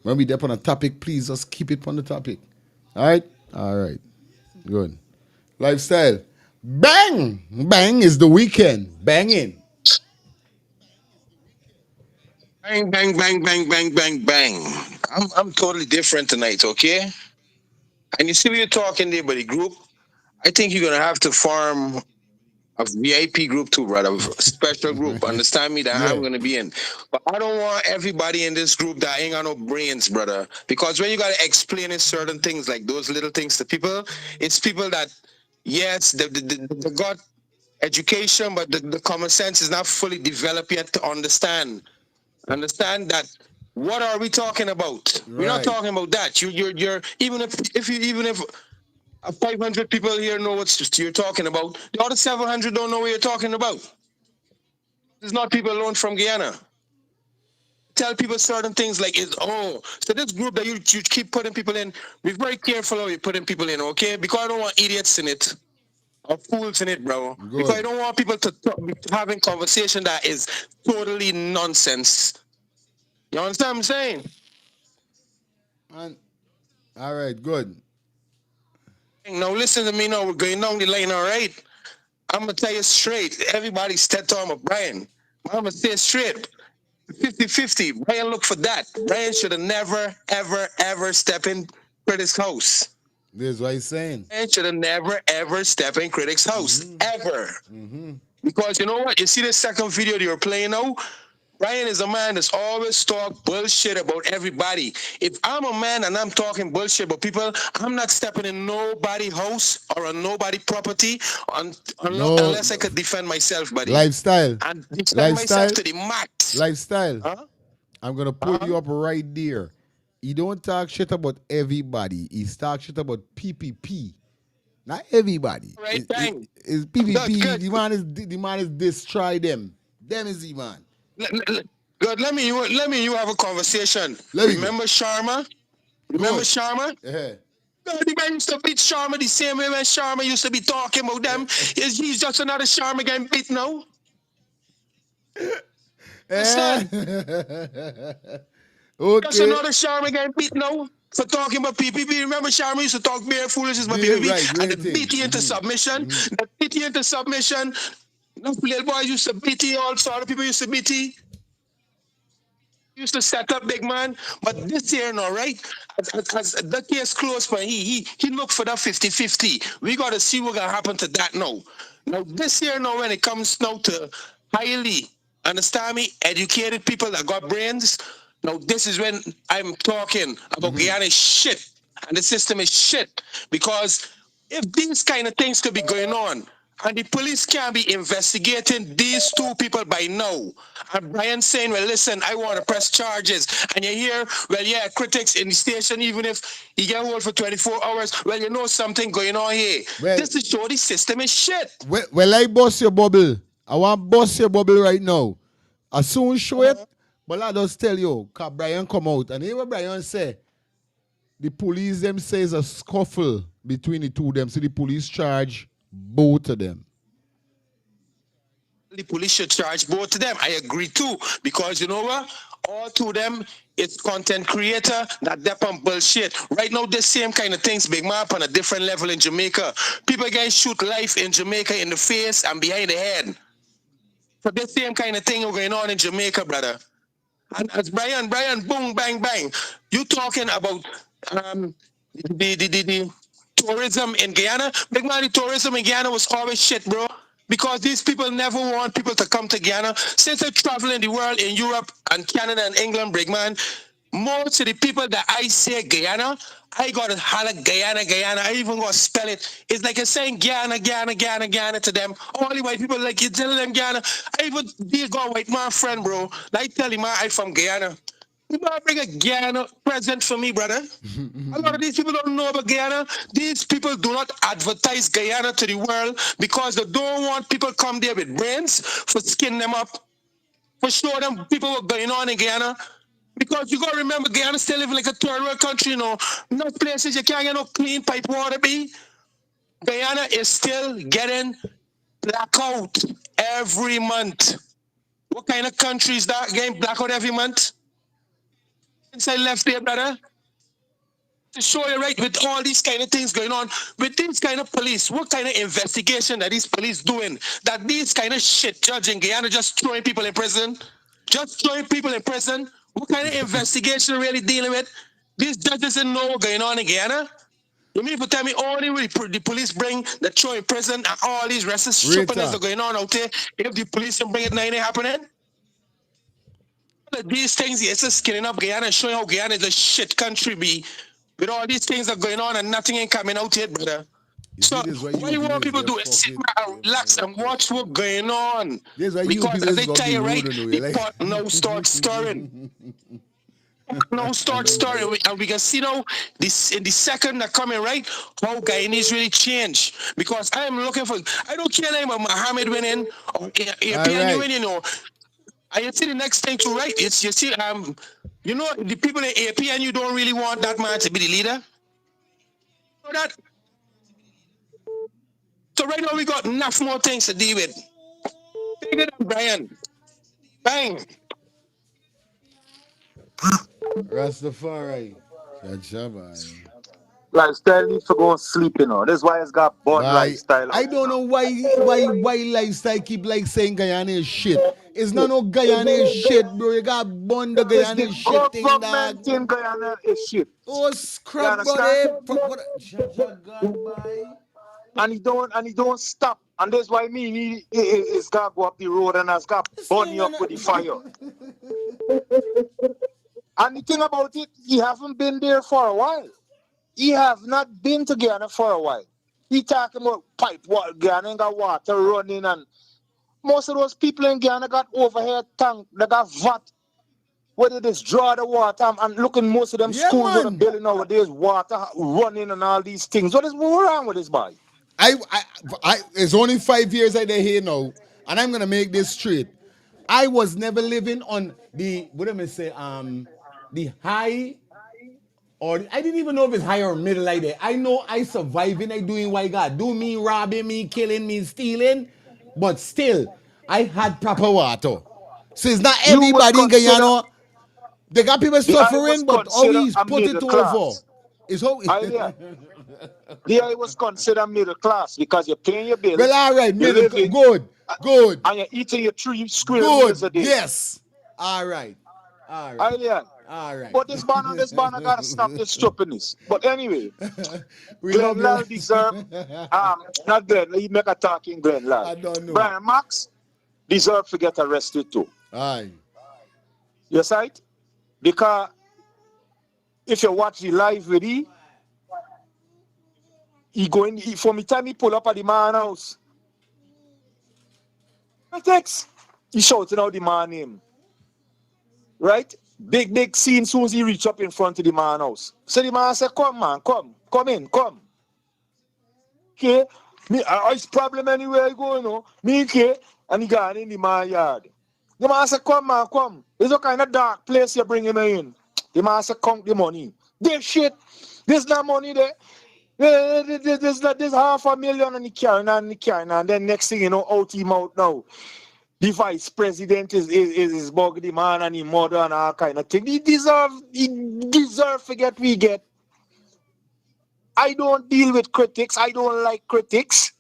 when we dep on a topic, please just keep it on the topic. All right? All right. Good. Lifestyle. Bang! Bang is the weekend. Banging. Bang, bang, bang, bang, bang, bang, bang. I'm totally different tonight, okay? And you see what you're talking there, buddy group? I think you're gonna have to form a VIP group too, brother. A special group. Understand me? That I'm gonna be in. But I don't want everybody in this group that ain't got no brains, brother. Because when you gotta explain certain things like those little things to people, it's people that yes, they got education, but the common sense is not fully developed yet to understand. Understand that. What are we talking about? We're not talking about that. You're even if 500 people here know what you're talking about, the other 700 don't know what you're talking about. There's not people alone from Guyana. Tell people certain things like so this group that you keep putting people in, be very careful how you're putting people in, okay? Because I don't want idiots in it or fools in it, bro. Because I don't want people to having conversation that is totally nonsense. You understand what I'm saying? And all right, good. Now listen to me now. We're going down the line, all right? I'm gonna tell you straight. Everybody's talking about Brian. I'm gonna say straight. 50-50. Brian look for that. Brian should have never, ever, ever step in Critic's house. This is what he's saying. Brian should have never, ever step in Critic's house. Ever. Because you know what? You see the second video that you're playing now? Brian is a man that's always talk bullshit about everybody. If I'm a man and I'm talking bullshit about people, I'm not stepping in nobody's house or on nobody's property unless I could defend myself, buddy. Lifestyle. And defend myself to the max. Lifestyle. I'm going to put you up right there. He don't talk shit about everybody. He talk shit about PPP. Not everybody. Right, bang. It's PPP. The man is destroy them. Them is the man. Good. Let me you have a conversation. Remember Sharma? Remember Sharma? Yeah. God, the man used to beat Sharma the same way when Sharma used to be talking about them. He's just another Sharma getting beat now. Okay. Just another Sharma getting beat now for talking about PPP. Remember Sharma used to talk bare foolishness about PPP and the beat you into submission. The beat you into submission. No little boys used to beat you, all sort of people used to beat you. Used to set up big man, but this year now, right? As the case closed, but he looked for that 50-50. We got to see what's gonna happen to that now. Now this year now, when it comes now to highly, understand me, educated people that got brains. Now this is when I'm talking about Guyana shit and the system is shit, because if these kind of things could be going on, and the police can't be investigating these two people by now. And Brian saying, well, listen, I want to press charges. And you hear, well, yeah, critics in the station, even if you get hold for 24 hours, well, you know something going on here. Well, this is show the system is shit. Well, I bust your bubble. I want to bust your bubble right now. As soon as show it, but I just tell you, because Brian come out, and hear what Brian say. The police them says a scuffle between the two of them. So the police charge both of them. The police should charge both of them. I agree too. Because you know what? All two of them, it's content creator that dep on bullshit. Right now, this same kind of things big man on a different level in Jamaica. People getting shoot life in Jamaica in the face and behind the head. So this same kind of thing going on in Jamaica, brother. And as Brian, boom, bang, bang. You talking about the tourism in Guyana? Big man, the tourism in Guyana was always shit, bro. Because these people never want people to come to Guyana. Since they travel in the world, in Europe and Canada and England, big man, most of the people that I say Guyana, I got to holler Guyana. I even got to spell it. It's like you're saying Guyana to them. All the white people, like you telling them Guyana. I even be a white man friend, bro. Like tell him I from Guyana. You better bring a Guyana present for me, brother. A lot of these people don't know about Guyana. These people do not advertise Guyana to the world because they don't want people come there with brains for skin them up, for show them people what's going on in Guyana. Because you got to remember, Guyana still living like a third world country, you know. No places you can't get no clean pipe water, be. Guyana is still getting blackout every month. What kind of country is that getting blackout every month? Since I left there, brother, to show you right with all these kind of things going on, with these kind of police, what kind of investigation that these police doing, that these kind of shit judge in Guyana just throwing people in prison, what kind of investigation really dealing with? These judges didn't know what's going on in Guyana. You mean to tell me only the police bring the show in prison and all these racist stupidness are going on out there? If the police don't bring it, nothing happening? These things, it's just skinning up Guyana and showing how Guyana is a shit country be. With all these things that are going on and nothing ain't coming out yet, brother. So what you want people to do is sit back and relax and watch what's going on. Because as they tell you, right, the pot now starts stirring. Now start stirring. And we can see now this in the second that coming, right, how Guyanese really change. Because I am looking for, I don't care name of Mohammed winning or APN winning, or and you see the next thing too, right? It's you see, you know, the people in APN, you don't really want that man to be the leader. So that. So right now we got enough more things to deal with. Take it up, Brian. Bang. Rastafari. Lifestyle needs to go and sleep, you know. That's why it's got bad lifestyle. I don't know why lifestyle keep like saying Guyana is shit. It's not no Guyana is shit, bro. You got bond the Guyana is shit thing, dog. Government in Guyana is shit. Oh, scrap, buddy. And he don't stop. And that's why he's got to go up the road and has got to burn you up with the fire. And the thing about it, he haven't been there for a while. He have not been to Guyana for a while. He talking about pipe water, Guyana got water running, and most of those people in Guyana got overhead tank, they got vat, where they just draw the water, and looking most of them schools that are building nowadays, water running and all these things. What's wrong with this boy? It's only 5 years I there here now, and I'm gonna make this straight. I was never living on the the high, or I didn't even know if it's high or middle like that. I know I surviving, I doing what I got. Do me robbing, me killing, me stealing, but still, I had proper water. So it's not everybody in Guyana. They got people suffering, but always put it over. It's how I was considered middle class because you're paying your bills. Well, all right, middle, good. And you're eating your 3 square meals a day. Yes. All right. All right. But this banner gotta stop this stupidness. But anyway, Glenn Lal deserve not Glenn, he make a talking Glenn Lal. I don't know. Brian Max deserve to get arrested too. Aye. Yes, right? Because if you watch the live with he going from the time he pull up at the man house. He shouting out the man name. Right? Big scene soon as he reach up in front of the man house. So the man said, come man, come in. Okay? It's problem anywhere I go, you know. Me okay? And he got in the man yard. The man said, come man, come. It's a kind of dark place you bring him in. The man said, count the money. This shit. There's no money there. There's $500,000 and the carrying, and then next thing you know, out him out now. The vice president is bug the man and the mother and all kind of thing. He deserve to get we get. I don't deal with critics. I don't like critics.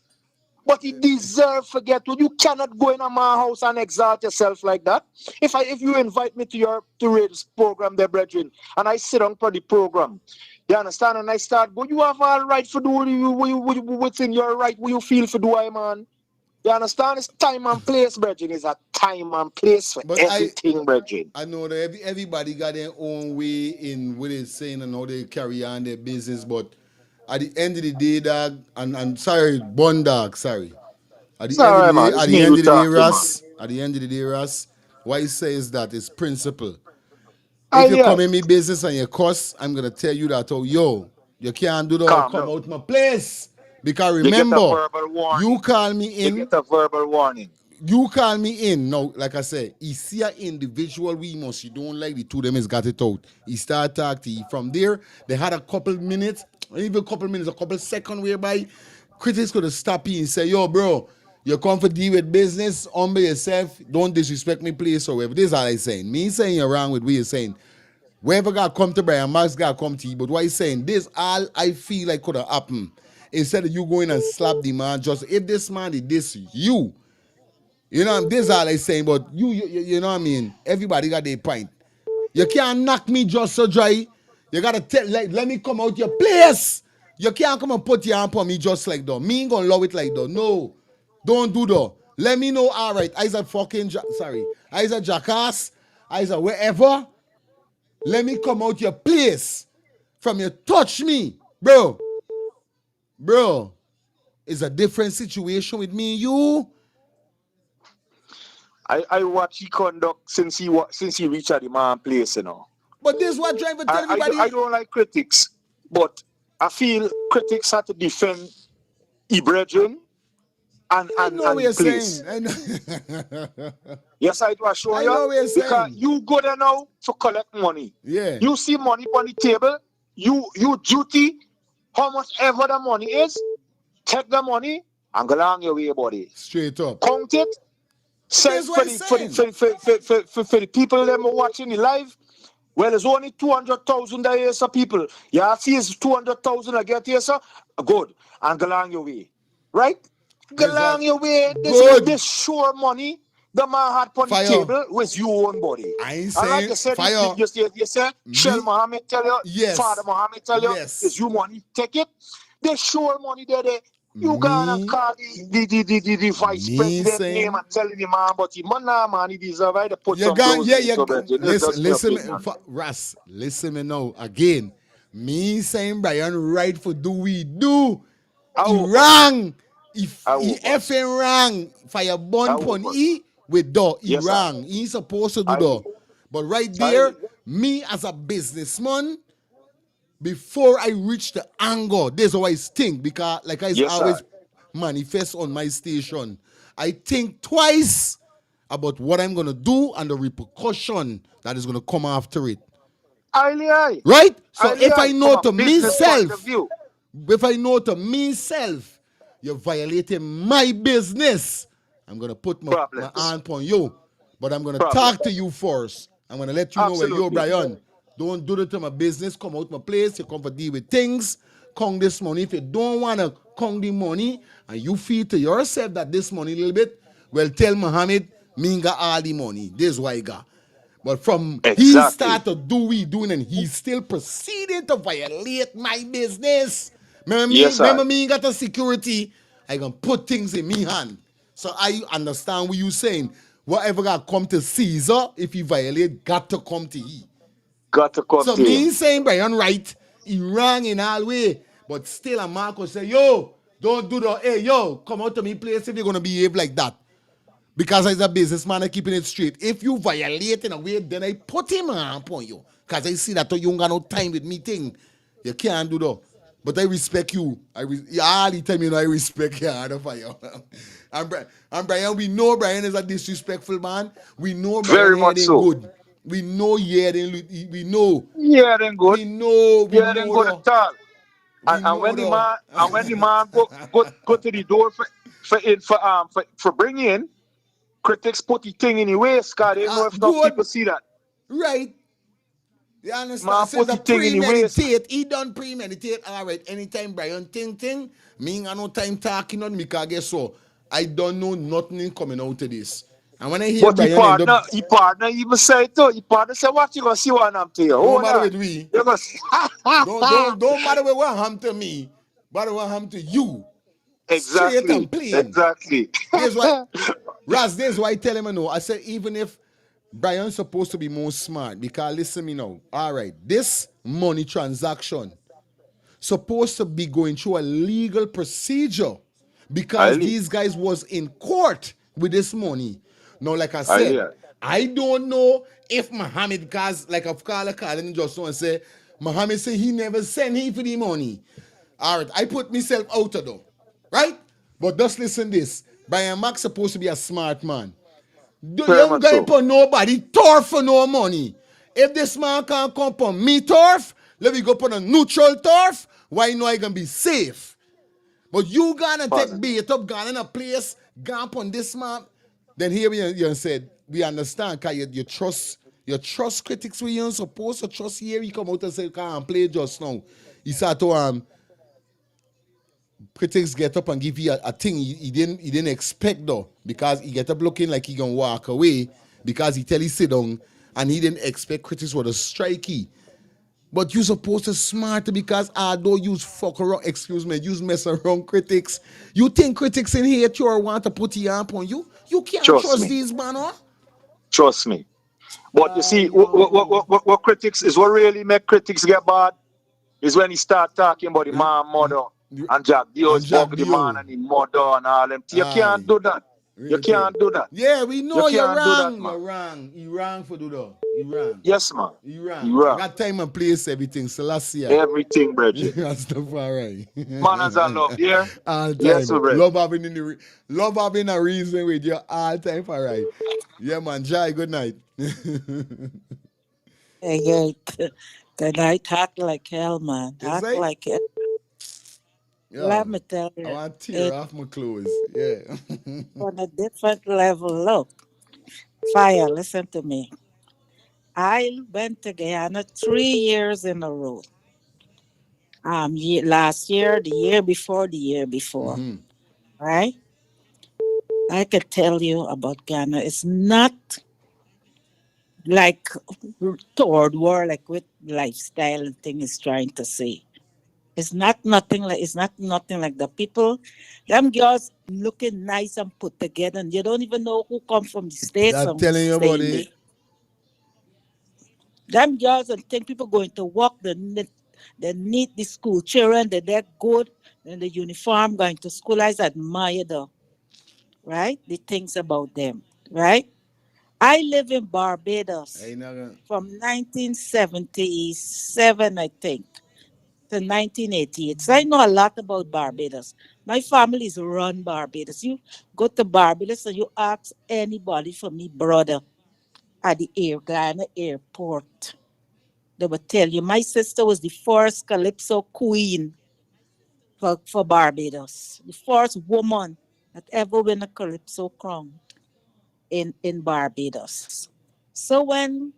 But he deserve to get. You cannot go in my house and exalt yourself like that. If you invite me to this program, there, brethren, and I sit on for the program, you understand? And I start go, you have all right for do what's in your right, what you feel for do, man. You understand? It's time and place, brethren. It's a time and place for everything, brethren. I know that everybody got their own way in what they're saying and how they carry on their business, but at the end of the day, dog, and sorry, Bun Dog, sorry. At the end of the day, Russ, what he says that is principle. If you come in me business and you cuss, I'm gonna tell you that, you can't do that. Come out my place. Because remember, you call me in. You get a verbal warning. You call me in. Now, like I said, he see an individual we must. You don't like the two of them has got it out. He start talking. From there, they had a couple minutes, a couple seconds whereby critics could have stopped you and say, yo, bro, you come for deal with business, humble yourself, don't disrespect me, please, or whatever. This is all I'm saying. Me saying you're wrong with what you're saying. Whoever got come to Brian, Max got come to you. But what he's saying, this all I feel like could have happened. Instead of you going and slap the man, just if this man did this, you know, this is all I'm saying, but you know what I mean? Everybody got their point. You can't knock me just so dry. You gotta let me come out your place. You can't come and put your hand on me just like that. Me ain't gonna love it like that. No. Don't do that. Let me know, all right, I's a fucking, I's a jackass, I's a wherever. Let me come out your place. From you touch me. Bro, it's a different situation with me and you. I watch he conduct since he reached at the man place, you know. But this is what trying to tell everybody. I don't like critics, but I feel critics have to defend brethren and place. Yes, I do assure you. Because you go there now to collect money. Yeah. You see money on the table, you duty, how much ever the money is, take the money and go along your way, buddy. Straight up. Count it. Say for the people that are watching the live, well, there's only 200,000 there, so people. Yeah, see, it's 200,000 I get here, sir. Good. And go along your way. Right? Go along your way. This sure money the man had on the table was your own body. I ain't saying like you said, fire. You said, Shell Muhammad tell you, yes. Father Muhammad tell you, it's your money. Take it. The sure money there. You gonna call the vice president name and tell him, man, but he man, he deserve to put some listen, Ras, listen me now again. Me saying Brian right for do we do. He wrong. He effing wrong. Fire bun pon E with do. He wrong. He ain't supposed to do that. But right there, me as a businessman, before I reach the anger, this is how I think, because like I always manifest on my station, I think twice about what I'm going to do and the repercussion that is going to come after it. Right? So if I know to myself, you're violating my business, I'm going to put my hand on you. But I'm going to talk to you first. I'm going to let you know where you're, Brian. Don't do that to my business. Come out my place. You come for deal with things. Count this money. If you don't want to count the money and you feel to yourself that this money a little bit, well, tell Muhammad, me got all the money. This is what I got. But from he started doing and he's still proceeding to violate my business. Remember me got the security. I can put things in me hand. So I understand what you saying. Whatever got come to Caesar, if he violate, got to come to he. So me saying Brian right, he wrong in all way. But still a Marco say, yo, don't do that. Hey, yo, come out to me place if you're going to behave like that. Because as a businessman, I'm keeping it straight. If you violate in a way, then I put him on you. Because I see that you don't got no time with me thing. You can't do that. But I respect you. All the time, I respect you. And Brian, we know Brian is a disrespectful man. We know Brian very much so. Good. We know we know. Yeah, then good. We know. Yeah, then good at all. And when the man go to the door for bringing in, critics put the thing in the way, Scott. They know if not people see that. Right. You understand? Man, put the thing in the way. He done premeditate. All right. Anytime Brian thing, me ain't got no time talking on me because guess so. I don't know nothing coming out of this. And when I hear Brian he partner even say it too. He partner say, what you gonna see what I'm to you? Don't matter with we. don't matter with what happened to me. Matter what happened to you. Exactly. Straight and plain. Exactly. This is why I tell him I said even if Brian's supposed to be more smart, because listen me now. All right, this money transaction supposed to be going through a legal procedure because these guys was in court with this money. Now, like I said, I don't know if Muhammad, because like I've calling just now and say, Muhammad said he never sent him for the money. All right, I put myself out of though, right? But just listen this. Brian Max supposed to be a smart man. You don't go for nobody turf for no money. If this man can't come on me turf, let me go put a neutral turf. Why know I can be safe? But you gonna take bait up, gone in a place, gone on this man. Then here you said we understand because you trust critics we ain't supposed to trust. Here he come out and say can't play just now. He said to critics get up and give you a thing he didn't expect though, because he get up looking like he gonna walk away because he tell he sit down and he didn't expect critics were to strike he. But you supposed to smart because although you fuck around, excuse me, you mess around critics. You think critics in here sure want to put your up on you? You can't Trust trust me. these man, huh? Trust me. But you see, what critics is what really make critics get bad is when he start talking about the man mother and Jack Dio's bug the man and the mother and all them. You can't do that. You can't do that. Yeah, we You know you're can't do that, wrong. man. You're wrong. You wrong for do that. You wrong. Yes, man. You wrong. You I wrong. got time and place everything. Selassie. Everything, Bridget. That's the far right. Manners and love, yeah? All time. Yes, Bridget. Love having a reason with you all time for right. Yeah, man. Jai, good night. Hey, good night. Talk like hell, man. Talk say? like hell. Yeah. Let me tell you. I want to tear off my clothes. Yeah. On a different level. Look, Fire, listen to me. I went to Guyana 3 years in a row. Last year, the year before, right? I could tell you about Ghana. It's not like third world, like with lifestyle and thing is trying to say. It's not nothing like the people. Them girls looking nice and put together, and you don't even know who come from the States I'm and telling you about staying there. it. Them girls and think people going to work, they need the school children, they're good, and the uniform going to school. I admire them, right? The things about them, right? I live in Barbados from 1977, I think, to 1988. So I know a lot about Barbados. My family is run Barbados. You go to Barbados and you ask anybody for me, brother, at the Ghana airport. They will tell you. My sister was the first Calypso queen for Barbados. The first woman that ever win a Calypso crown in Barbados. So when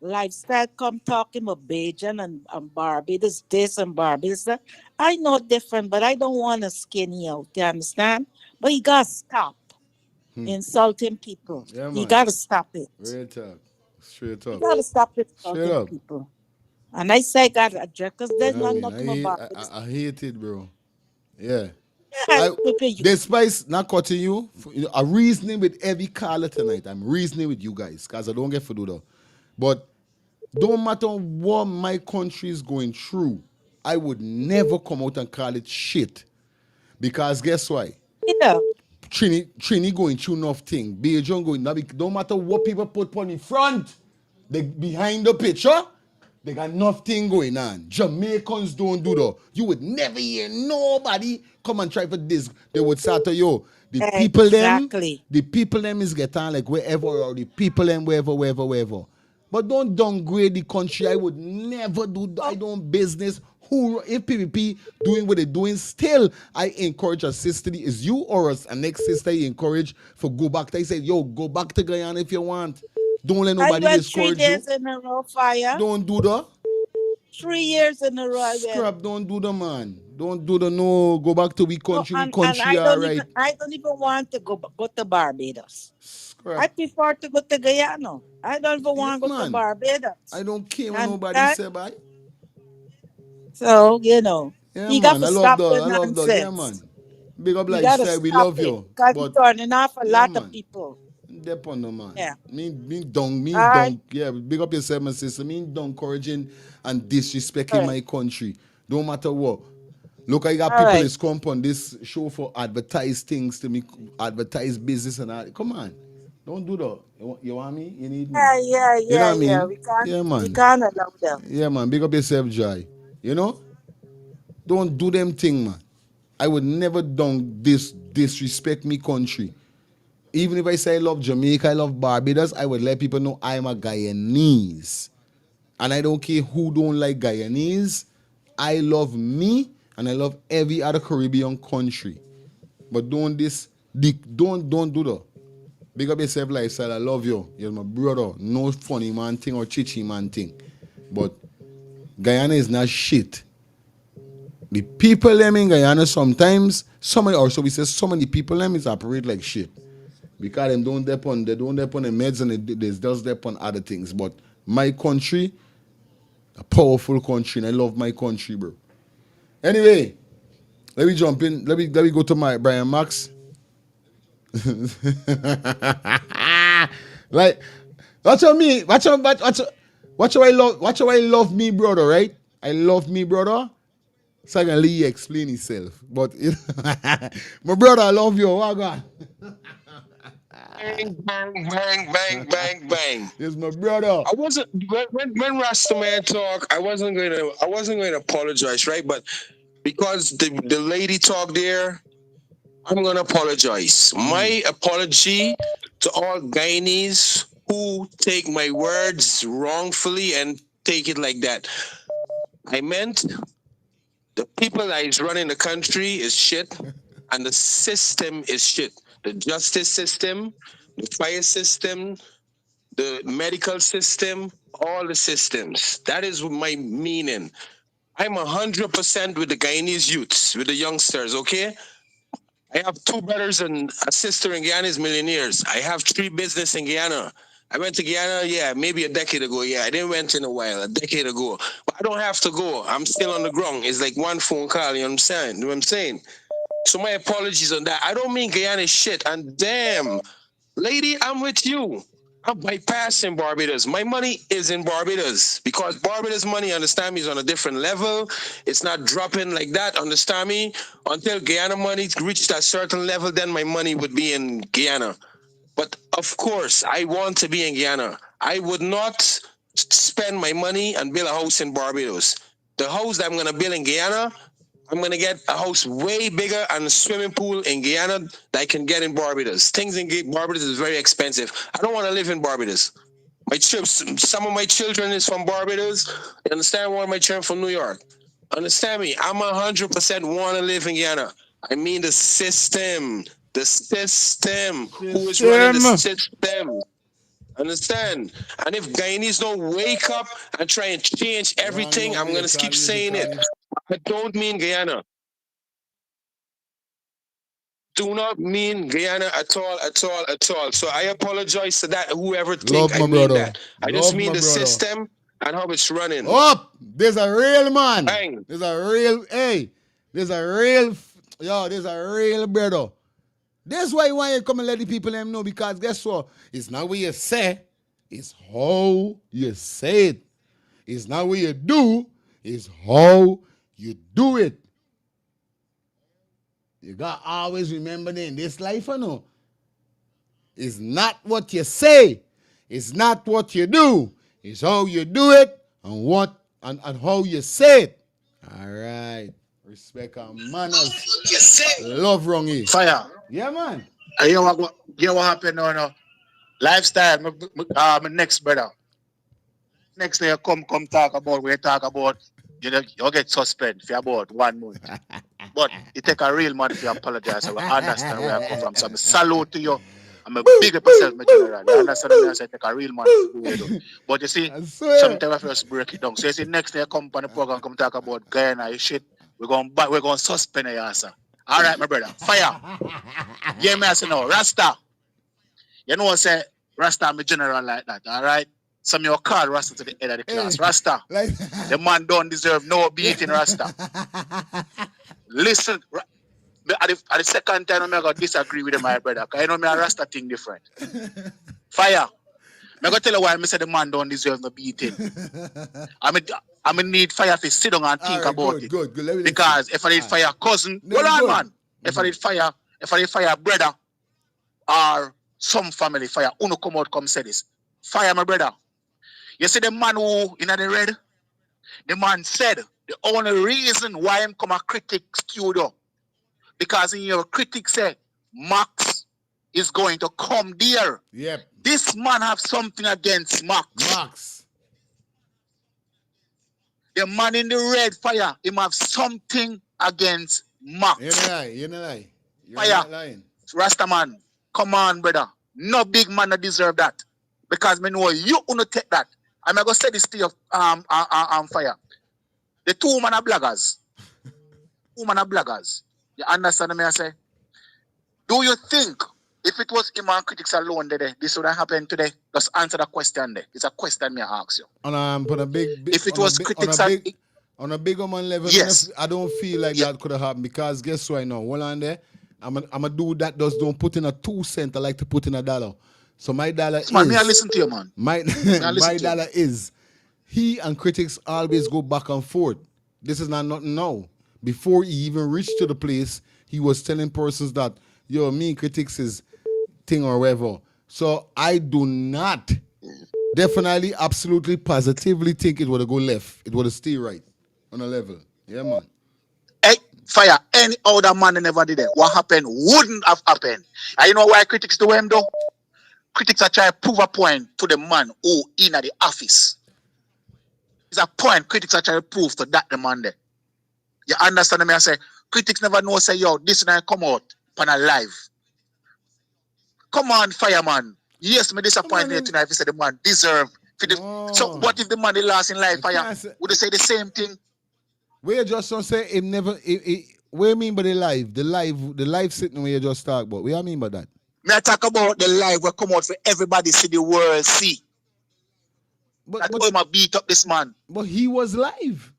lifestyle come talking about Bajan and Barbados this and Barbados that, I know different, but I don't want to skinny out. You understand? But you gotta stop insulting people. Yeah, You man. gotta stop it. Real talk. Straight You up. gotta stop Straight insulting up. people. And I say I gotta address because there's I mean, nothing about Barbados. I hate it, bro. Yeah. Yeah, Despite not cutting you, I'm reasoning with every caller tonight. I'm reasoning with you guys because I don't get for do that. But don't matter what my country is going through, I would never come out and call it shit. Because guess why? Yeah. Trini going through enough thing. Beijing going, don't matter what people put on the front, they behind the picture, they got nothing going on. Jamaicans don't do that. You would never hear nobody come and try for this. They would start to, the people them is get on like wherever, or the people them wherever. But don't downgrade the country. I would never do that. I don't business. Who, if PPP doing what they're doing, still I encourage a sister. Is you or a next sister you encourage for go back? They say, go back to Guyana if you want. Don't let nobody discourage 3 days in a row, Fire. Don't do that. 3 years in a row I went. Scrap, don't do the man. Don't do the no. Go back to we country, and all right. I don't even want to go to Barbados. Scrap. I prefer to go to Guyana. I don't even want to go to Barbados. I don't care what nobody say, bye. So, yeah, you got to stop the nonsense. Yeah, man. Big up lifestyle, we love you. Because you're turning off a lot of people. Dep on the man. Yeah. Me don't. Yeah, big up yourself, my sister. Me don't encouraging and disrespecting my country. Don't matter what. Look, I got people that's come on this show for advertise things to me, advertise business and all. Come on. Don't do that. You want me? You need me? Yeah. You know what I mean? We can't allow them. Yeah, man. Big up yourself, Joy. You know? Don't do them thing, man. I would never disrespect me country. Even if I say I love Jamaica, I love Barbados, I would let people know I'm a Guyanese. And I don't care who don't like Guyanese. I love me and I love every other Caribbean country. But don't do that. Big up yourself, lifestyle. I love you. You're my brother. No funny man thing or chichi man thing. But Guyana is not shit. The people them in Guyana sometimes, some of the people them is operate like shit. Because they don't depend on the meds and they just depend on other things. But my country, A powerful country, and I love my country, bro. Anyway, let me jump in. Let me go to my Brian Max. Like, watch how me, watch how I love me, brother, right? I love me, brother. So I can let you explain himself. But my brother, I love you. Wagon. Bang, bang, bang, bang, bang, bang. This is my brother. I wasn't when Rasta Man talk. I wasn't going to apologize, right? But because the lady talked there, I'm going to apologize. My apology to all Guyanese who take my words wrongfully and take it like that. I meant the people that is running the country is shit, and the system is shit. The justice system, the fire system, the medical system, all the systems. That is my meaning. I'm 100% with the Guyanese youths, with the youngsters, okay? I have 2 brothers and a sister in Guyana is millionaires. I have 3 business in Guyana. I went to Guyana, maybe a decade ago. I didn't went in a while, a decade ago. But I don't have to go. I'm still on the ground. It's like one phone call, you know what I'm saying? So my apologies on that. I don't mean Guyana is shit. And damn, lady, I'm with you. I'm bypassing Barbados. My money is in Barbados because Barbados money, understand me, is on a different level. It's not dropping like that, understand me? Until Guyana money reached a certain level, then my money would be in Guyana. But of course, I want to be in Guyana. I would not spend my money and build a house in Barbados. The house that I'm going to build in Guyana, I'm going to get a house way bigger and a swimming pool in Guyana that I can get in Barbados. Things in Barbados is very expensive. I don't want to live in Barbados. Some of my children is from Barbados. You understand? One of my children from New York. Understand me? I'm 100% want to live in Guyana. I mean the system. The system. Who is running the system? Understand? And if Guyanese don't wake up and try and change everything, I'm going to keep saying it. I don't mean Guyana. Do not mean Guyana at all. So I apologize to that, whoever think I mean that. I just mean the system and how it's running. Up! There's a real man. Bang. There's a real brother. That's why you want to come and let the people them know, because guess what? It's not what you say, it's how you say it. It's not what you do, it's how you do it. You got to always remember that in this life, you know. It's not what you say, it's not what you do, it's how you do it and what and how you say it. All right. Respect and manners. Love wrongy. Fire. Yeah, man. You know what happened now? No? Lifestyle, my next brother. Next day, come talk about, we talk about, you get suspended for about 1 month. But it take a real man to apologize. So I understand where I come from. So I'm a salute to you. I'm a big up myself, my general. You understand what I say? Take a real man to do it. But you see, sometimes I first break it down. So you see, next day, come on the program, come talk about Guyana, shit. We're going to suspend your answer. All right, my brother. Fire. Yeah, me I say no. Rasta. You know what I say? Rasta, I'm a general like that. All right? Some of you call Rasta to the head of the class. Rasta. The man don't deserve no beating, Rasta. Listen. At the second time, I'm going to disagree with my brother. Because I know me a Rasta thing different. Fire. I'm going to tell you why I say the man don't deserve no beating. I'm going to need Fire to sit down and think about it. Good. Because if I need Fire cousin, hold on, man. If I need Fire brother or some family, Fire, uno come out, come say this. Fire, my brother. You see the man who in the red? The man said the only reason why I'm come a critic studio, because in your critic say Max is going to come there. Yep. This man have something against Max. The man in the red, Fire, him have something against Max. You're not lying. Fire. Not lying. Rastaman, come on, brother. No big man that deserve that. Because me know you wanna take that. I'm going to say this to you, Fire. The 2 men are bloggers. You understand me? I say, do you think If it was him and critics alone today, this would have happened today. Just answer the question there. It's a question me I ask you. On a big, If it was critics on a bigger man level, yes. I don't feel like that could have happened because guess what I know? Hold on there. I'm a dude that don't put in a 2 cent. I like to put in a dollar. So my dollar man, me I listen to you, man. My dollar is he and critics always go back and forth. This is not nothing now. Before he even reached to the place, he was telling persons that, yo, me and critics is thing or whatever. So I do not definitely, absolutely, positively think it would have go left. It would have stay right on a level. Yeah, man. Hey, fire, any other man that never did it. What happened wouldn't have happened. And you know why critics do him though? Critics are trying to prove a point to the man who in at the office. It's a point critics are trying to prove to that the man there. You understand me? I say, critics never know, say, yo, this and I come out on a live. Come on, fireman. Yes, me disappointed tonight if you say the man deserve. So what if the man they lost in life, fire? Would they say the same thing? We just don't say him never. What do you mean by the live? The live sitting where you just talk about. What do you mean by that? Me I talk about the live will come out for everybody see the world see. But I beat up this man. But he was live.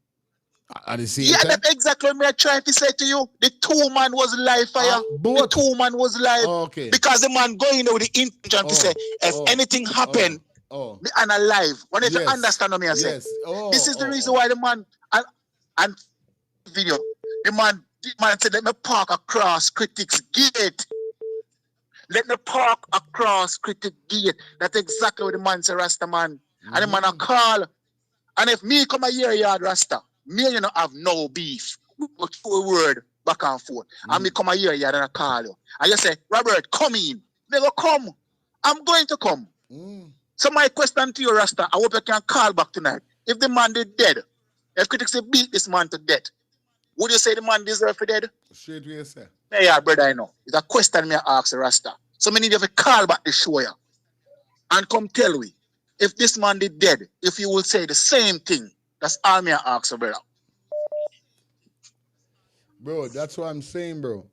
At the same time. That's exactly what I trying to say to you. The 2 man was live, fire. The 2 man was live. Okay. Because the man going with the intention to say, if anything happen, and alive. When if you understand what I say. This is the reason why the man and video. The man said, let me park across critics gate. Let me park across critic gate. That's exactly what the man said, Rasta man. And the man a call. And if me come a year yard Rasta, me and you not have no beef. We go through a word back and forth. And me come a year yard and I call you. And you say, Robert, come in. They go, come. I'm going to come. So my question to you, Rasta, I hope you can call back tonight. If the man is dead, if critics say beat this man to death, would you say the man deserve to dead? Straight way, sir. Yeah, brother, I know. It's a question me I ask Rasta. So me need you to call back the show ya. And come tell me, if this man is dead, if you will say the same thing, that's all me I ask, brother. Bro, that's what I'm saying, bro.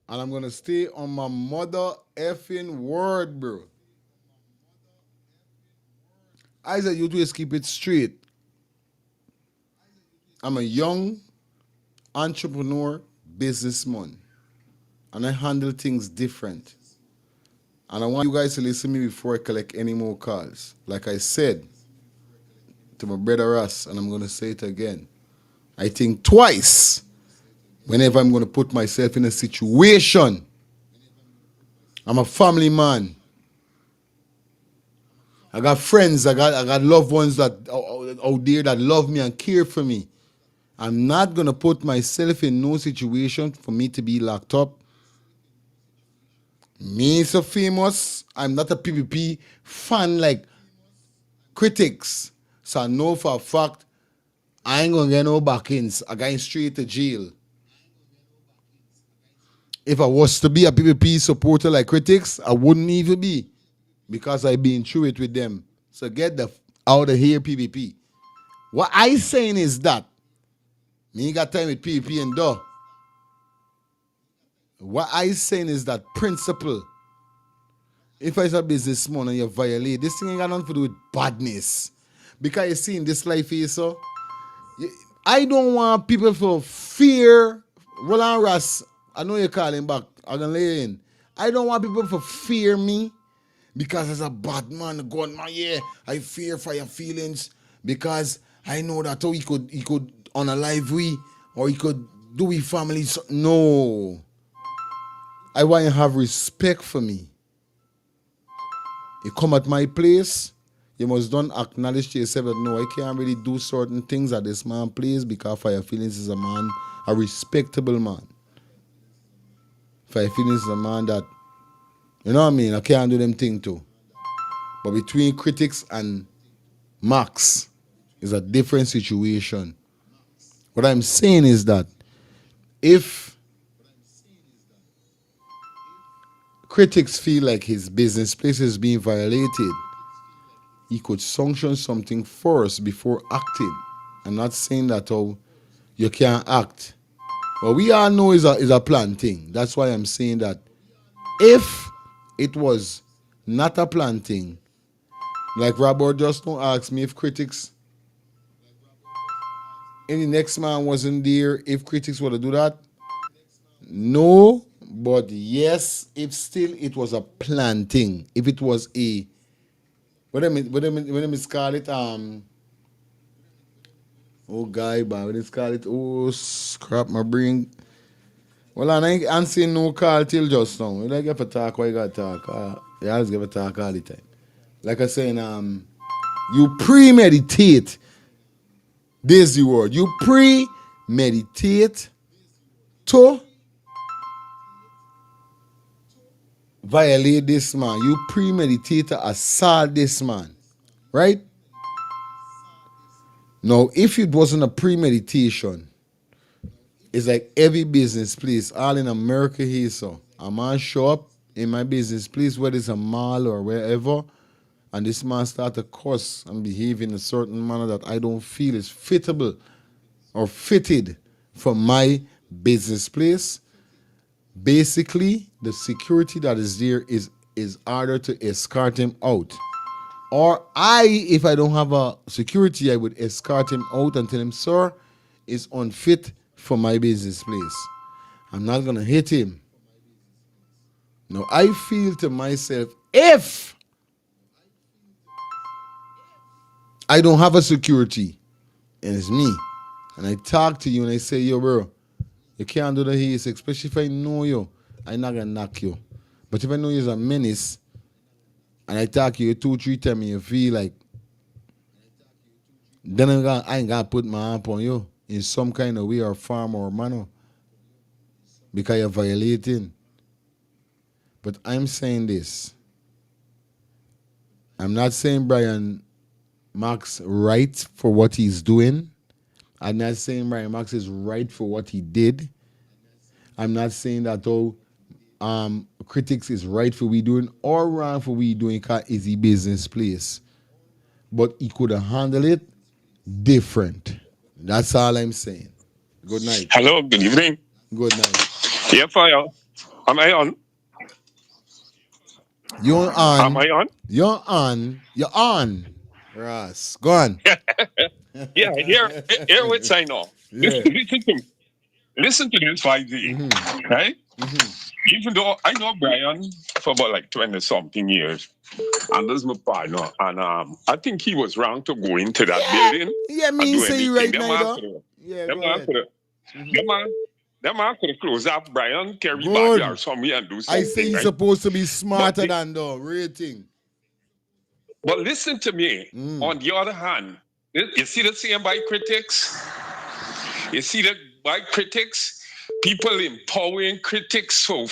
And I'm going to stay on my mother effing word, bro. I said you just keep it straight. I'm a young entrepreneur, businessman. And I handle things different. And I want you guys to listen to me before I collect any more calls. Like I said to my brother Russ, and I'm going to say it again. I think twice whenever I'm going to put myself in a situation. I'm a family man. I got friends, I got loved ones that out there that love me and care for me. I'm not going to put myself in no situation for me to be locked up. Me so famous, I'm not a PPP fan like critics. So I know for a fact I ain't going to get no back-ins. I'm going straight to jail. If I was to be a PPP supporter like critics, I wouldn't even be. Because I've been through it with them. So get the out of here, PPP. What I saying is that me got time with PPP and duh. What I saying is that principle. If I a businessman and you violate, this thing ain't got nothing to do with badness. Because you see in this life here, so I don't want people to fear. Roland Ross, I know you're calling back. I'm gonna lay in. I don't want people to fear me. Because as a bad man, God, man, yeah, I fear for your feelings because I know that he could unalive we or he could do with family. So, no. I want you to have respect for me. You come at my place, you must don't acknowledge to yourself that no, I can't really do certain things at this man's place because for your feelings is a man, a respectable man. For your feelings is a man that you know what I mean? I can't do them thing too. But between critics and Max is a different situation. What I'm saying is that if critics feel like his business place is being violated, he could sanction something first before acting. I'm not saying that you can't act. But we all know it's a plan thing. That's why I'm saying that If it was not a planting, like Robert just don't ask me if critics, any next man wasn't there, if critics would do that. No, but yes, if still it was a planting. If it was a what I mean, call it oh guy, but when it's call it oh scrap my brain. Well, I ain't saying no call till just now. You like have to talk what you got to talk. You always give a talk all the time. Like I saying, you premeditate. There's the word. You premeditate to violate this man. You premeditate to assault this man. Right? Now, if it wasn't a premeditation, it's like every business place, all in America here, so a man show up in my business place, whether it's a mall or wherever, and this man start to cuss and behave in a certain manner that I don't feel is fittable or fitted for my business place. Basically, the security that is there is harder to escort him out. Or if I don't have a security, I would escort him out and tell him, sir, it's unfit for my business place. I'm not going to hit him. Now, I feel to myself, if I don't have a security, and it's me, and I talk to you and I say, yo, bro, you can't do the haze, especially if I know you, I'm not going to knock you. But if I know you're a menace, and I talk to you 2-3 times and you feel like, then I ain't going to put my hand on you in some kind of way or form or manner because you're violating. But I'm saying this. I'm not saying Brian Max right for what he's doing. I'm not saying Brian Max is right for what he did. I'm not saying that critics is right for we doing or wrong for we doing because it's a business place. But he could have handled it different. That's all I'm saying. Good night. Hello, good evening. Good night. Yeah, fire. Am I on? You're on. Am I on? You're on. You're on. Ross, go on. Yeah, here we sign off. Yeah. Listen to this 5D, right? Even though I know Brian for about like 20-something years, and this is my partner, and I think he was wrong to go into that building. Yeah, me say you right now. Yeah, go ahead. That man could have closed up Brian, carry body or something and do something. I say he's supposed to be smarter than the rating. But listen to me. On the other hand, you see the same by critics? You see that by critics? People empowering critics for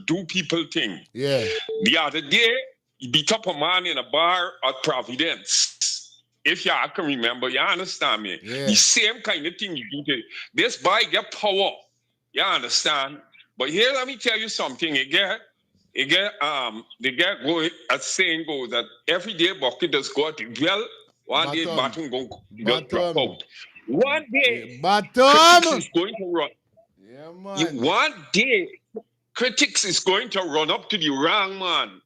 do people thing. Yeah. The other day, he beat up a man in a bar at Providence. If you can remember, you understand me? Yeah. The same kind of thing you do. This boy get power. You understand? But here, let me tell you something. The guy go, as saying goes that every day bucket does go out. Well, one day bottom go drop out. One day, critics is going to run. Yeah, man. One day, critics is going to run up to the wrong man.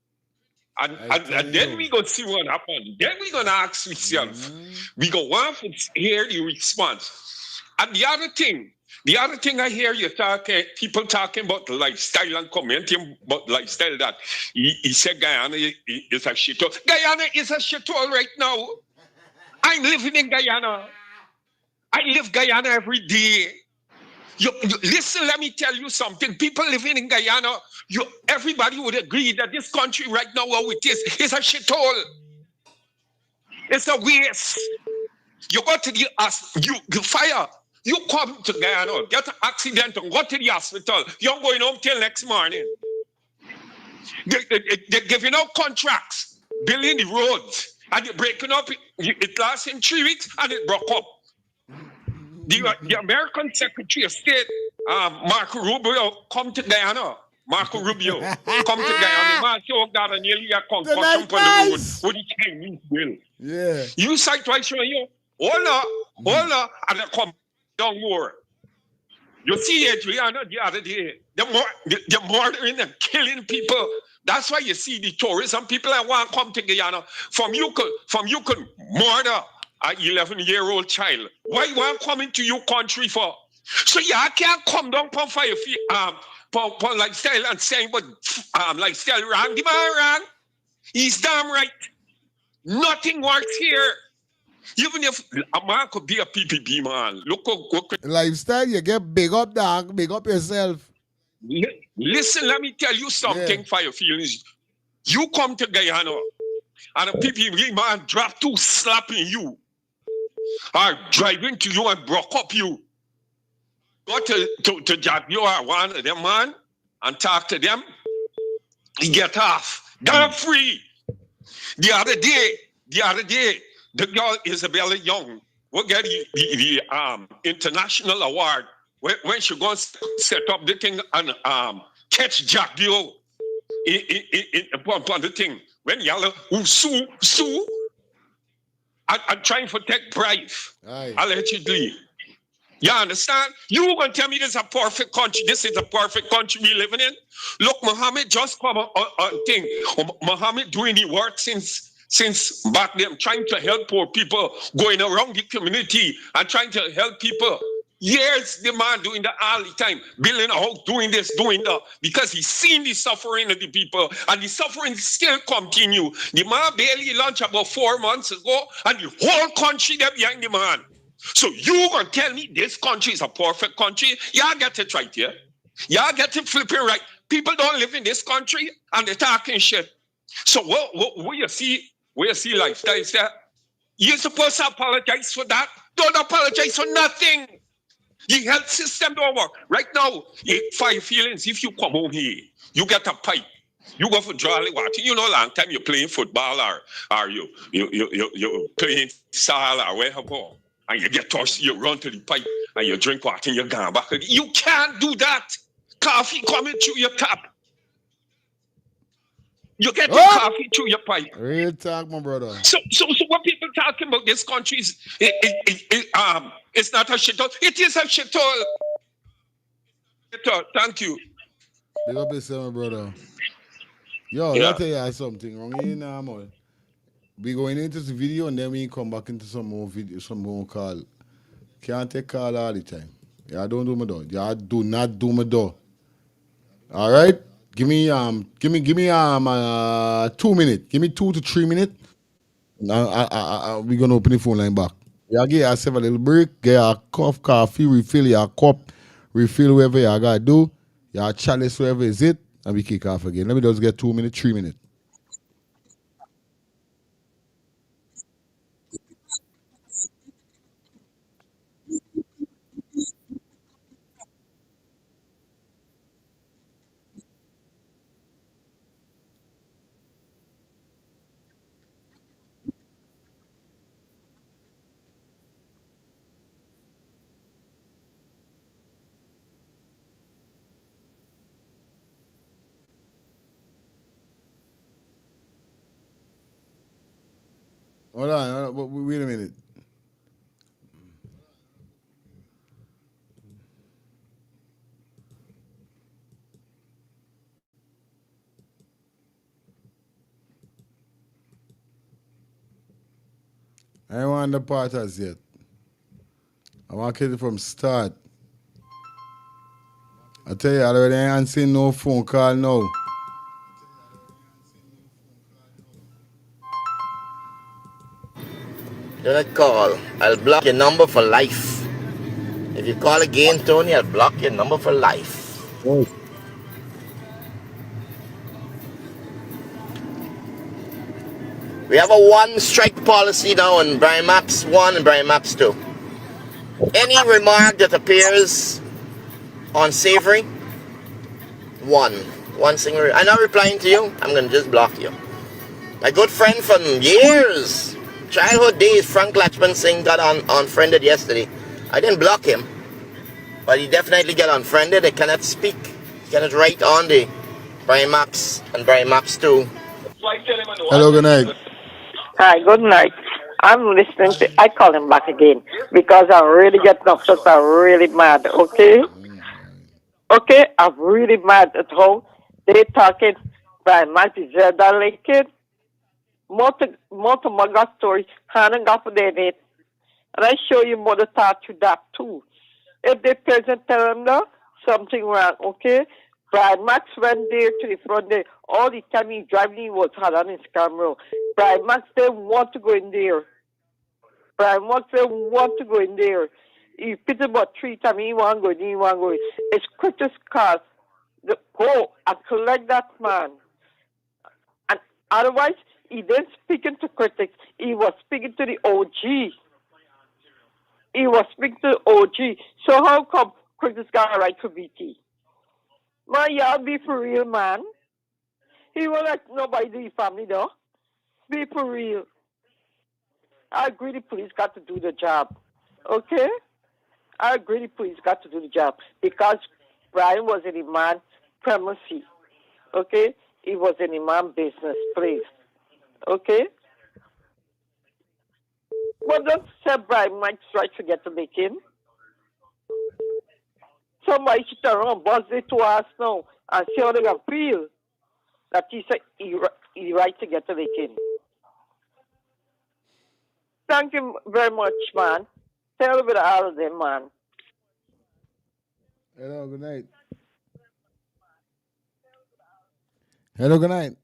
And then we going to see what happens. Then we going to ask ourselves. We go want to hear the response. And the other thing I hear you people talking about lifestyle and commenting about lifestyle that he said Guyana is a shithole. Guyana is a shithole right now. I'm living in Guyana. I live Guyana every day. You listen, let me tell you something. People living in Guyana, everybody would agree that this country right now, how it is a shithole. It's a waste. You go to the fire. You come to Guyana, get an accident, and go to the hospital. You're going home till next morning. They're giving out contracts, building the roads, and you're breaking up. It lasts in 3 weeks, and it broke up. The American Secretary of State, Marco Rubio, come to Guyana. Marco Rubio, come to Guyana. Man, show that and nearly a concussion on the road. What the Chinese will. Yeah. You sight right show you. Hold on, and then come down more. You see Adriana the other day. They're murdering and killing people. That's why you see the tourism people that want to come to Guyana. From you could murder an 11-year-old child. Why you want to come into your country for? So you can't come down from fire for lifestyle and saying but lifestyle wrong. The man wrong. He's damn right. Nothing works here. Even if a man could be a PPP man, look lifestyle, you get big up, dog. Big up yourself. Listen, let me tell you something for your feelings. You come to Guyana and a PPP man drop two slapping you or driving to you and broke up you. Go to Jackie or one of them man and talk to them. He get off. Damn free. The other day, the girl Isabella Young will get the international award when she goes set up the thing and catch Jack Dio upon the thing. When y'all sue and trying to take bribe allegedly. You understand? You gonna tell me this is a perfect country? This is a perfect country we living in? Look, Muhammad just come on thing. Muhammad doing the work since back then, trying to help poor people, going around the community and trying to help people. Years the man doing that all the time, building a house, doing this, doing that, because he's seen the suffering of the people and the suffering still continue. The man barely launched about 4 months ago and the whole country there behind the man. So you gonna tell me this country is a perfect country? Y'all get it right here. Y'all get it flipping right. People don't live in this country and they're talking shit. So what you see lifestyle is that you're supposed to apologize for that. Don't apologize for nothing. The health system don't work. Right now, for your feelings, if you come home here, you get a pipe. You go for dry water. You know, long time you're playing football or you playing style or whatever. And you get thirsty, you run to the pipe and you drink water and you're gone back again. You can't do that. Coffee coming through your tap. You get your coffee through your pipe. Real talk, my brother. So what people talking about this country is it's not a shithole. It is a shithole. Thank you. Big up yourself, my brother. Yo, let me tell you something wrong here now, man. We going into the video and then we come back into some more video, some more call. Can't take call all the time. Yeah, don't do my door. Yeah, do not do my door. All right? Give me 2 minutes. Give me 2 to 3 minutes. We gonna open the phone line back. Yeah, get yourself a little break, get a cup of coffee, refill your cup, refill whatever you gotta do, your chalice, wherever is it, and we kick off again. Let me just get 2 minutes, 3 minutes. Hold on, wait a minute. I don't want the part as yet. I want to get it from start. I tell you, I already ain't answering no phone call now. Do not call. I'll block your number for life. If you call again, Tony, I'll block your number for life. Oh. We have a one-strike policy now on Brian Maps 1 and Brian Maps 2. Any remark that appears unsavory, one single. I'm not replying to you. I'm going to just block you. My good friend from years, childhood days, Frank Latchman Singh got unfriended yesterday. I didn't block him, but he definitely got unfriended. He cannot speak. He cannot write on the Brian Maps and Brian Maps 2. Hello, good night. Hi, good night. I'm listening to, I call him back again because I really get upset. I'm really mad, okay? Okay, I'm really mad at how they talking by Marty Zeda Lincoln. Motor Maga story, Hannah got for it. And I show you more taught you that too. If they present tell them no, something wrong, okay? Brian Max went there to the front there. All the time he driving, he was hard on his camera. Brian Max didn't want to go in there. Brian Max didn't want to go in there. He put about 3 times, he want to go in, he want to go in. It's Curtis cars. Go and collect that man. And otherwise, he didn't speaking to critics. He was speaking to the OG. He was speaking to the OG. So how come critics got a right to BT? Man, y'all be for real, man. He won't let nobody do his family, though. Be for real. I agree the police got to do the job. Okay? I agree the police got to do the job. Because Brian was in a man premises. Okay? He was in a man business place. Okay? But don't say Brian Mike's right to get to make him. Somebody should turn around, buzz it to us now, and see how they can feel that he said he right to get to the king. Thank you very much, man. Tell a bit of all of them, man. Hello, good night. Hello, good night.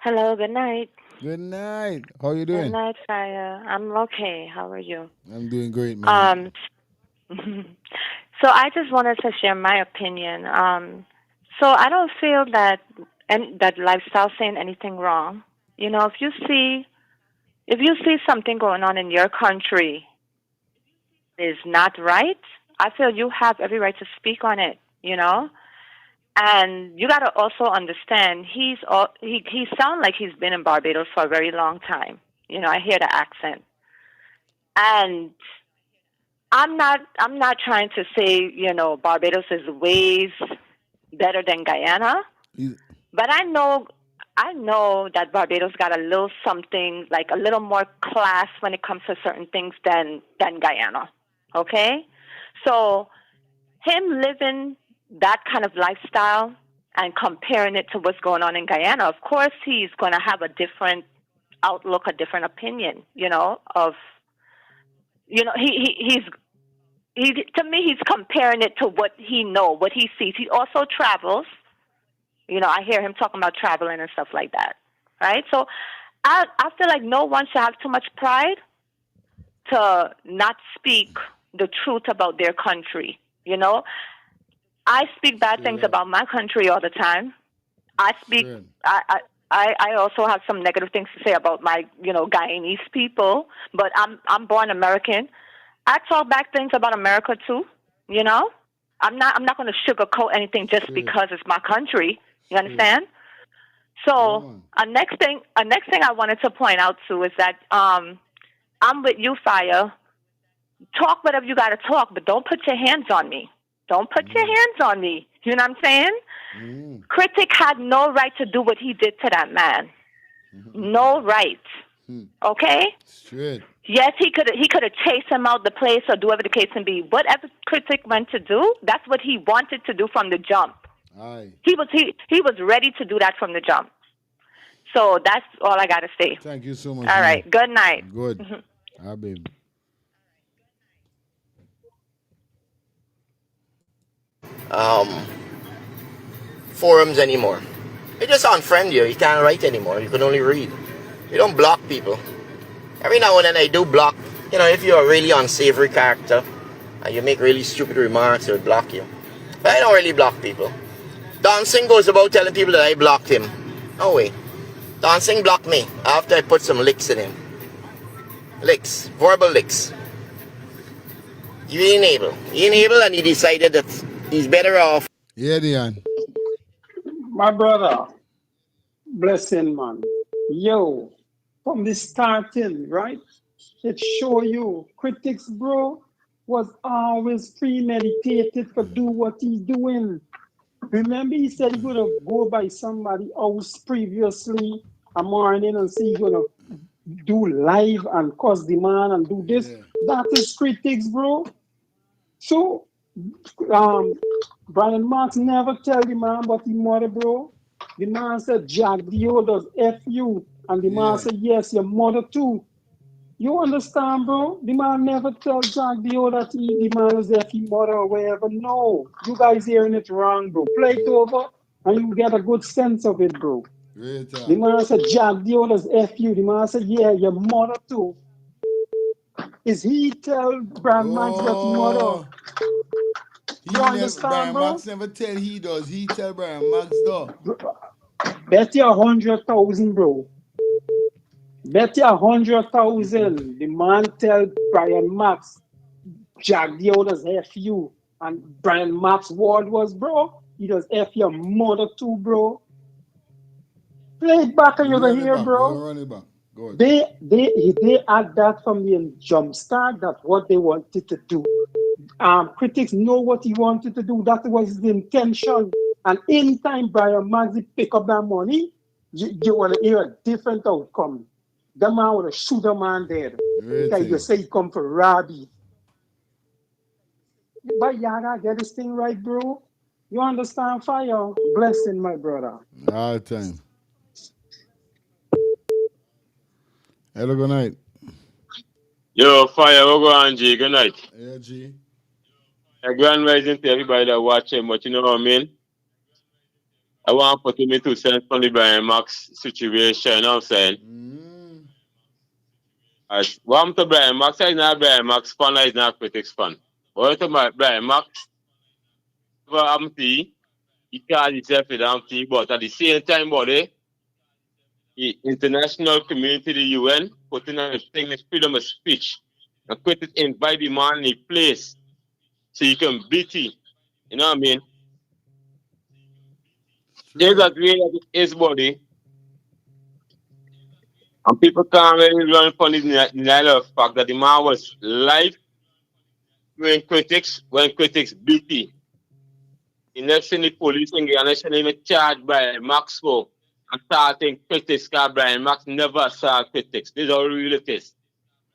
Hello, good night. Good night. How you doing? Good night, Fire. I'm okay. How are you? I'm doing great, man. So I just wanted to share my opinion. So I don't feel that that lifestyle saying anything wrong. You know, if you see something going on in your country is not right, I feel you have every right to speak on it. You know, and you got to also understand he sounds like he's been in Barbados for a very long time. You know, I hear the accent, and I'm not trying to say, you know, Barbados is ways better than Guyana, but I know that Barbados got a little something, like a little more class when it comes to certain things than Guyana. Okay? So him living that kind of lifestyle and comparing it to what's going on in Guyana, of course he's going to have a different outlook, a different opinion, you know, of, you know, he to me, he's comparing it to what he knows, what he sees. He also travels. You know, I hear him talking about traveling and stuff like that, right? So I feel like no one should have too much pride to not speak the truth about their country, you know? I speak bad things about my country all the time. I speak, I also have some negative things to say about my, you know, Guyanese people, but I'm born American. I talk back things about America too, you know? I'm not going to sugarcoat anything just because it's my country. You understand? So, a next thing I wanted to point out too is that I'm with you, Fire. Talk whatever you got to talk, but don't put your hands on me. Don't put your hands on me. You know what I'm saying? Critic had no right to do what he did to that man. No right. Okay? Straight. Yes, he could have chased him out the place or do whatever the case may be. Whatever Critic went to do, that's what he wanted to do from the jump. Aye. He was ready to do that from the jump. So that's all I got to say. Thank you so much. All right. Good night. Good. Baby. Forums anymore. They just unfriend you. You can't write anymore. You can only read. You don't block people. Every now and then I do block. You know, if you're a really unsavory character and you make really stupid remarks, they'll block you. But I don't really block people. Dancing goes about telling people that I blocked him. No way. Dancing blocked me after I put some licks in him. Licks. Verbal licks. You ain't able. He ain't able, and he decided that he's better off. Yeah, Dion. My brother, blessing, man. Yo, from the starting, right? It show you critics, bro, was always premeditated to do what he's doing. Remember, he said he's gonna go by somebody's house previously a morning and say he's gonna do live and cause demand and do this. That is critics, bro. So Brian Marks never tell the man about the mother, bro. The man said, Jack Dio does F you. And the man said, yes, your mother too. You understand, bro? The man never tell Jack Dio that the man is F his mother or whatever. No. You guys hearing it wrong, bro. Play it over and you get a good sense of it, bro. The man said, Jack Dio does F you. The man said, yeah, your mother too. Is he tell Brian Max that his mother? You understand, Brian bro? Max never tell he does. He tell Brian Max though. Bet you 100,000, bro. Bet you 100,000. The man tell Brian Max, Jack Dio does F you. And Brian Max word was, bro, he does F your mother too, bro. Play it back and you're gonna hear, bro. Run it back. Go ahead. They add that from the jump start. That's what they wanted to do. Critics know what he wanted to do. That was his intention. And anytime Brian Max pick up that money, you want to hear a different outcome. The man would have shoot a man dead. Because you say he come for Robbie. But you gotta get this thing right, bro. You understand, Fire? Blessing, my brother. All the time. Hello, good night. Yo, Fire, we'll go on, G. Good night. Yeah, G. A grand rising to everybody that watching, but you know what I mean? I want to put him into sense on the Brian Max situation, you know what I'm saying? As what to Brian Max, is not Brian Max fan, is not critics fan. What to Brian Max, I'm he calls himself a damn thing, but at the same time, buddy, the international community, the UN, putting on a thing, the freedom of speech, and put it in by the man in the place so you can beat it. You know what I mean? Is that really his body? And people can't really run from the denial of the fact that the man was live when critics beat him. The next thing the police in Ghana is even charged by Maxwell and starting critics because Brian Max never saw critics. This is how real it is.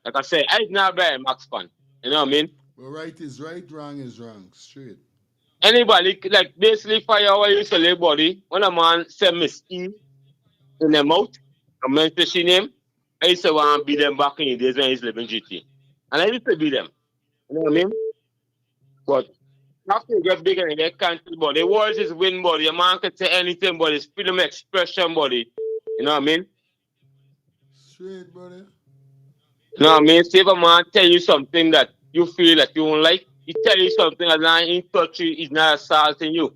Like I said, I'm not Brian Max fan. You know what I mean? But right is right, wrong is wrong. Straight. Anybody, like basically fire what you say, body, when a man say Miss E in the mouth, a mention name, I used to want to beat them back in the days when he's living GT. And I used to beat them. You know what I mean? But after you get bigger and get country, but the words is win, body. A man can say anything, but it's freedom of expression, body. You know what I mean? Straight, brother. You know what I mean? See if a man tell you something that you feel that you don't like, he tell you something that not in touch you, is not assaulting you.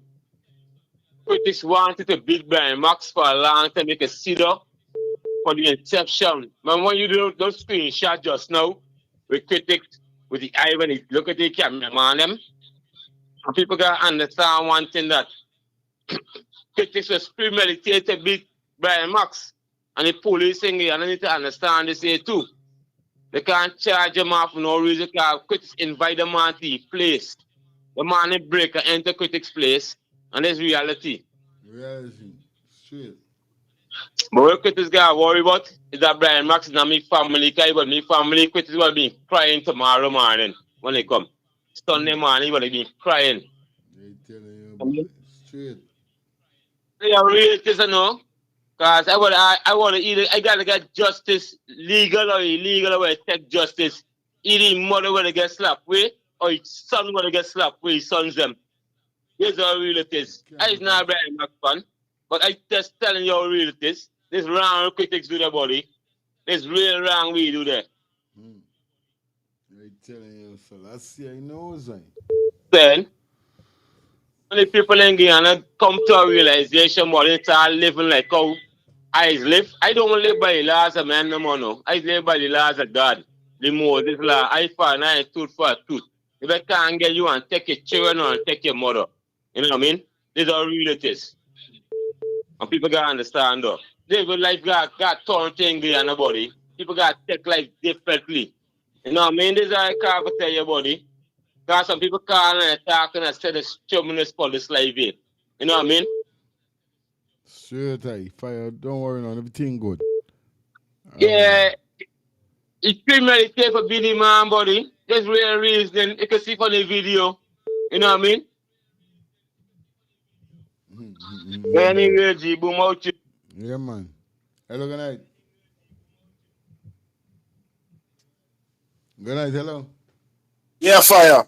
Critics wanted to beat Brian Max for a long time, make a sit up for the inception. Man, when you do those screenshots just now, with critics, with the eye when they look at the camera, man, them, and people gotta understand one thing that critics was premeditated to beat Brian Max. And the police thing, and I need to understand this here too. They can't charge him off for no reason because critics invite the man to the place. The man in break and enter critics' place, and there's reality. Reality. Straight. But what critics gotta worry about is that Brian Max is not my family, because my family critics will be crying tomorrow morning when they come. Sunday morning, will be crying. They telling you about it. Straight. They are realities, you know. Because I gotta get justice, legal or illegal, or take justice. Either his mother gonna get slapped with, or his son gonna get slapped with his sons them. Here's how real it is. I'm not a Brian Max fan, but I just telling you how real it is. This wrong critics do their body. This real wrong we do there. They telling you, so let's see, I know, Zane. Then, when the people in Guyana come to a realization, but they start living like how I live. I don't live by the laws of man no more. No. I live by the laws of God. The Moses law, eye for an eye, tooth for a tooth. If I can't get you and take your children or take your mother, you know what I mean? This is how real it is. And people gotta understand though. Live life got torn thing in your body. People gotta take life differently. You know what I mean? This is how I can't tell your body. Because some people call and talking and say the stubbornness for this life here. You know what I mean? Straight, I fire. Don't worry, on everything good. Yeah. It's premeditated for beating man, buddy. There's real reason. You can see from the video. You know what I mean? Anyway, G, boom out you. Yeah, man. Hello, good night. Good night, hello. Yeah, fire.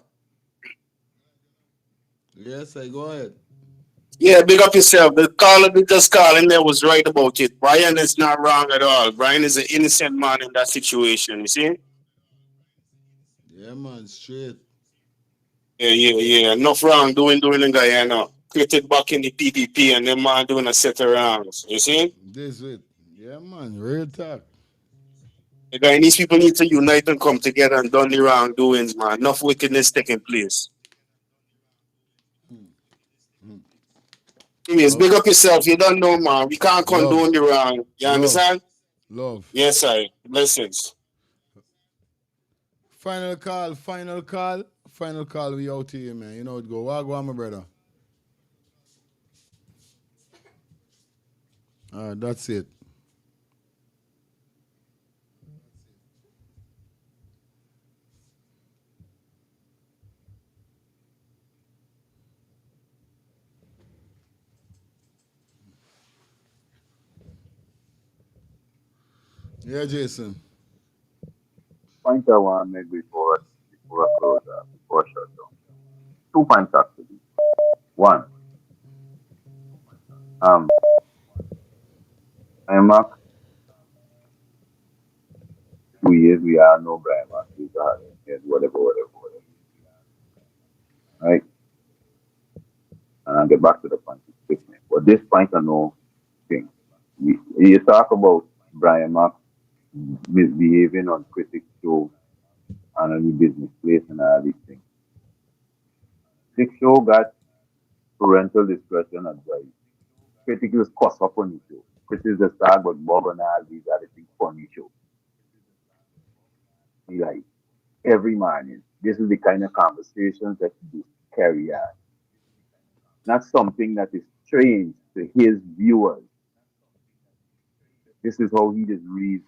Yes, I go ahead. Yeah, big up yourself. The caller that just calling there was right about it. Brian is not wrong at all. Brian is an innocent man in that situation, you see? Yeah, man, straight. Yeah. Enough wrong doing in Guyana. Created back in the PPP and them man doing a set of wrongs, you see? This it. Yeah, man, real talk. The Guyanese people need to unite and come together and done the wrongdoings, man. Enough wickedness taking place. Anyways, big up yourself. You don't know, man. We can't Love. condone the wrong. You Love. understand? Love. Yes, I. Blessings. Final call, final call. Final call, we out here, man. You know it go. Wagwan, my brother. All right, that's it. Yeah, Jason. Point I want to make before I close up, before I shut down. 2 points actually. One, um, Brian Mark, 2 years we are no Brian Mark, he's a hard head, whatever. Right? And I'll get back to the point. But this point I know thing. You talk about Brian Mark misbehaving on critics show and on the business place and all these things. Six show got parental discretion advice. Critics just cuss up on the show. Critics just talk about Bob and all these other things funny show. He like every morning. This is the kind of conversations that you carry on. Not something that is strange to his viewers. This is how he is read.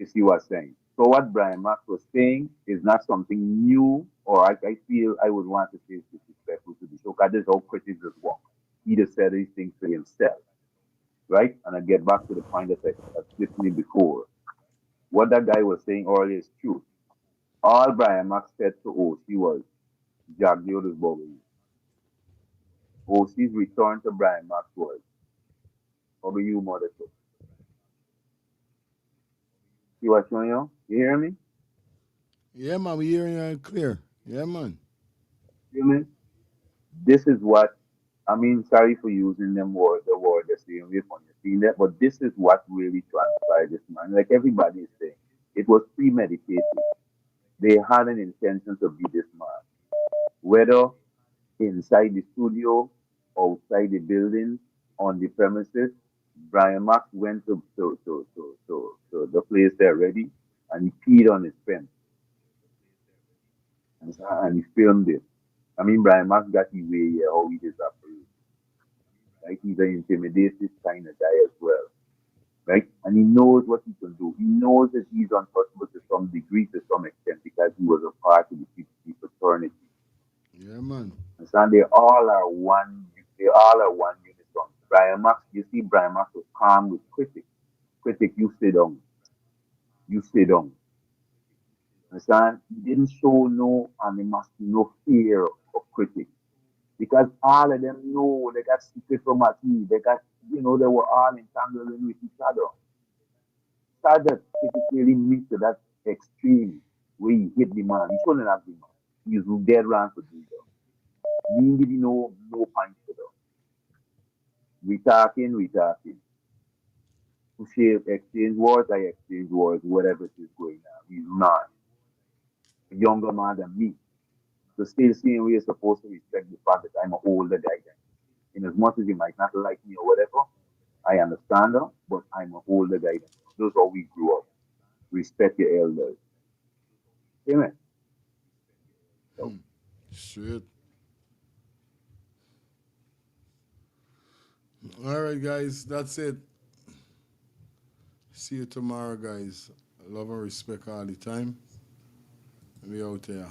You see what I'm saying? So what Brian Max was saying is not something new, or I feel I would want to say it's disrespectful to the show, because this is how critics just work. He just said these things to himself, right? And I get back to the point that I slipped me before. What that guy was saying earlier is true. All Brian Max said to OC was, Jack Deoda's bubbling. OC's return to Brian Max was, how do you mother to? See what I'm showing you? You hear me? Yeah, man, we hearing you clear. Yeah, man. You hear me? This is what I mean. Sorry for using the word the same way from you seeing that, but this is what really transpired this man. Like everybody is saying, it was premeditated. They had an intention to be this man, whether inside the studio, outside the building, on the premises. Brian Max went to the place there ready, and he peed on his pen, and he filmed it. I mean, Brian Max got the way how he is operating. Right? He's an intimidated kind of guy as well. Right? And he knows what he can do. He knows that he's untouchable to some degree, to some extent, because he was a part of the PPP fraternity. Yeah, man. And they all are one. They all are one unison. Brian Max, you see, Brian Max was calm with critics. Critic, you sit down. You sit down. Understand? He didn't show no animosity, no fear of critics. Because all of them know they got secret from a team. They got, they were all entangled with each other. So that it really meet to that extreme where he hit the man. He shouldn't have been. He's dead wrong to do that. Me give no point to that. We talking. To share exchange words, I exchange words, whatever it is going on. He's not a younger man than me. So still seeing we are supposed to respect the fact that I'm an older guy than him. In as much as you might not like me or whatever, I understand her, but I'm an older guy than you. Those are how we grew up. Respect your elders. Amen. So. Shit. All right, guys, that's it. See you tomorrow, guys. Love and respect all the time. We out there.